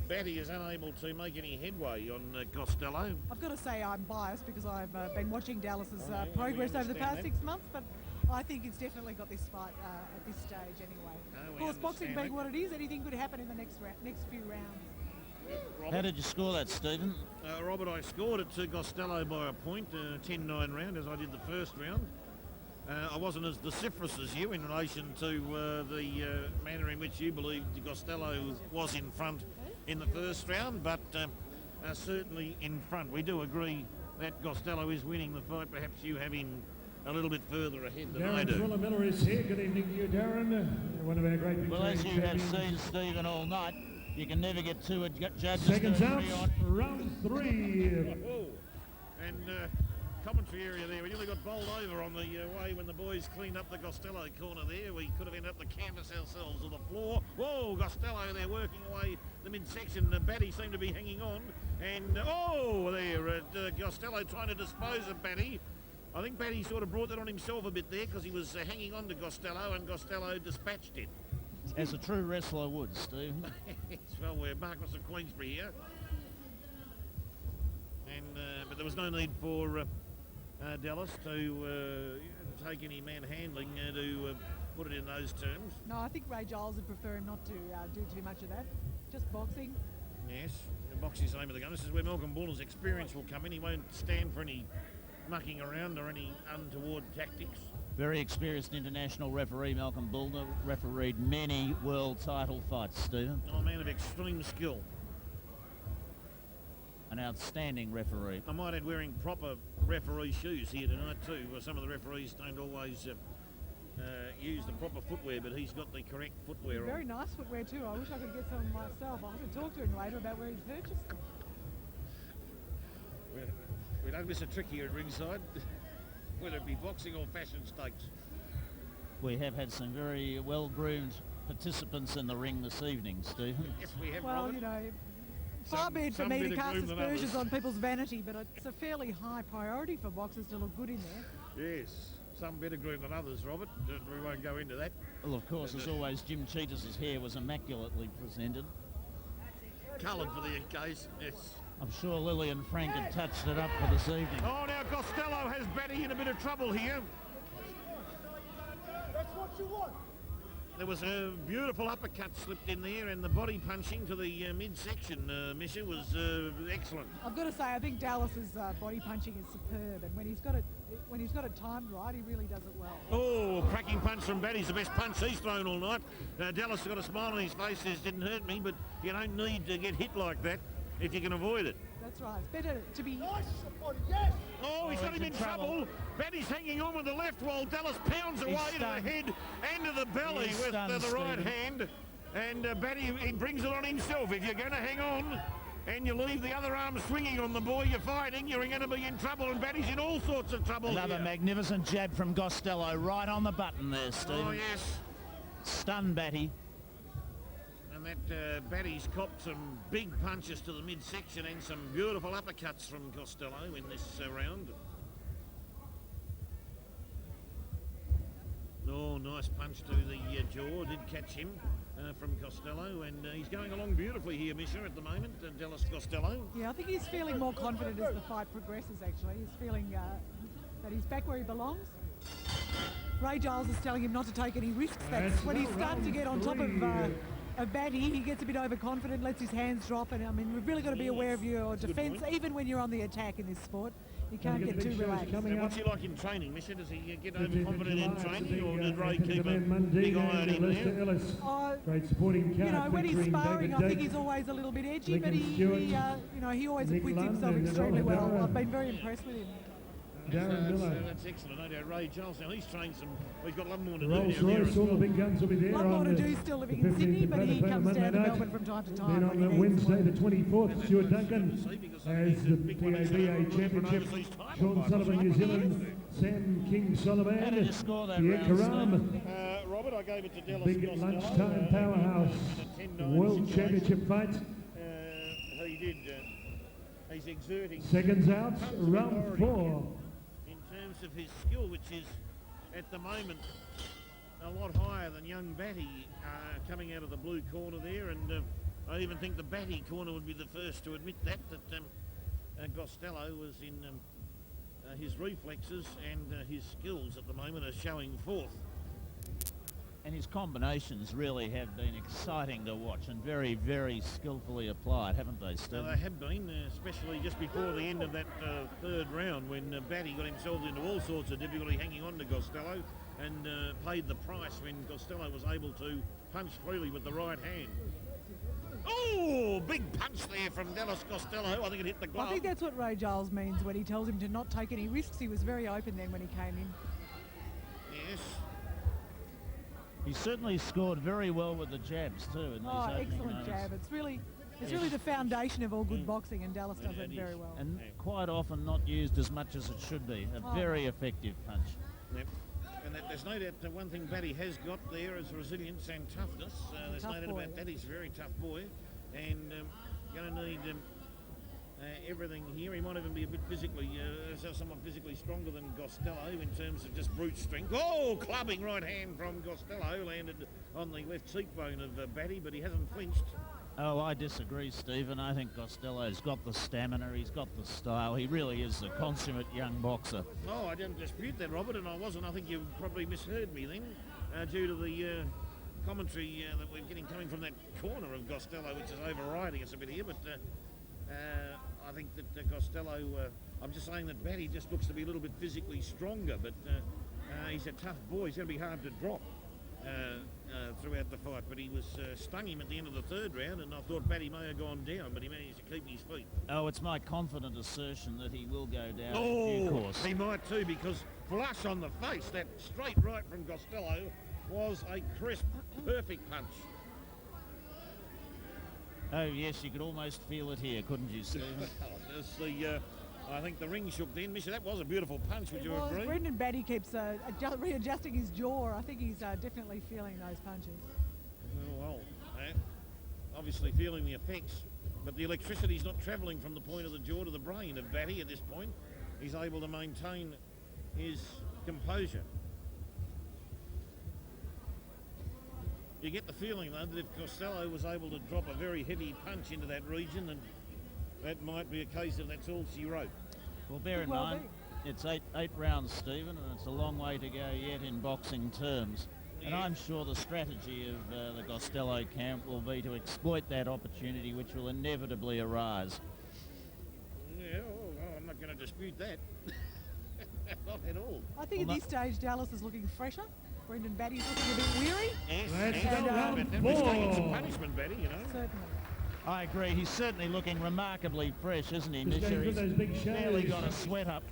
Batty is unable to make any headway on Costello. I've got to say I'm biased because I've been watching Dallas's progress over the past 6 months, but I think it's definitely got this fight at this stage anyway. Of course, boxing being what it is, anything could happen in the next few rounds. Robert. How did you score that, Stephen? Robert, I scored it to Costello by a point, 10-9 round, as I did the first round. I wasn't as vociferous as you in relation to the manner in which you believed Costello was in front in the first round, but certainly in front. We do agree that Costello is winning the fight. Perhaps you have him a little bit further ahead than I do. Darren Miller is here. Good evening to you, Darren. One of our great big Well, as you have champions. seen, Stephen, all night, you can never get two judges Seconds to out, agree on. round 3. And commentary area there. We nearly got bowled over on the way when the boys cleaned up the Costello corner there. We could have ended up the canvas ourselves or the floor. Whoa, Costello there working away the midsection. Batty seemed to be hanging on. And, Costello trying to dispose of Batty. I think Batty sort of brought that on himself a bit there because he was hanging on to Costello and Costello dispatched it. As a true wrestler would, Steve. Well, we're Marcus of Queensbury here. And, but there was no need for Dallas to take any manhandling to put it in those terms. No, I think Ray Giles would prefer him not to do too much of that. Just boxing. Yes, boxing's the name of the gun. This is where Malcolm Bullner's experience will come in. He won't stand for any mucking around or any untoward tactics. Very experienced international referee, Malcolm Bullner, refereed many world title fights, Stephen. Oh, a man of extreme skill. An outstanding referee. I might add wearing proper referee shoes here tonight too. Some of the referees don't always use the proper footwear, but he's got the correct footwear Very on. nice footwear too. I wish I could get some myself. I'll have to talk to him later about where he's purchased them. We don't miss a trick here at ringside, whether it be boxing or fashion stakes. We have had some very well-groomed participants in the ring this evening, Stephen. Yes, we have. Well, Robert. you know, far be it for some me to better cast groom than aspersions others. on people's vanity, but it's a fairly high priority for boxers to look good in there. Yes, some better groomed than others, Robert. We won't go into that. Well, of course, as always, Jim Chetios' hair was immaculately presented. Coloured for the case, yes. I'm sure Lily and Frank had touched it up for this evening. Oh, now Costello has Batty in a bit of trouble here. There was a beautiful uppercut slipped in there, and the body punching to the midsection, Misha, was excellent. I've got to say, I think Dallas's body punching is superb, and when he's got it timed right, he really does it well. Oh, cracking punch from Batty's the best punch he's thrown all night. Dallas has got a smile on his face, says didn't hurt me, but you don't need to get hit like that if you can avoid it. That's right. It's better to be... Yes! Oh, he's got him in trouble. Batty's hanging on with the left while Dallas pounds away to the head and to the belly with the right hand. And Batty, he brings it on himself. If you're going to hang on and you leave the other arm swinging on the boy you're fighting, you're going to be in trouble, and Batty's in all sorts of trouble. Another here. magnificent jab from Costello, right on the button there, Stephen. Oh, yes. Stunned Batty. And that Batty's copped some big punches to the midsection and some beautiful uppercuts from Costello in this round. Oh, nice punch to the jaw, did catch him from Costello, and he's going along beautifully here, Misha, at the moment, Dallas Costello. Yeah, I think he's feeling more confident as the fight progresses, actually. He's feeling that he's back where he belongs. Ray Giles is telling him not to take any risks. That's when he's starting to get on top of Batty, he gets a bit overconfident, lets his hands drop, and I mean, we've really got to be aware of your defence, even when you're on the attack in this sport. You can't get too relaxed. And what's he like in training, Misha? Does he get overconfident in training, or did Ray keep a big eye on him there? Great supporting card. You know, when he's sparring, I think he's always a little bit edgy, but he always acquits himself extremely well. I've been very impressed with him. That's excellent. No doubt. Ray Giles, now he's trained some. He's got a lot more to do Rolls down there Royce, as all well. the big guns will be there. A lot more to do still living in Sydney, but he comes down to Melbourne from time to time. Then on the Wednesday, the 24th, Stuart Duncan as the PABA Championship. Sean Sullivan, New Zealand. Sam King Sullivan. How did you score that Pierre round, Karam. Robert, I gave it to Dallas Big Costello, lunchtime powerhouse. World Championship fight. He did. He's exerting. Seconds out, round 4. In terms of his skill, which is at the moment a lot higher than young Batty coming out of the blue corner there, and I even think the Batty corner would be the first to admit that Costello was in his reflexes and his skills at the moment are showing forth. And his combinations really have been exciting to watch and very, very skillfully applied, haven't they, Steve? They have been, especially just before the end of that third round when Batty got himself into all sorts of difficulty hanging on to Costello and paid the price when Costello was able to punch freely with the right hand. Oh, big punch there from Dallas Costello. I think it hit the glove. I think that's what Ray Giles means when he tells him to not take any risks. He was very open then when he came in. Yes. He certainly scored very well with the jabs too. In these opening excellent moments. jab. It's really the foundation of all good boxing, and Dallas does it very well. And quite often not used as much as it should be. A very effective punch. Yep. And there's no doubt that one thing Batty has got there is resilience and toughness. There's no doubt about that. He's a very tough boy, and going to need everything here. He might even be a bit physically, somewhat physically stronger than Costello in terms of just brute strength. Oh, clubbing right hand from Costello, landed on the left cheekbone of Batty, but he hasn't flinched. Oh, I disagree, Stephen. I think Costello's got the stamina, he's got the style. He really is a consummate young boxer. Oh, I didn't dispute that, Robert, and I wasn't. I think you probably misheard me then, due to the commentary that we're getting coming from that corner of Costello, which is overriding us a bit here, but I think that Costello, I'm just saying that Batty just looks to be a little bit physically stronger, but he's a tough boy. He's going to be hard to drop throughout the fight, but he was stung him at the end of the third round, and I thought Batty may have gone down, but he managed to keep his feet. Oh, it's my confident assertion that he will go down in due course. He might too, because flush on the face, that straight right from Costello was a crisp, perfect punch. Oh yes, you could almost feel it here, couldn't you, Stephen? I think the ring shook then. Misha, that was a beautiful punch, would you agree? Brendon Batty keeps readjusting his jaw. I think he's definitely feeling those punches. Oh, well, obviously feeling the effects, but the electricity's not travelling from the point of the jaw to the brain of Batty at this point. He's able to maintain his composure. You get the feeling, though, that if Costello was able to drop a very heavy punch into that region, then that might be a case of that's all she wrote. Well, bear in mind, it's eight rounds, Stephen, and it's a long way to go yet in boxing terms. And I'm sure the strategy of the Costello camp will be to exploit that opportunity which will inevitably arise. Yeah, well, I'm not going to dispute that. Not at all. I think at this stage Dallas is looking fresher. Brendan Batty's looking a bit weary. Yes, And, we're taking some punishment, Batty, you know. Certainly. I agree. He's certainly looking remarkably fresh, isn't he, Just Misha? going through those big He's shows. barely got a sweat up.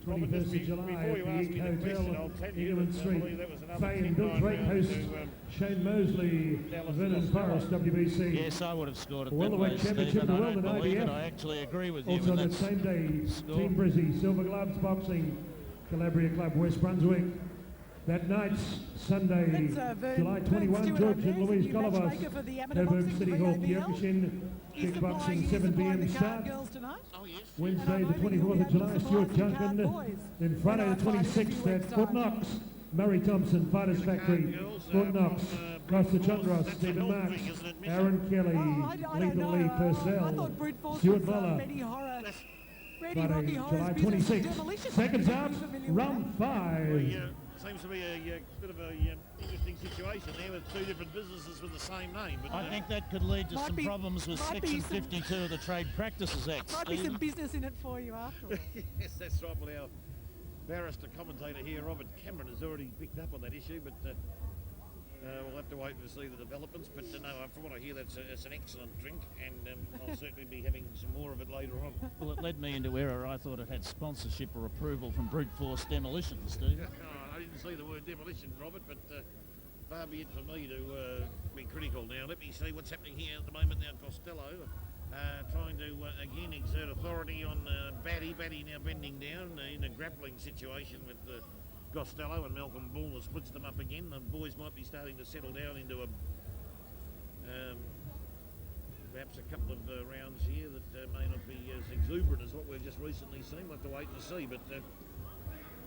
21st of July before you at ask the me the Hotel, question, I'll tell you Ingham that I Street. believe that was another Fay and 10-9 Bill Drake round host to, Shane Mosley, Vernon Forrest, WBC. Yes, I would have scored it that Welterweight way, championship Stephen. in the I world don't in believe it. IBF. I actually agree with you. Also on in that that same day, score. Team Brizzy, Silver Gloves Boxing, Calabria Club, West Brunswick. That night, Sunday, July 21, George and Louise Golovos, Coburg City Hall, Kyokushin, Kickboxing, 7 p.m. start. Oh, yes. Wednesday, the 24th of July, Stuart Junkin. Then Friday, the 26th, at Fort Knox, Murray Thompson, Fighters Factory, Fort Knox, Costa Chundros, Stephen Marks, Aaron Kelly, Lethal Lee Purcell, Stuart Voller. Friday, July 26th. Seconds out, round 5. Seems to be a bit of a interesting situation there with two different businesses with the same name. But, I think that could lead to some problems with Section 52 of the Trade Practices Act. Might be some business in it for you after all. Yes, that's right. Well, our barrister commentator here, Robert Cameron, has already picked up on that issue, but we'll have to wait and see the developments. But no, from what I hear, it's an excellent drink, and I'll certainly be having some more of it later on. Well, it led me into error. I thought it had sponsorship or approval from Brute Force Demolition, Steve. I didn't see the word demolition, Robert, but far be it for me to be critical. Now, let me see what's happening here at the moment now. Costello trying to, again, exert authority on Batty. Batty now bending down in a grappling situation with Costello, and Malcolm Bullner splits them up again. The boys might be starting to settle down into a perhaps a couple of rounds here that may not be as exuberant as what we've just recently seen. We'll have to wait and see, but...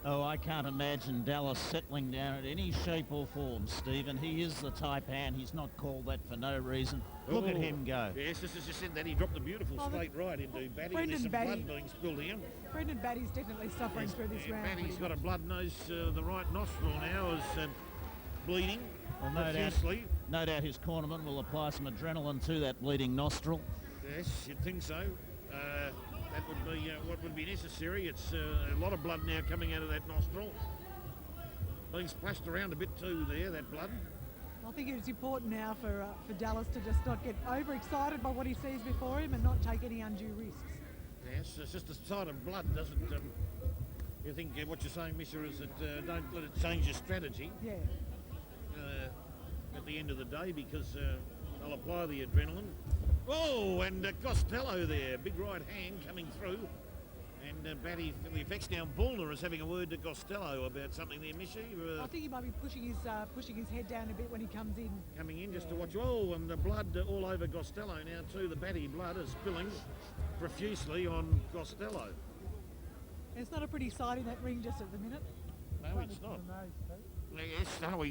Oh, I can't imagine Dallas settling down in any shape or form, Stephen. He is the type hand. He's not called that for no reason. Look at him go. Yes, this is just said that. He dropped a beautiful straight right into Batty. There's some blood being spilled here. Brendan Batty's definitely suffering through this round. Batty's got a blood nose. The right nostril now is bleeding. Well, no doubt his cornerman will apply some adrenaline to that bleeding nostril. Yes, you'd think so. That would be what would be necessary. It's a lot of blood now coming out of that nostril. Being splashed around a bit too there, that blood. I think it's important now for Dallas to just not get overexcited by what he sees before him and not take any undue risks. Yes, it's just the sight of blood doesn't... you think what you're saying, Misha, is that don't let it change your strategy. Yeah. At the end of the day, because they'll apply the adrenaline. Oh, and Costello there, big right hand coming through. And Batty, the effects down. Bullner is having a word to Costello about something there, Misha. I think he might be pushing his head down a bit when he comes in. Coming in just to watch. Oh, and the blood all over Costello now too. The Batty blood is spilling profusely on Costello. It's not a pretty sight in that ring just at the minute. No, it's not. Yes, no,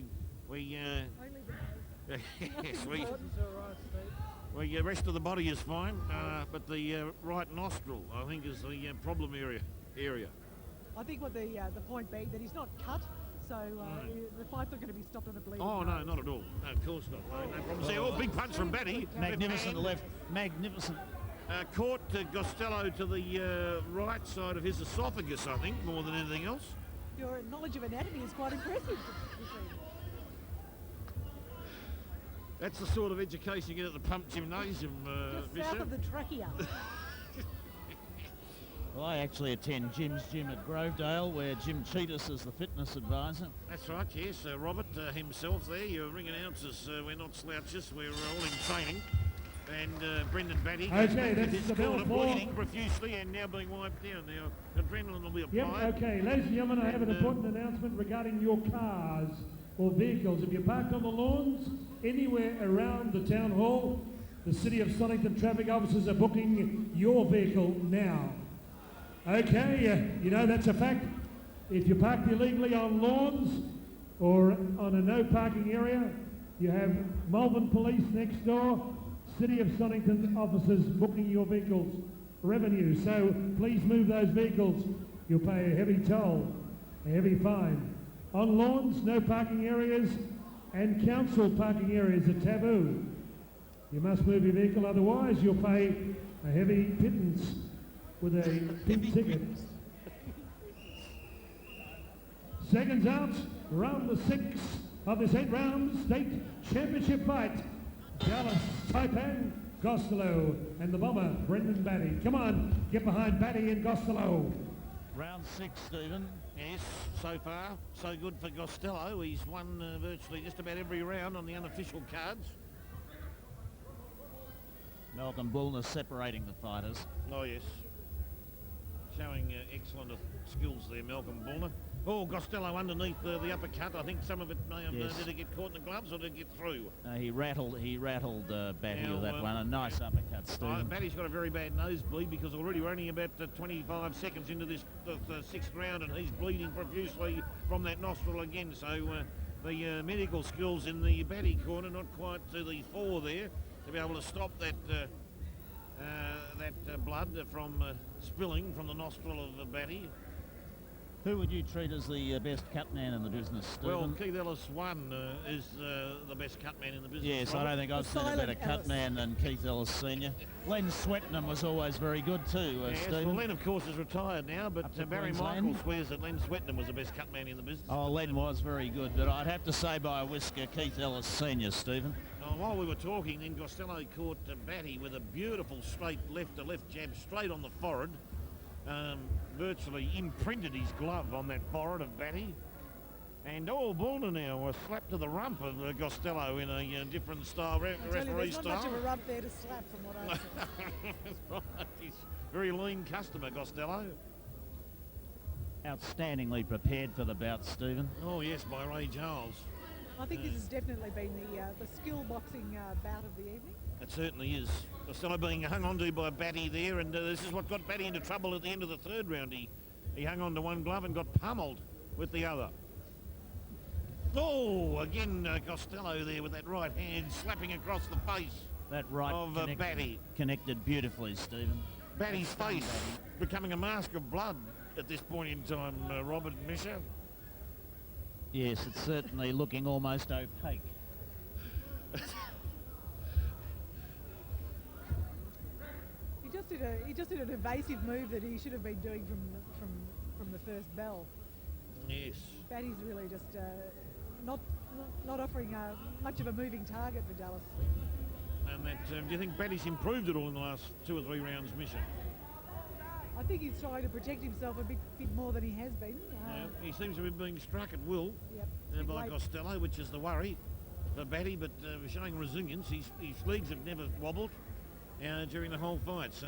well, the rest of the body is fine, but the right nostril, I think, is the problem area. I think what the point being that he's not cut, so the fight's not going to be stopped on a bleeding. Oh, no, not at all. No, of course not. No problem. See, big punch from Batty. Magnificent left. Magnificent. Caught Costello to the right side of his esophagus, I think, more than anything else. Your knowledge of anatomy is quite impressive. That's the sort of education you get at the Pump Gymnasium, Just south of the trachea. Well, I actually attend Jim's gym at Grovedale, where Jim Chetios is the fitness advisor. That's right, yes. Robert himself there, your ring announcers, we're not slouches, we're all in training. And Brendan Batty that's the bell for... bleeding profusely and now being wiped down. Now, adrenaline will be applied. Yep, okay. Ladies and gentlemen, I have an important announcement regarding your cars or vehicles. If you're parked on the lawns anywhere around the town hall, the City of Stonington traffic officers are booking your vehicle now. Okay, you know that's a fact. If you're parked illegally on lawns or on a no parking area, you have Malvern Police next door, City of Stonington officers booking your vehicles revenue. So please move those vehicles. You'll pay a heavy toll, a heavy fine. On lawns, no parking areas, and council parking areas are taboo. You must move your vehicle, otherwise you'll pay a heavy pittance with a pink ticket. Seconds out, round the 6 of this 8-round state championship fight. Dallas, Taipan, Costello, and the bomber, Brendon Batty. Come on, get behind Batty and Costello. Round 6, Stephen. Yes, so far, so good for Costello. He's won virtually just about every round on the unofficial cards. Malcolm Bullner separating the fighters. Oh, yes. Showing excellent skills there, Malcolm Bullner. Oh, Costello underneath the uppercut. I think some of it may have did it get caught in the gloves or did it get through? He rattled Batty with that one. A nice uppercut, Stephen. Batty's got a very bad nosebleed because already we're only about 25 seconds into this the 6th round and he's bleeding profusely from that nostril again. So the medical skills in the Batty corner not quite to the fore there to be able to stop that blood from spilling from the nostril of Batty. Who would you treat as the best cut man in the business, Stephen? Well, Krekellis 1 is the best cut man in the business. Yes, I don't think I've seen a better cut man than Keith Ellis Senior. Len Swetnam was always very good too, yes, Stephen. well, Len, of course, is retired now, but Barry Michael swears that Len Swetnam was the best cut man in the business. Oh, Len was very good, but I'd have to say by a whisker, Keith Ellis Senior, Stephen. While we were talking, then Costello caught Batty with a beautiful straight left-to-left jab straight on the forehead. Virtually imprinted his glove on that forehead of Batty. And Bullner now was slapped to the rump of Costello in a different style, referee style. There's not much of a rump there to slap from what I see. That's right. He's a very lean customer, Costello. Outstandingly prepared for the bout, Stephen. Oh, yes, by Ray Giles. I think this has definitely been the skill boxing bout of the evening. It certainly is. Costello being hung onto by Batty there, and this is what got Batty into trouble at the end of the 3rd round. He hung on to one glove and got pummeled with the other. Oh, again Costello there with that right hand slapping across the face that right of Batty. Connected beautifully, Stephen. Batty's face becoming a mask of blood at this point in time, Robert Misha. Yes, it's certainly looking almost opaque. He just did an evasive move that he should have been doing from the first bell. Yes. Batty's really just not offering much of a moving target for Dallas. And that, do you think Batty's improved at all in the last 2 or 3 rounds, Misha? I think he's trying to protect himself a bit more than he has been. He seems to be being struck at will by Costello, which is the worry for Batty, but showing resilience. His legs have never wobbled during the whole fight. So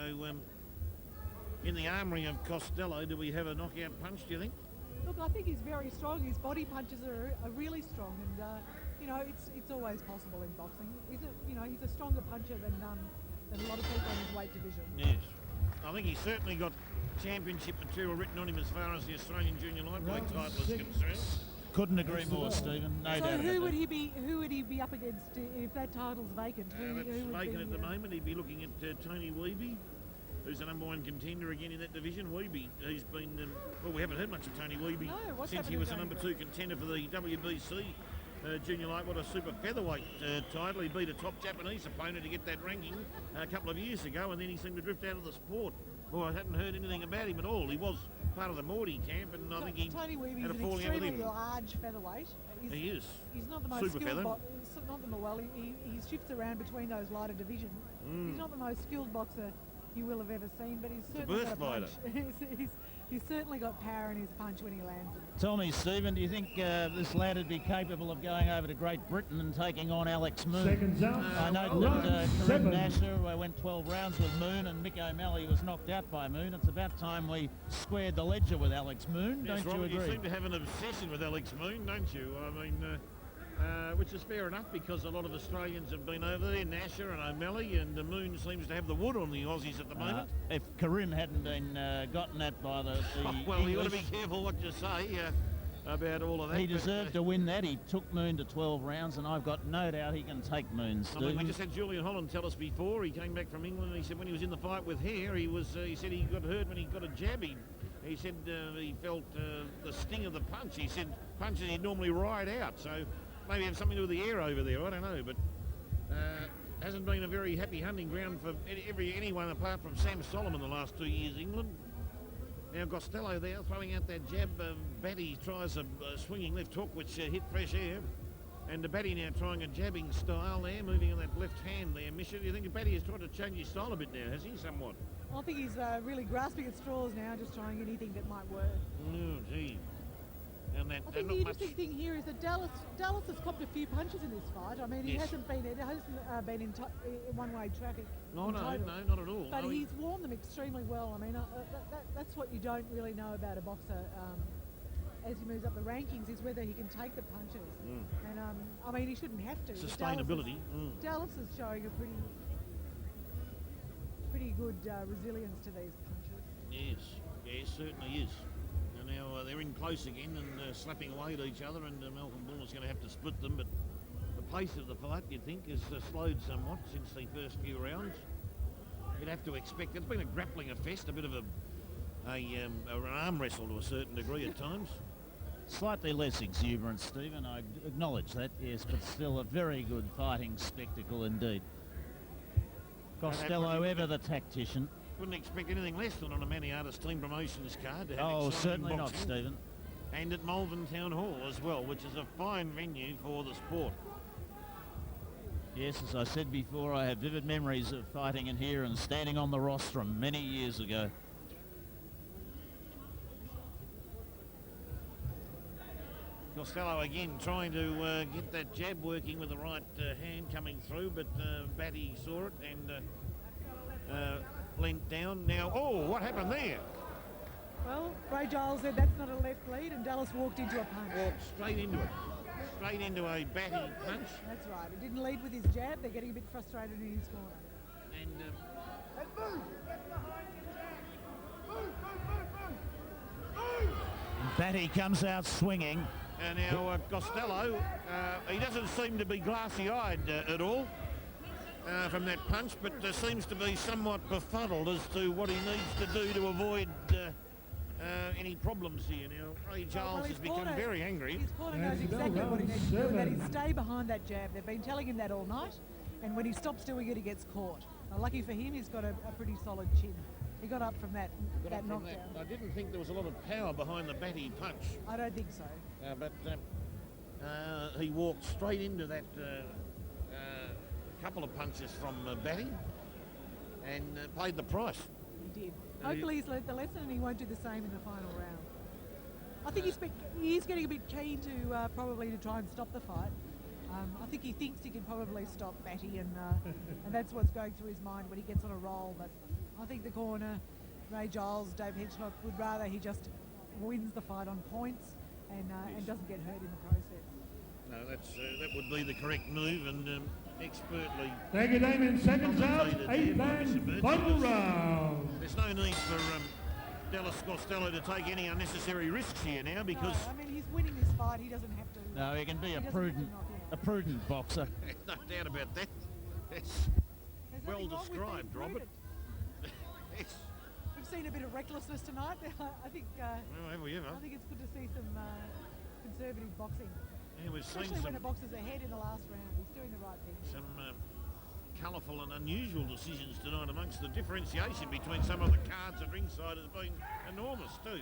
in the armoury of Costello, do we have a knockout punch, do you think? Look, I think he's very strong. His body punches are really strong, and it's always possible in boxing. He's a stronger puncher than a lot of people in his weight division. Yes. I think he's certainly got championship material written on him as far as the Australian junior lightweight title is concerned. Couldn't agree more, Stephen. No doubt about who would he be up against if that title's vacant? That's vacant at the moment. He'd be looking at Tony Weeby, who's the number 1 contender again in that division. Weeby, he's been we haven't heard much of Tony Weeby since he was the number 2 contender for the WBC junior lightweight, a super featherweight title. He beat a top Japanese opponent to get that ranking a couple of years ago, and then he seemed to drift out of the sport. Well, I hadn't heard anything about him at all. He was part of the Morty camp, and I think he Tony Weeby's had a an falling out with extremely him. large featherweight. He is. He's not the most super skilled feather. he shifts around between those lighter divisions. He's not the most skilled boxer you will have ever seen, but he's certainly got a punch. He's certainly got power in his punch when he lands it. Tell me, Stephen, do you think this lad would be capable of going over to Great Britain and taking on Alex Moon? Seconds out. I know that Karim Nasser went 12 rounds with Moon, and Mick O'Malley was knocked out by Moon. It's about time we squared the ledger with Alex Moon, Yes, don't Robert, you agree? You seem to have an obsession with Alex Moon, don't you? I mean, which is fair enough because a lot of Australians have been over there, Nasher and O'Malley, and the Moon seems to have the wood on the Aussies at the moment. If Karim hadn't been gotten at by the well, English, you've got to be careful what you say about all of that. he deserved to win that. He took Moon to 12 rounds, and I've got no doubt he can take Moon, Stephen. I mean, we just had Julian Holland tell us before he came back from England, and he said when he was in the fight with Hare, he said he got hurt when he got a jab. He said he felt the sting of the punch. He said punches he'd normally ride out, so maybe have something to do with the air over there, I don't know, but hasn't been a very happy hunting ground for anyone apart from Sam Solomon the last 2 years, England. Now Costello there throwing out that jab. Batty tries a swinging left hook which hit fresh air. And the Batty now trying a jabbing style there, moving on that left hand there. Mission, you think Batty has tried to change his style a bit now, has he, somewhat? I think he's really grasping at straws now, just trying anything that might work. Oh, gee. And that, I think the interesting thing here is that Dallas has copped a few punches in this fight. I mean, it hasn't been in one-way traffic. No, not at all. But no, he's warmed them extremely well. I mean, that's what you don't really know about a boxer as he moves up the rankings, is whether he can take the punches. And I mean, he shouldn't have to. Sustainability. Dallas is showing a pretty good resilience to these punches. Yes, certainly is. And now they're in close again and slapping away at each other, and Malcolm Bull is going to have to split them, but the pace of the fight, you'd think, has slowed somewhat since the first few rounds. You'd have to expect it's been a grappling fest, a bit of an arm wrestle to a certain degree at times. Slightly less exuberant, Stephen, I acknowledge that, yes, but still a very good fighting spectacle indeed. Costello, ever the tactician. Wouldn't expect anything less than on a Maniatis Team Promotions card to have Oh, exciting certainly boxing. not, Stephen. And at Malvern Town Hall as well, which is a fine venue for the sport. Yes, as I said before, I have vivid memories of fighting in here and standing on the rostrum many years ago. Costello again trying to get that jab working with the right hand coming through, but Batty saw it and leant down. Now, what happened there? Well, Ray Giles said that's not a left lead, and Dallas walked into a punch. Walked straight into it. Straight into a Batty punch. That's right. He didn't lead with his jab. They're getting a bit frustrated in his corner. And Batty comes out swinging. And now Costello, he doesn't seem to be glassy-eyed at all from that punch, but seems to be somewhat befuddled as to what he needs to do to avoid any problems here. Now, Ray Giles has become very angry. His corner knows exactly what he needs to do, and that is stay behind that jab. They've been telling him that all night, and when he stops doing it, he gets caught. Lucky for him, he's got a pretty solid chin. He got up from that knockdown. I didn't think there was a lot of power behind the Batty punch. I don't think so. But he walked straight into that couple of punches from Batty and paid the price. He did. Hopefully he's learnt the lesson and he won't do the same in the final round. I think he's getting a bit keen to probably to try and stop the fight. I think he thinks he can probably stop Batty, and that's what's going through his mind when he gets on a roll. But I think the corner, Ray Giles, Dave Hedgelock, would rather he just wins the fight on points and doesn't get hurt in the process. No, that would be the correct move, and expertly. Thank you, Damien. Seconds out, 8th and final round. There's no need for Dallas Costello to take any unnecessary risks here now, because no, I mean, he's winning this fight. He doesn't have to. No, he can be a prudent boxer. No doubt about that. That's well described, Robert. Yes. We've seen a bit of recklessness tonight. I think. Have we ever? I think it's good to see some conservative boxing. Yeah, we've especially seen when a boxer's ahead in the last round. He's doing the right thing. Some colourful and unusual decisions tonight amongst the differentiation between some of the cards at ringside has been enormous too.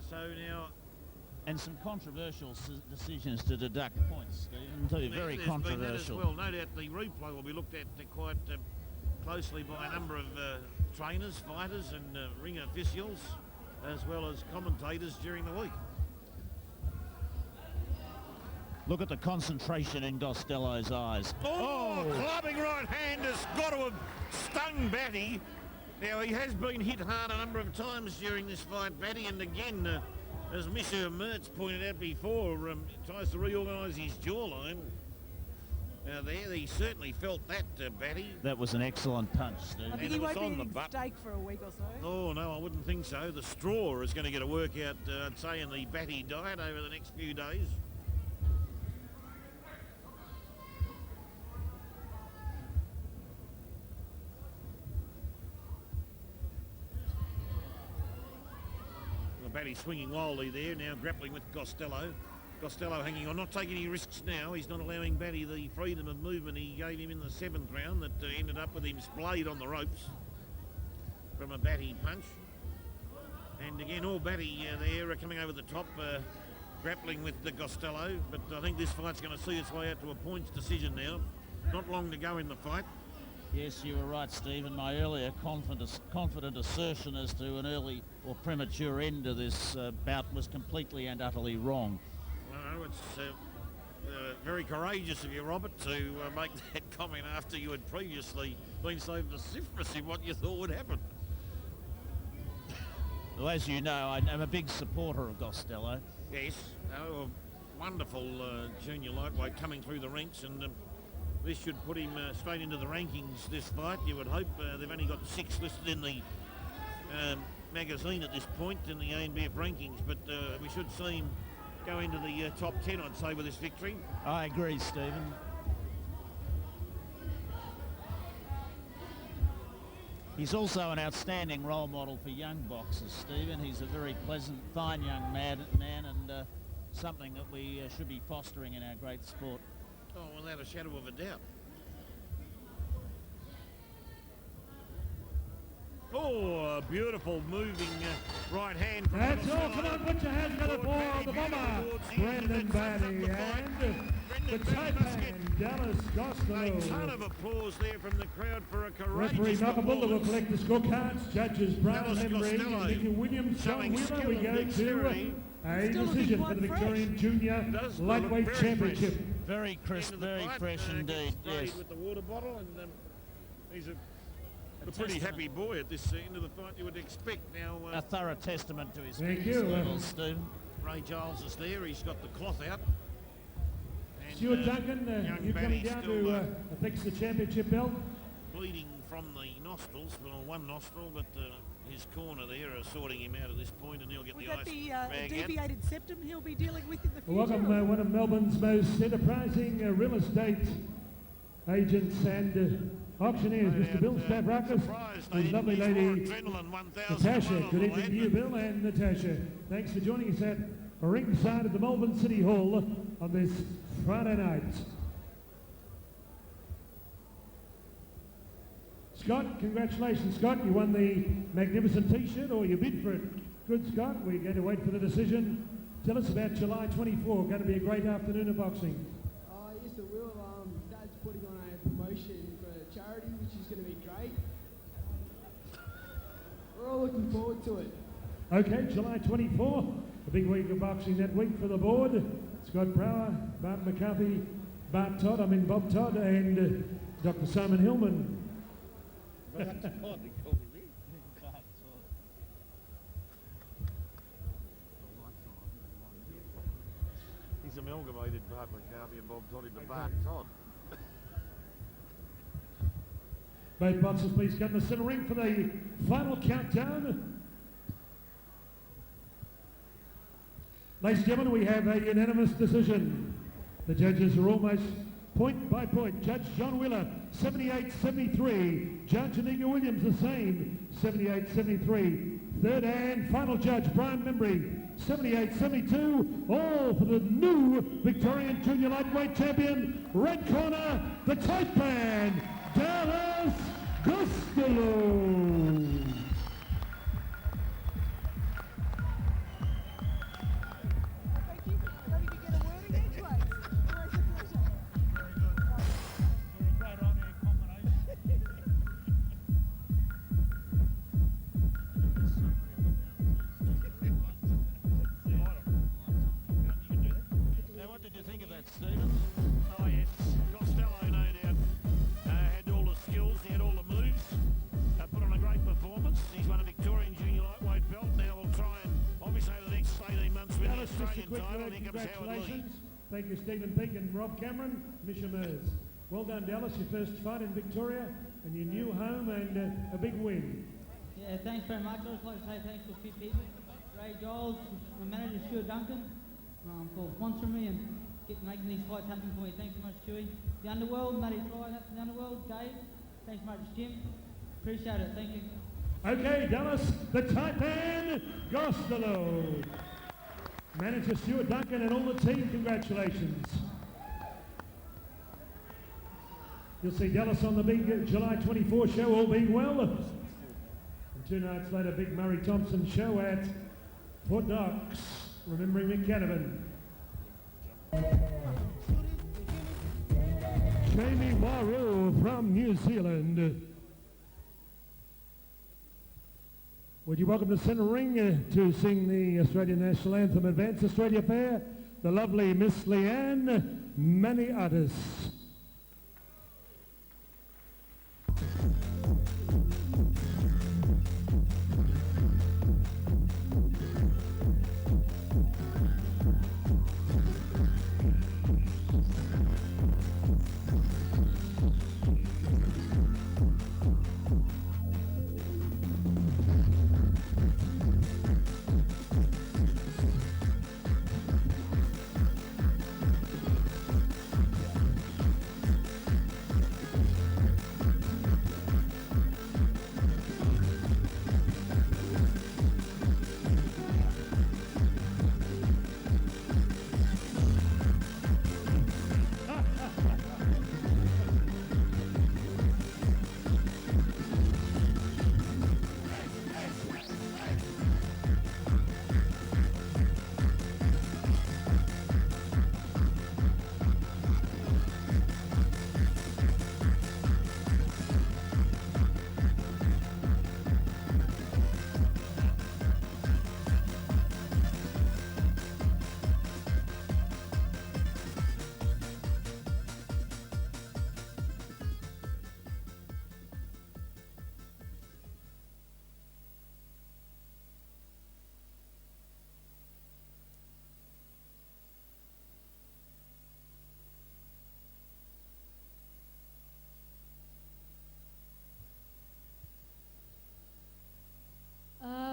So now... And some controversial decisions to deduct points, Stephen, too. Very controversial. Been that as well. No doubt the replay will be looked at quite closely by a number of trainers, fighters and ring officials, as well as commentators during the week. Look at the concentration in Costello's eyes. Clubbing right hand has got to have stung Batty. Now, he has been hit hard a number of times during this fight, Batty, and again, as Mr. Mertz pointed out before, tries to reorganise his jawline. Now there, he certainly felt that, Batty. That was an excellent punch, Steve. I think he won't be eating steak for a week or so. Oh, no, I wouldn't think so. The straw is going to get a workout, I'd say, in the Batty diet over the next few days. Batty swinging wildly there, now grappling with Costello. Costello hanging on, not taking any risks now. He's not allowing Batty the freedom of movement he gave him in the 7th round that ended up with him splayed on the ropes from a Batty punch. And again, all Batty there are coming over the top, grappling with the Costello. But I think this fight's going to see its way out to a points decision now. Not long to go in the fight. Yes, you were right, Stephen. My earlier confident assertion as to an early or premature end to this bout was completely and utterly wrong. No, it's very courageous of you, Robert, to make that comment after you had previously been so vociferous in what you thought would happen. Well, as you know, I'm a big supporter of Costello. Yes, a wonderful junior lightweight coming through the ranks, and this should put him straight into the rankings this fight. You would hope. They've only got 6 listed in the magazine at this point in the ANBF rankings, but we should see him go into the top 10, I'd say, with this victory. I agree, Stephen. He's also an outstanding role model for young boxers, Stephen. He's a very pleasant, fine young man and something that we should be fostering in our great sport. Oh, without a shadow of a doubt. Oh, a beautiful moving right hand from That's Costello. all. Come on, put your hands together for the bomber, Brendon Batty, and the Taipan, Dallas Costello. A ton of applause there from the crowd for a Referee courageous Malcolm Butler will performance. collect the scorecards. Judges Brian Dallas Henry, Costello Nicky Williams, John showing Wheeler. skill We and go to dexterity. a decision for the Victorian Junior Does look Lightweight very Championship. fresh. Very crisp, Into the very fight, fresh gets indeed, sprayed yes. with the water bottle, and he's a pretty testament. happy boy at this end of the fight, you would expect. Now, A thorough testament to his Thank fitness you. levels, Stephen. Ray Giles is there. He's got the cloth out. And, Stuart Duncan, young you coming Batty down still, to fix the championship belt? bleeding from the nostrils, well, one nostril, but his corner there are sorting him out at this point, and he'll get Would the that ice be rag a out. deviated septum he'll be dealing with in the future? Welcome one of Melbourne's most enterprising real estate agents and auctioneers, Mr. Bill Stavrakis, and lovely lady Natasha. Good evening to you, Bill and Natasha. Thanks for joining us at ringside at the Melbourne City Hall on this Friday night. Scott, congratulations, Scott. You won the magnificent T-shirt, or you bid for it. Good, Scott. We're going to wait for the decision. Tell us about July 24. Going to be a great afternoon of boxing. Yes, it will. Dad's putting on a promotion for charity, which is going to be great. We're all looking forward to it. Okay, July 24. A big week of boxing that week for the board. Scott Brower, Bart McCarthy, Bob Todd, and Dr. Simon Hillman. He's amalgamated Bart McCarthy and Bob Todd into Bart Todd. Both boxers, please come to the center ring for the final countdown. Ladies and gentlemen, we have a unanimous decision. The judges are almost point by point. Judge John Wheeler, 78-73. Judge Anika Williams, the same, 78-73. Third and final judge, Brian Membry, 78-72. All for the new Victorian Junior Lightweight Champion, red corner, the tight man, Dallas Costello. Stephen? Oh, yes. Costello, no doubt, had all the skills, he had all the moves, put on a great performance. He's won a Victorian Junior Lightweight belt. Now we'll try and, obviously, over the next 18 months win the Dallas, just a Australian quick title. word, Here comes Howard Lee. congratulations. Thank you, Stephen Peake and Rob Cameron, Misha Mers. Well done, Dallas. Your first fight in Victoria and your new home and a big win. Yeah, thanks very much. I'd just like to say thanks to Fit People, Ray Giles, my manager Stuart Duncan, for sponsoring me and making these fights happen for me. Thanks so much, Chewy. The Underworld, Matty Fly, that's the Underworld. Dave, thanks so much, Jim. Appreciate it. Thank you. Okay, Dallas, the tight man, Costello. Manager Stuart Duncan and all the team, congratulations. You'll see Dallas on the big July 24 show, all being well. And 2 nights later, big Murray Thompson show at Port Docks, remembering Mick Canavan. Jamie Waru from New Zealand. Would you welcome to centre ring to sing the Australian National Anthem, Advance Australia Fair, the lovely Miss Leanne Maniatis.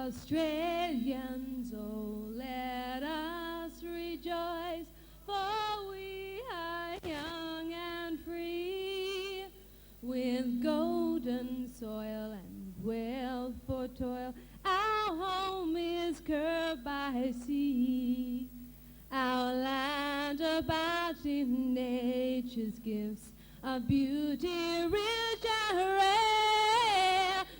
Australians, oh, let us rejoice, for we are young and free, with golden soil and wealth for toil. Our home is curved by sea, our land about in nature's gifts of beauty rich and rare.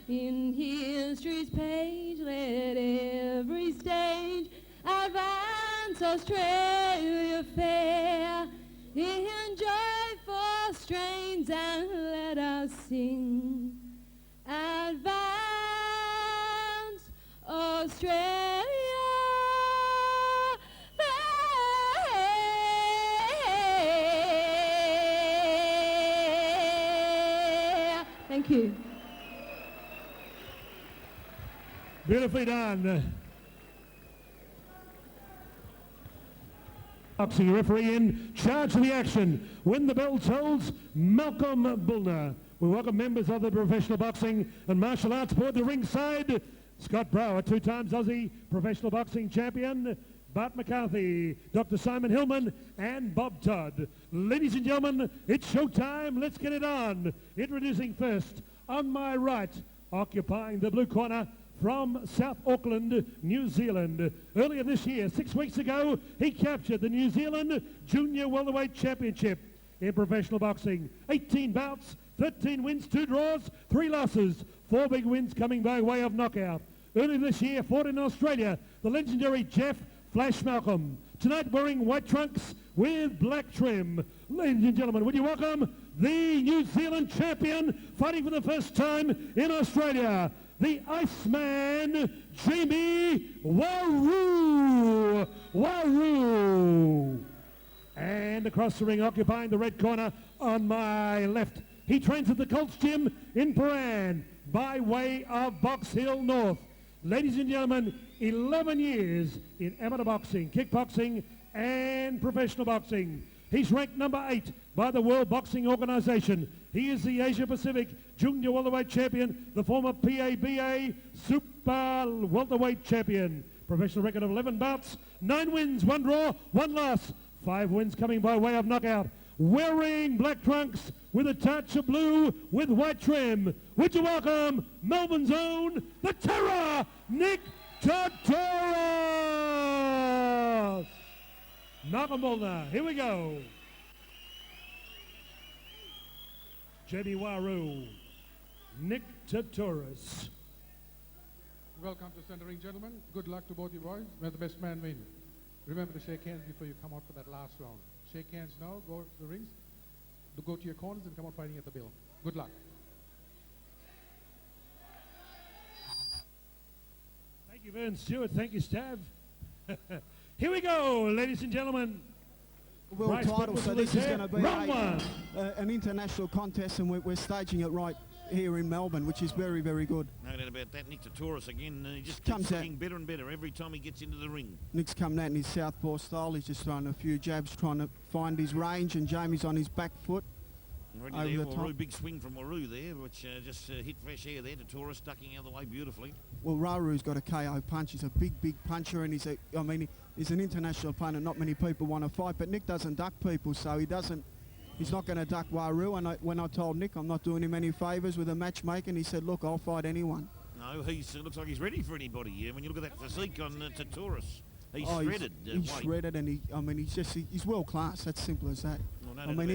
In history's page, let every stage advance Australia fair. In joyful strains and let us sing. Advance Australia fair. Thank you. Beautifully done. Boxing referee in charge of the action. When the bell tolls, Malcolm Bullner. We welcome members of the Professional Boxing and Martial Arts Board to ringside. Scott Brower, 2 times Aussie Professional Boxing Champion. Bart McCarthy, Dr. Simon Hillman, and Bob Todd. Ladies and gentlemen, it's showtime. Let's get it on. Introducing first, on my right, occupying the blue corner, from South Auckland, New Zealand. Earlier this year, 6 weeks ago, he captured the New Zealand Junior Welterweight Championship in professional boxing. 18 bouts, 13 wins, 2 draws, 3 losses, 4 big wins coming by way of knockout. Earlier this year, fought in Australia, the legendary Jeff Flash Malcolm. Tonight wearing white trunks with black trim. Ladies and gentlemen, would you welcome the New Zealand champion fighting for the first time in Australia, the Iceman, Jamie Waru. Waru. And across the ring, occupying the red corner on my left, he trains at the Colts Gym in Paran by way of Box Hill North. Ladies and gentlemen, 11 years in amateur boxing, kickboxing, and professional boxing. He's ranked number 8 by the World Boxing Organization. He is the Asia Pacific Junior Welterweight Champion, the former PABA Super Welterweight Champion. Professional record of 11 bouts, 9 wins, 1 draw, 1 loss, 5 wins coming by way of knockout. wearing black trunks with a touch of blue with white trim. Would you welcome Melbourne's own, the Terror, Nick Tetoros. Malcolm Mulner, here we go. Jamie Waru, Nick Tetoros. Welcome to Centre Ring, gentlemen. Good luck to both you boys. May the best man win. Remember to shake hands before you come out for that last round. Shake hands now, go to the rings, go to your corners and come out fighting at the bell. Good luck. Thank you, Vern Stewart. Thank you, Stav. Here we go, ladies and gentlemen. World title, so this is going to be an international contest, and we're staging it right here in Melbourne, which is very, very good. No doubt about that. Nick Tetoros again, he just keeps looking better and better every time he gets into the ring. Nick's coming out in his southpaw style. He's just throwing a few jabs, trying to find his range, and Jamie's on his back foot. Already there, Waru, big swing from Waru there, which just hit fresh air there. Tetoros ducking out of the way beautifully. Well, Waru's got a KO punch. He's a big, big puncher, and he's an international opponent. Not many people want to fight, but Nick doesn't duck people, so he's not going to duck Waru. And when I told Nick I'm not doing him any favours with a matchmaking, he said, look, I'll fight anyone. No, he looks like he's ready for anybody here. When you look at that physique on Tetoros, he's shredded. He's shredded, and he's world class. That's simple as that. Well,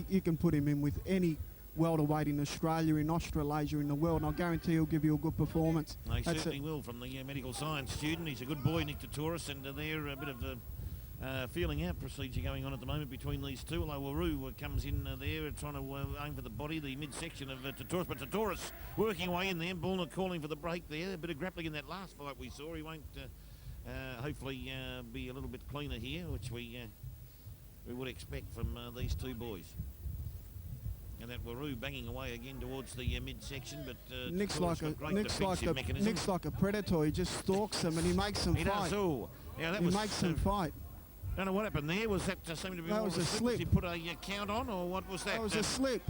you can put him in with any welterweight in Australia, in Australasia, in the world, and I guarantee he'll give you a good performance. No, he certainly will. From the medical science student, he's a good boy, Nick Tetoros, and there a bit of feeling out procedure going on at the moment between these two. Although Waru comes in there trying to aim for the body, the midsection of Tetoros, but Tetoros working away in there. Bullner calling for the break there. A bit of grappling in that last fight we saw. He won't hopefully be a little bit cleaner here, which we would expect from these two boys. And that Waru banging away again towards the midsection, but Nick's like a predator. He just stalks them and he makes them fight. He does. Oh, yeah, he makes them fight. Don't know what happened there. Was that seemed to be that was a slip? He put a count on, or what was that? That was a slip.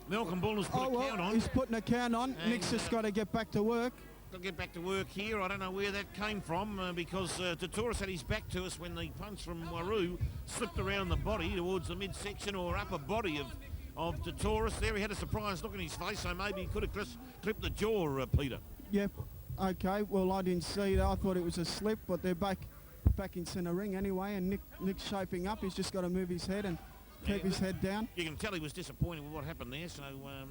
Malcolm Bullner's put a count on. He's putting a count on. Nick's just got to get back to work. Got to get back to work here. I don't know where that came from because Tetoros had his back to us when the punch from Waru slipped around the body towards the midsection or upper body of Tetoros. There he had a surprised look on his face, so maybe he could have clipped the jaw, Peter. Yep. Okay. Well, I didn't see that. I thought it was a slip, but they're back in centre ring anyway, and Nick's shaping up. He's just got to move his head and keep his head down. You can tell he was disappointed with what happened there, so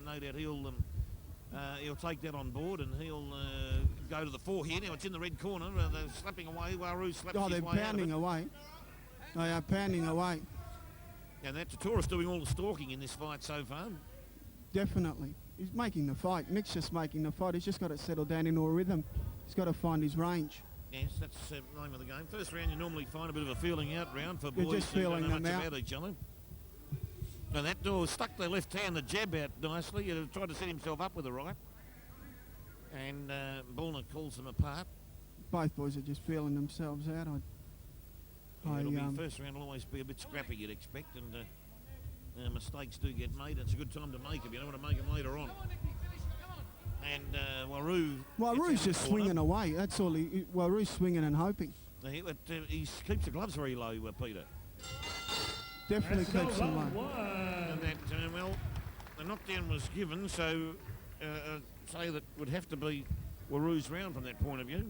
no doubt he'll take that on board and he'll go to the fore here. Now it's in the red corner. They're slapping away. Waru slaps his way they're pounding away. They are pounding away. And that Tetoros doing all the stalking in this fight so far. Definitely. He's making the fight. Nick's just making the fight. He's just got to settle down into a rhythm. He's got to find his range. Yes, that's the name of the game. First round, you normally find a bit of a feeling out round for You're boys just who don't feeling know much them out. about each other. And that door stuck their left hand, the jab out nicely. He tried to set himself up with a right. And Bullner calls them apart. Both boys are just feeling themselves out. First round will always be a bit scrappy, you'd expect, and mistakes do get made. It's a good time to make them. You don't want to make them later on. And Waru's just swinging away. That's all. Waru's swinging and hoping. He keeps the gloves very low, Peter. Definitely keeps them low. And that, the knockdown was given, so say that would have to be Waru's round from that point of view.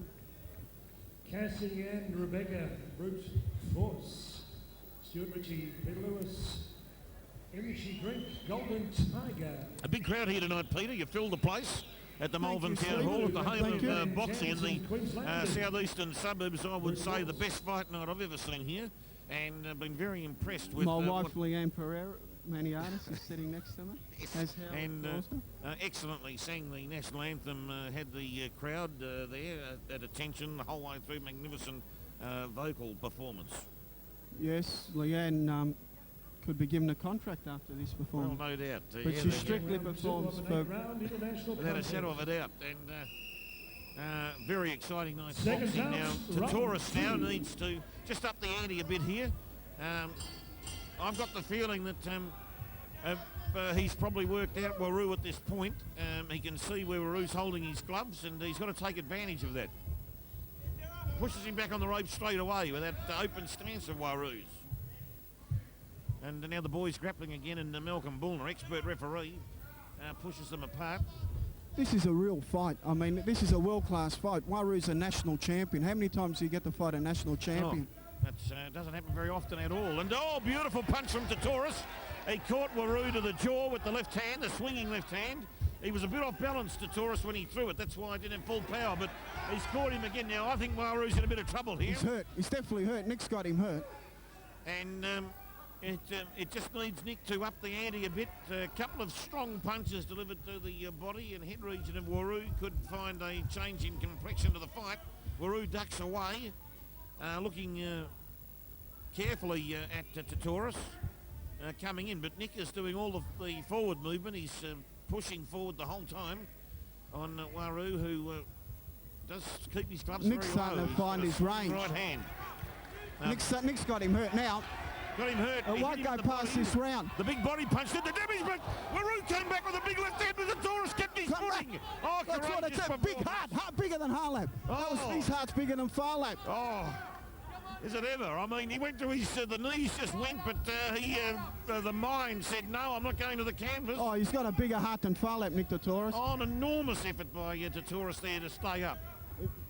Cassie and Rebecca, Brute Force, Stuart Ritchie, Peter Lewis, Energy Drink, Golden Tiger. A big crowd here tonight, Peter. You filled the place at the Malvern Town Hall at the home of boxing in the southeastern suburbs. I would say the best fight night I've ever seen here, and I've been very impressed with my wife Leanne Pereira, many artists, is sitting next to me. And excellently sang the national anthem, had the crowd there at attention the whole way through. Magnificent vocal performance. Yes, Leanne could be given a contract after this performance. Well, no doubt. But she strictly performs for... Without a shadow of a doubt. And very exciting night boxing now. Tetoros now needs to just up the ante a bit here. I've got the feeling that he's probably worked out Waru at this point. He can see where Waru's holding his gloves, and he's got to take advantage of that. Pushes him back on the rope straight away with that open stance of Waru's. And now the boys grappling again, and Malcolm Bullner, expert referee, pushes them apart. This is a real fight. I mean, this is a world-class fight. Waru's a national champion. How many times do you get to fight a national champion? That doesn't happen very often at all. And beautiful punch from Tetoros. He caught Waru to the jaw with the left hand, the swinging left hand. He was a bit off balance, Tetoros, when he threw it. That's why he didn't have full power, but he's caught him again now. I think Waru's in a bit of trouble here. He's hurt. He's definitely hurt. Nick's got him hurt. And it just needs Nick to up the ante a bit. A couple of strong punches delivered to the body and head region of Waru could find a change in complexion to the fight. Waru ducks away, looking carefully at Tetoros coming in, but Nick is doing all of the forward movement. He's pushing forward the whole time on Waru, who does keep his gloves Nick's very low. starting to find his range. Right hand. Nick's got him hurt now. Got him hurt. It won't go past this round. The big body punch did the damage, but Waru came back with a big left hand, but Tetoros kept his footing. Oh, that's what it's a big heart bigger than Harlap. His heart's bigger than Farlap. Oh, is it ever? I mean, he went to his, the knees just went, but the mind said, no, I'm not going to the canvas. Oh, he's got a bigger heart than Farlap, Nick Tetoros. Oh, an enormous effort by Tetoros there to stay up.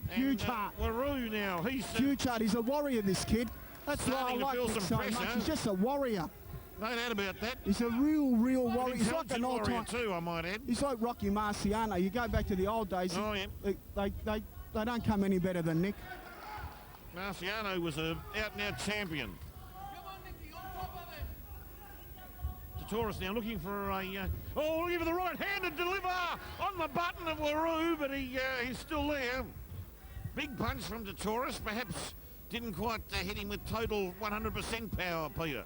Huge heart. Waru now, he's... Huge heart. He's a warrior, this kid. That's why I like him so much. He's just a warrior. No doubt about that. He's a real warrior. He's like an all-time too, I might add. He's like Rocky Marciano. You go back to the old days. Oh, yeah. They don't come any better than Nick. Marciano was a out-and-out champion. Tetoros now looking for a... looking for the right-handed deliver on the button of Waru, but he's still there. Big punch from Tetoros, perhaps didn't quite hit him with total 100% power, Peter.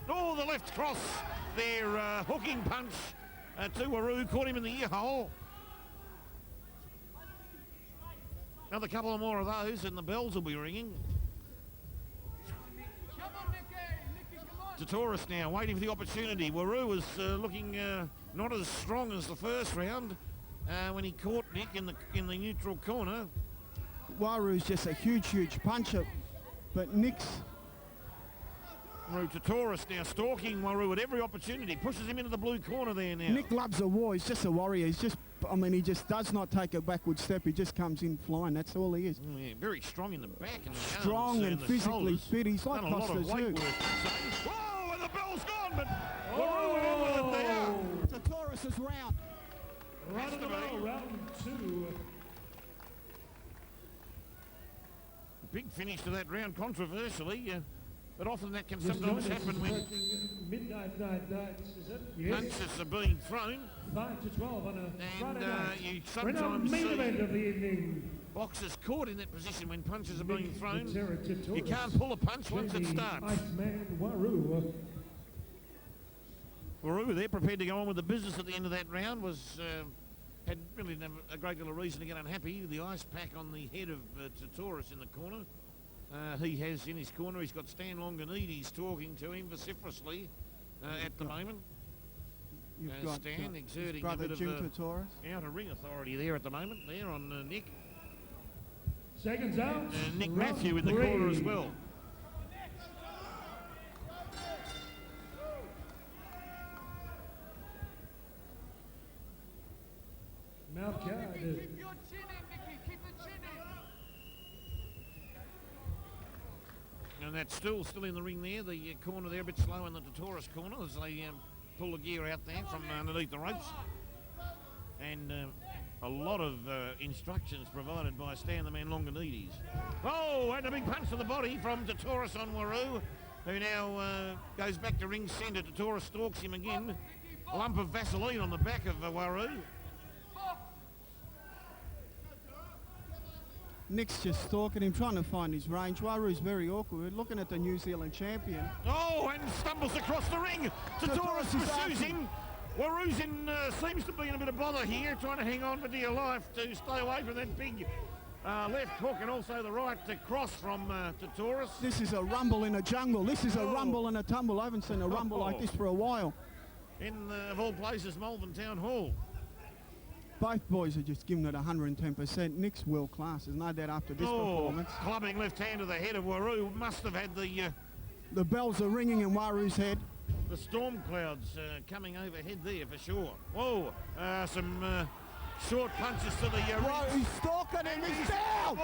Oh, the left cross there, hooking punch to Waru, caught him in the ear hole. Another couple of more of those and the bells will be ringing. Tetoros now waiting for the opportunity. Waru was looking not as strong as the first round when he caught Nick in the neutral corner. Waru's just a huge puncher, but Nick's... Tetoros now stalking Waru at every opportunity, pushes him into the blue corner there now. Nick loves a war. He's just a warrior. He just does not take a backward step. He just comes in flying. That's all he is. Yeah, very strong in the back and the strong arms, and the physically shoulders. fit. He's like Costello. Whoa, and the bell's gone, but Waru went in with it there. Tetoros' round. Round of the bell, round two. Big finish to that round, controversially. But often that can sometimes happen when midnight nights, is it? Yes. punches are being thrown. 5 to 12 on a Friday night. You We're now sometimes main see event of the evening. boxers caught in that position when punches are being thrown. Tetoros. You can't pull a punch once it starts. Iceman Waru. Waru there, prepared to go on with the business at the end of that round, had really never a great deal of reason to get unhappy. The ice pack on the head of Tetoros in the corner. He has in his corner, he's got Stan Longanides talking to him vociferously at the moment. You've got Stan exerting brother a bit Jim of Tetoros. outer ring authority there at the moment, there on Nick. Seconds out. Nick round Matthew in the 3. corner as well. Mouth guard. And that's still in the ring there, the corner there, a bit slow in the Tetoros corner as they pull the gear out there from underneath the ropes. And a lot of instructions provided by Stan the Man Longanides. Oh, and a big punch to the body from Tetoros on Waru, who now goes back to ring centre. Tetoros stalks him again. A lump of Vaseline on the back of Waru. Nick's just stalking him, trying to find his range. Waru's very awkward. We're looking at the New Zealand champion. Oh, and stumbles across the ring. Tetoros pursues him. Waru's seems to be in a bit of bother here, trying to hang on for dear life to stay away from that big left hook and also the right cross from Tetoros. This is a rumble in a jungle. This is a rumble and a tumble. I haven't seen a rumble like this for a while. In, of all places, Malvern Town Hall. Both boys are just giving it 110%. Nick's world class, there's no doubt after this performance. Clubbing left hand to the head of Waru. Must have had the The bells are ringing in Waru's head. The storm clouds coming overhead there for sure. Whoa, some short punches to the... He's stalking him, he's down!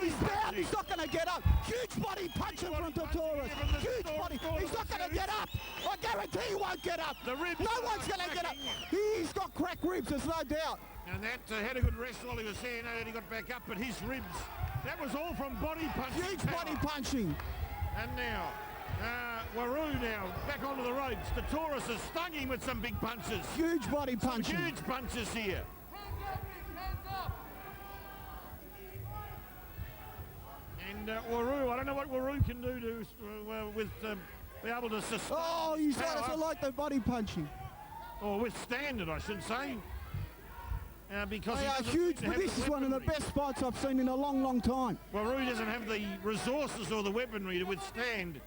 He's down, he's not going to get up! Huge body punch from Tetoros! Huge body, he's not going to get up! I guarantee he won't get up! The ribs no one's going to get up! He's got cracked ribs, there's no doubt! And that had a good rest while he was there, and he got back up, but his ribs, that was all from body punching. Huge body punching! And now, Waru now, back onto the ropes. Tetoros has stung him with some big punches. Huge body punching. Some huge punches here. And Waru, I don't know what Waru can do to be able to sustain. Oh, he doesn't like the body punching. Or withstand it, I should say. Because they are huge, but this is one of the best fights I've seen in a long, long time. Waru doesn't have the resources or the weaponry to withstand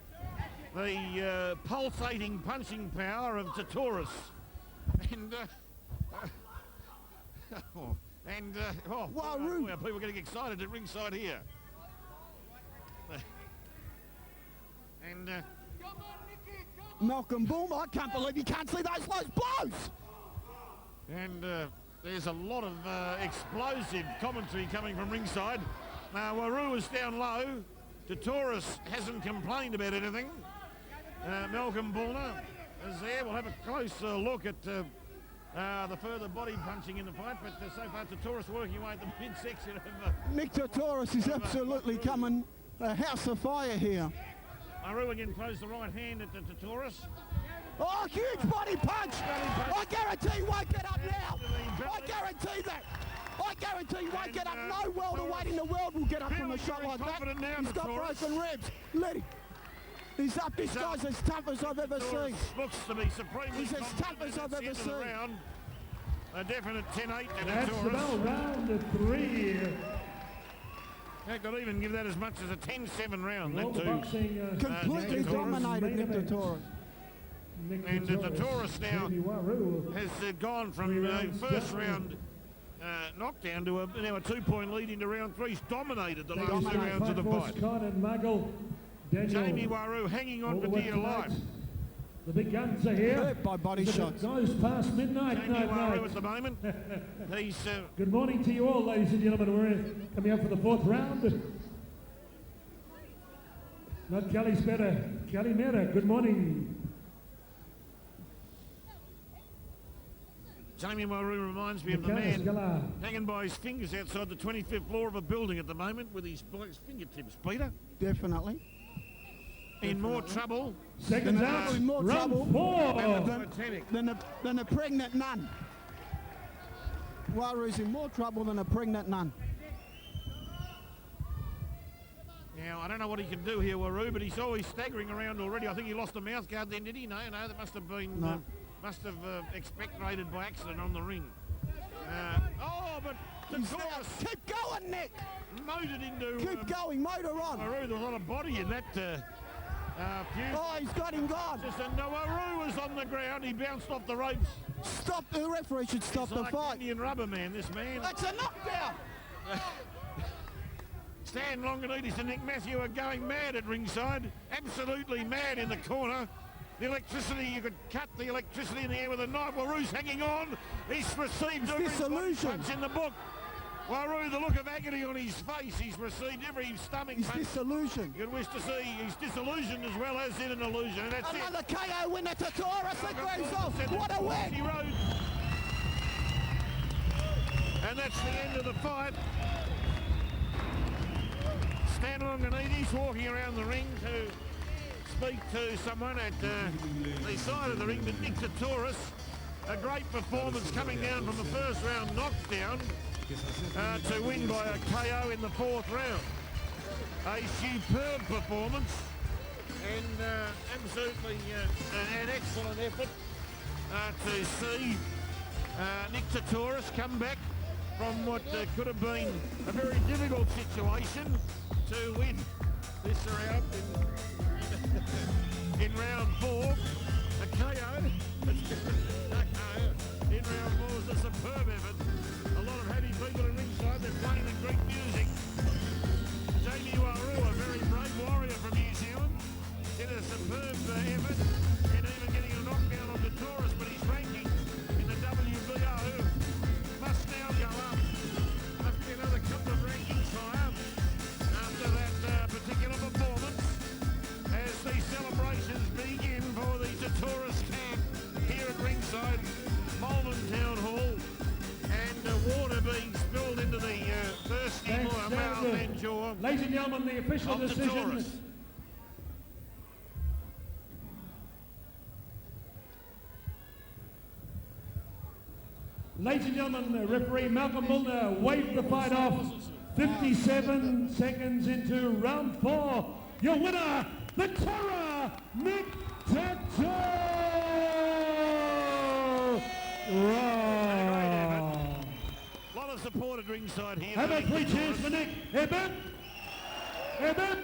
the pulsating punching power of Tetoros. And Waru. People are getting excited at ringside here. And Malcolm Boom, I can't believe you can't see those blows. And there's a lot of explosive commentary coming from ringside. Waru is down low. Tetoros hasn't complained about anything. Malcolm Bullner is there. We'll have a close look at the further body punching in the fight, but so far Tetoros working away at the midsection of... Nick Tetoros is absolutely coming a house of fire here. Waru again throws the right hand at the Tetoros. Oh, huge body punch! I guarantee he won't get up now! I guarantee that! I guarantee he won't get up. No welterweight in the world will get up from a shot like that. He's got broken ribs. Let him. He's up. This guy's as tough as I've ever seen. Looks to be supremely. He's as tough as I've ever seen. A definite 10-8 to That's the bell, round 3. They could even give that as much as a 10-7 round. That too. Boxing, completely dominated Nick Tetoros. And Tetoros now has gone from first round knockdown to now a 2-point lead into round 3. He's dominated the last 2 rounds of the fight. Jamie Waru hanging on for dear life. The big guns are here. Hurt by body shots. Goes past midnight. Jamie Waru at the moment. He's good morning to you all, ladies and gentlemen. We're coming up for the 4th round. Not Kelly's better. Kelly Mera, good morning. Jamie Waru reminds me of the man hanging by his fingers outside the 25th floor of a building at the moment with his fingertips, Peter. Definitely. In more trouble. Seconds out. In more trouble 4. than a pregnant nun. Waru's in more trouble than a pregnant nun. Now, I don't know what he can do here, Waru, but he's always staggering around already. I think he lost a mouth guard then, did he? No, that must have been... No. Must have expectorated by accident on the ring. But Tetoros... Keep going, Nick! Motored into... Keep going, motor on! Waru, there was a lot of body in that feud. Oh, he's got him gone! Waru was on the ground, he bounced off the ropes. Stop, the referee should stop the fight. Indian rubber man, this man. That's a knockdown! Stan Longanides and Nick Matthew are going mad at ringside. Absolutely mad in the corner. The electricity, you could cut the electricity in the air with a knife. Waru's hanging on. He's received every punch in the book. Waru, the look of agony on his face. He's received every stomach punch. He's disillusioned. You could wish to see. He's disillusioned as well as in an illusion. And that's another KO winner, Tetoros. That goes off. What a win! And that's the end of the fight. Stan Longanides walking around the ring to speak to someone at the side of the ring, but Nick Tetoros, a great performance coming down from the first round knockdown to win by a KO in the 4th round. A superb performance and absolutely an excellent effort to see Nick Tetoros come back from what could have been a very difficult situation to win this round in round 4. A KO. In round 4 was a superb effort. A lot of happy people in ringside. They're playing the Greek music. Jamie Waru, a very brave warrior from New Zealand, did a ringside, Malvern Town Hall, and water being spilled into the thirsty mouth and jaw. Ladies and gentlemen, the official decision. Tetoros. Ladies and gentlemen, referee Malcolm Mulder waved the fight off 57 seconds into round 4. Your winner, the Terror, Nick Tetoros! A lot of support at ringside here. How about 3 cheers for Nick? Headbutt! Headbutt!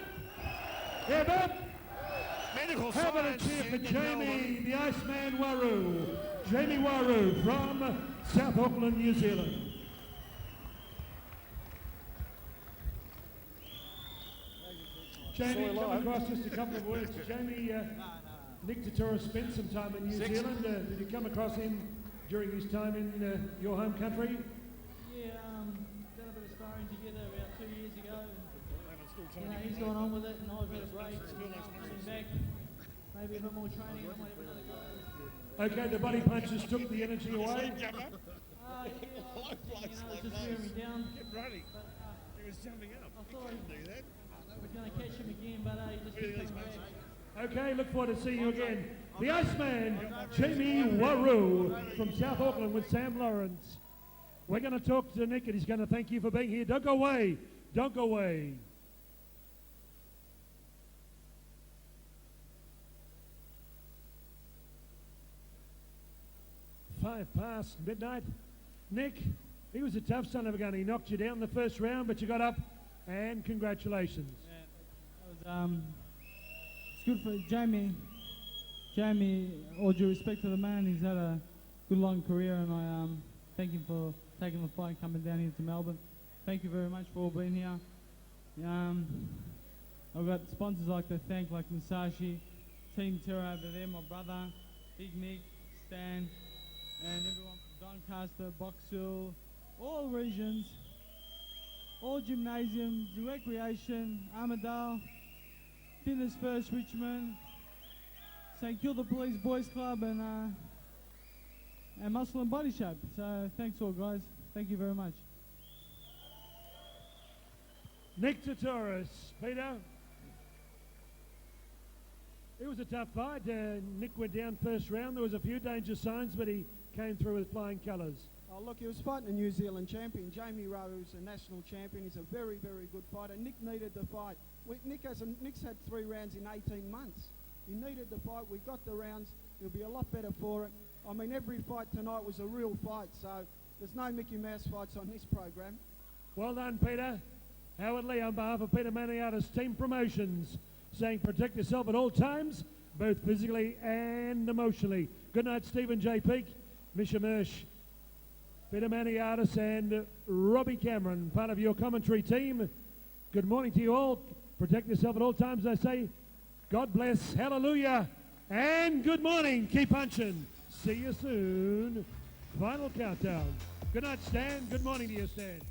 Headbutt! Medical How about a science cheer for in Jamie, Melbourne. the Iceman Waru? Jamie Waru from South Auckland, New Zealand. Jamie, come across just a couple of words. Jamie, Nick Tetoros spent some time in New Zealand. Did you come across him during his time in your home country? Yeah, done a bit of sparring together about 2 years ago. And, he's gone on with it, and I've had a break. Coming back, maybe a bit more training. I might have another go. Okay, the body punches took the energy away. Yeah, it's just wearing me down. Kept running. He was jumping up. I He thought couldn't do that. I was going to catch him again, but he just keeps coming back. Okay, look forward to seeing you again. The Iceman, Jamie Waru from South Auckland with Sam Lawrence. We're going to talk to Nick and he's going to thank you for being here. Don't go away. Don't go away. Five past midnight. Nick, he was a tough son of a gun. He knocked you down in the first round, but you got up, and congratulations. It's good for Jamie. Jamie, all due respect to the man, he's had a good long career, and I thank him for taking the fight and coming down here to Melbourne. Thank you very much for all being here. I've got sponsors I'd like to thank, like Musashi, Team Terra over there, my brother, Big Nick, Stan, and everyone from Doncaster, Box Hill, all regions, all gymnasiums, recreation, Armadale, Fitness First Richmond, St Kilda Police Boys Club, and Muscle and Body Shape. So thanks all guys. Thank you very much. Nick Tetoros, Peter. It was a tough fight. Nick went down first round. There was a few danger signs, but he came through with flying colours. Oh, look, he was fighting a New Zealand champion. Jamie Waru's a national champion. He's a very, very good fighter. Nick needed the fight. Nick's had 3 rounds in 18 months. He needed the fight. We got the rounds. He'll be a lot better for it. I mean, every fight tonight was a real fight, so there's no Mickey Mouse fights on this program. Well done, Peter. Howard Lee on behalf of Peter Maniatis Team Promotions, saying protect yourself at all times, both physically and emotionally. Good night, Stephen J. Peake, Misha Mersh, Peter Maniatis and Robbie Cameron, part of your commentary team. Good morning to you all. Protect yourself at all times, I say. God bless, hallelujah, and good morning. Keep punching. See you soon. Final countdown. Good night, Stan. Good morning to you, Stan.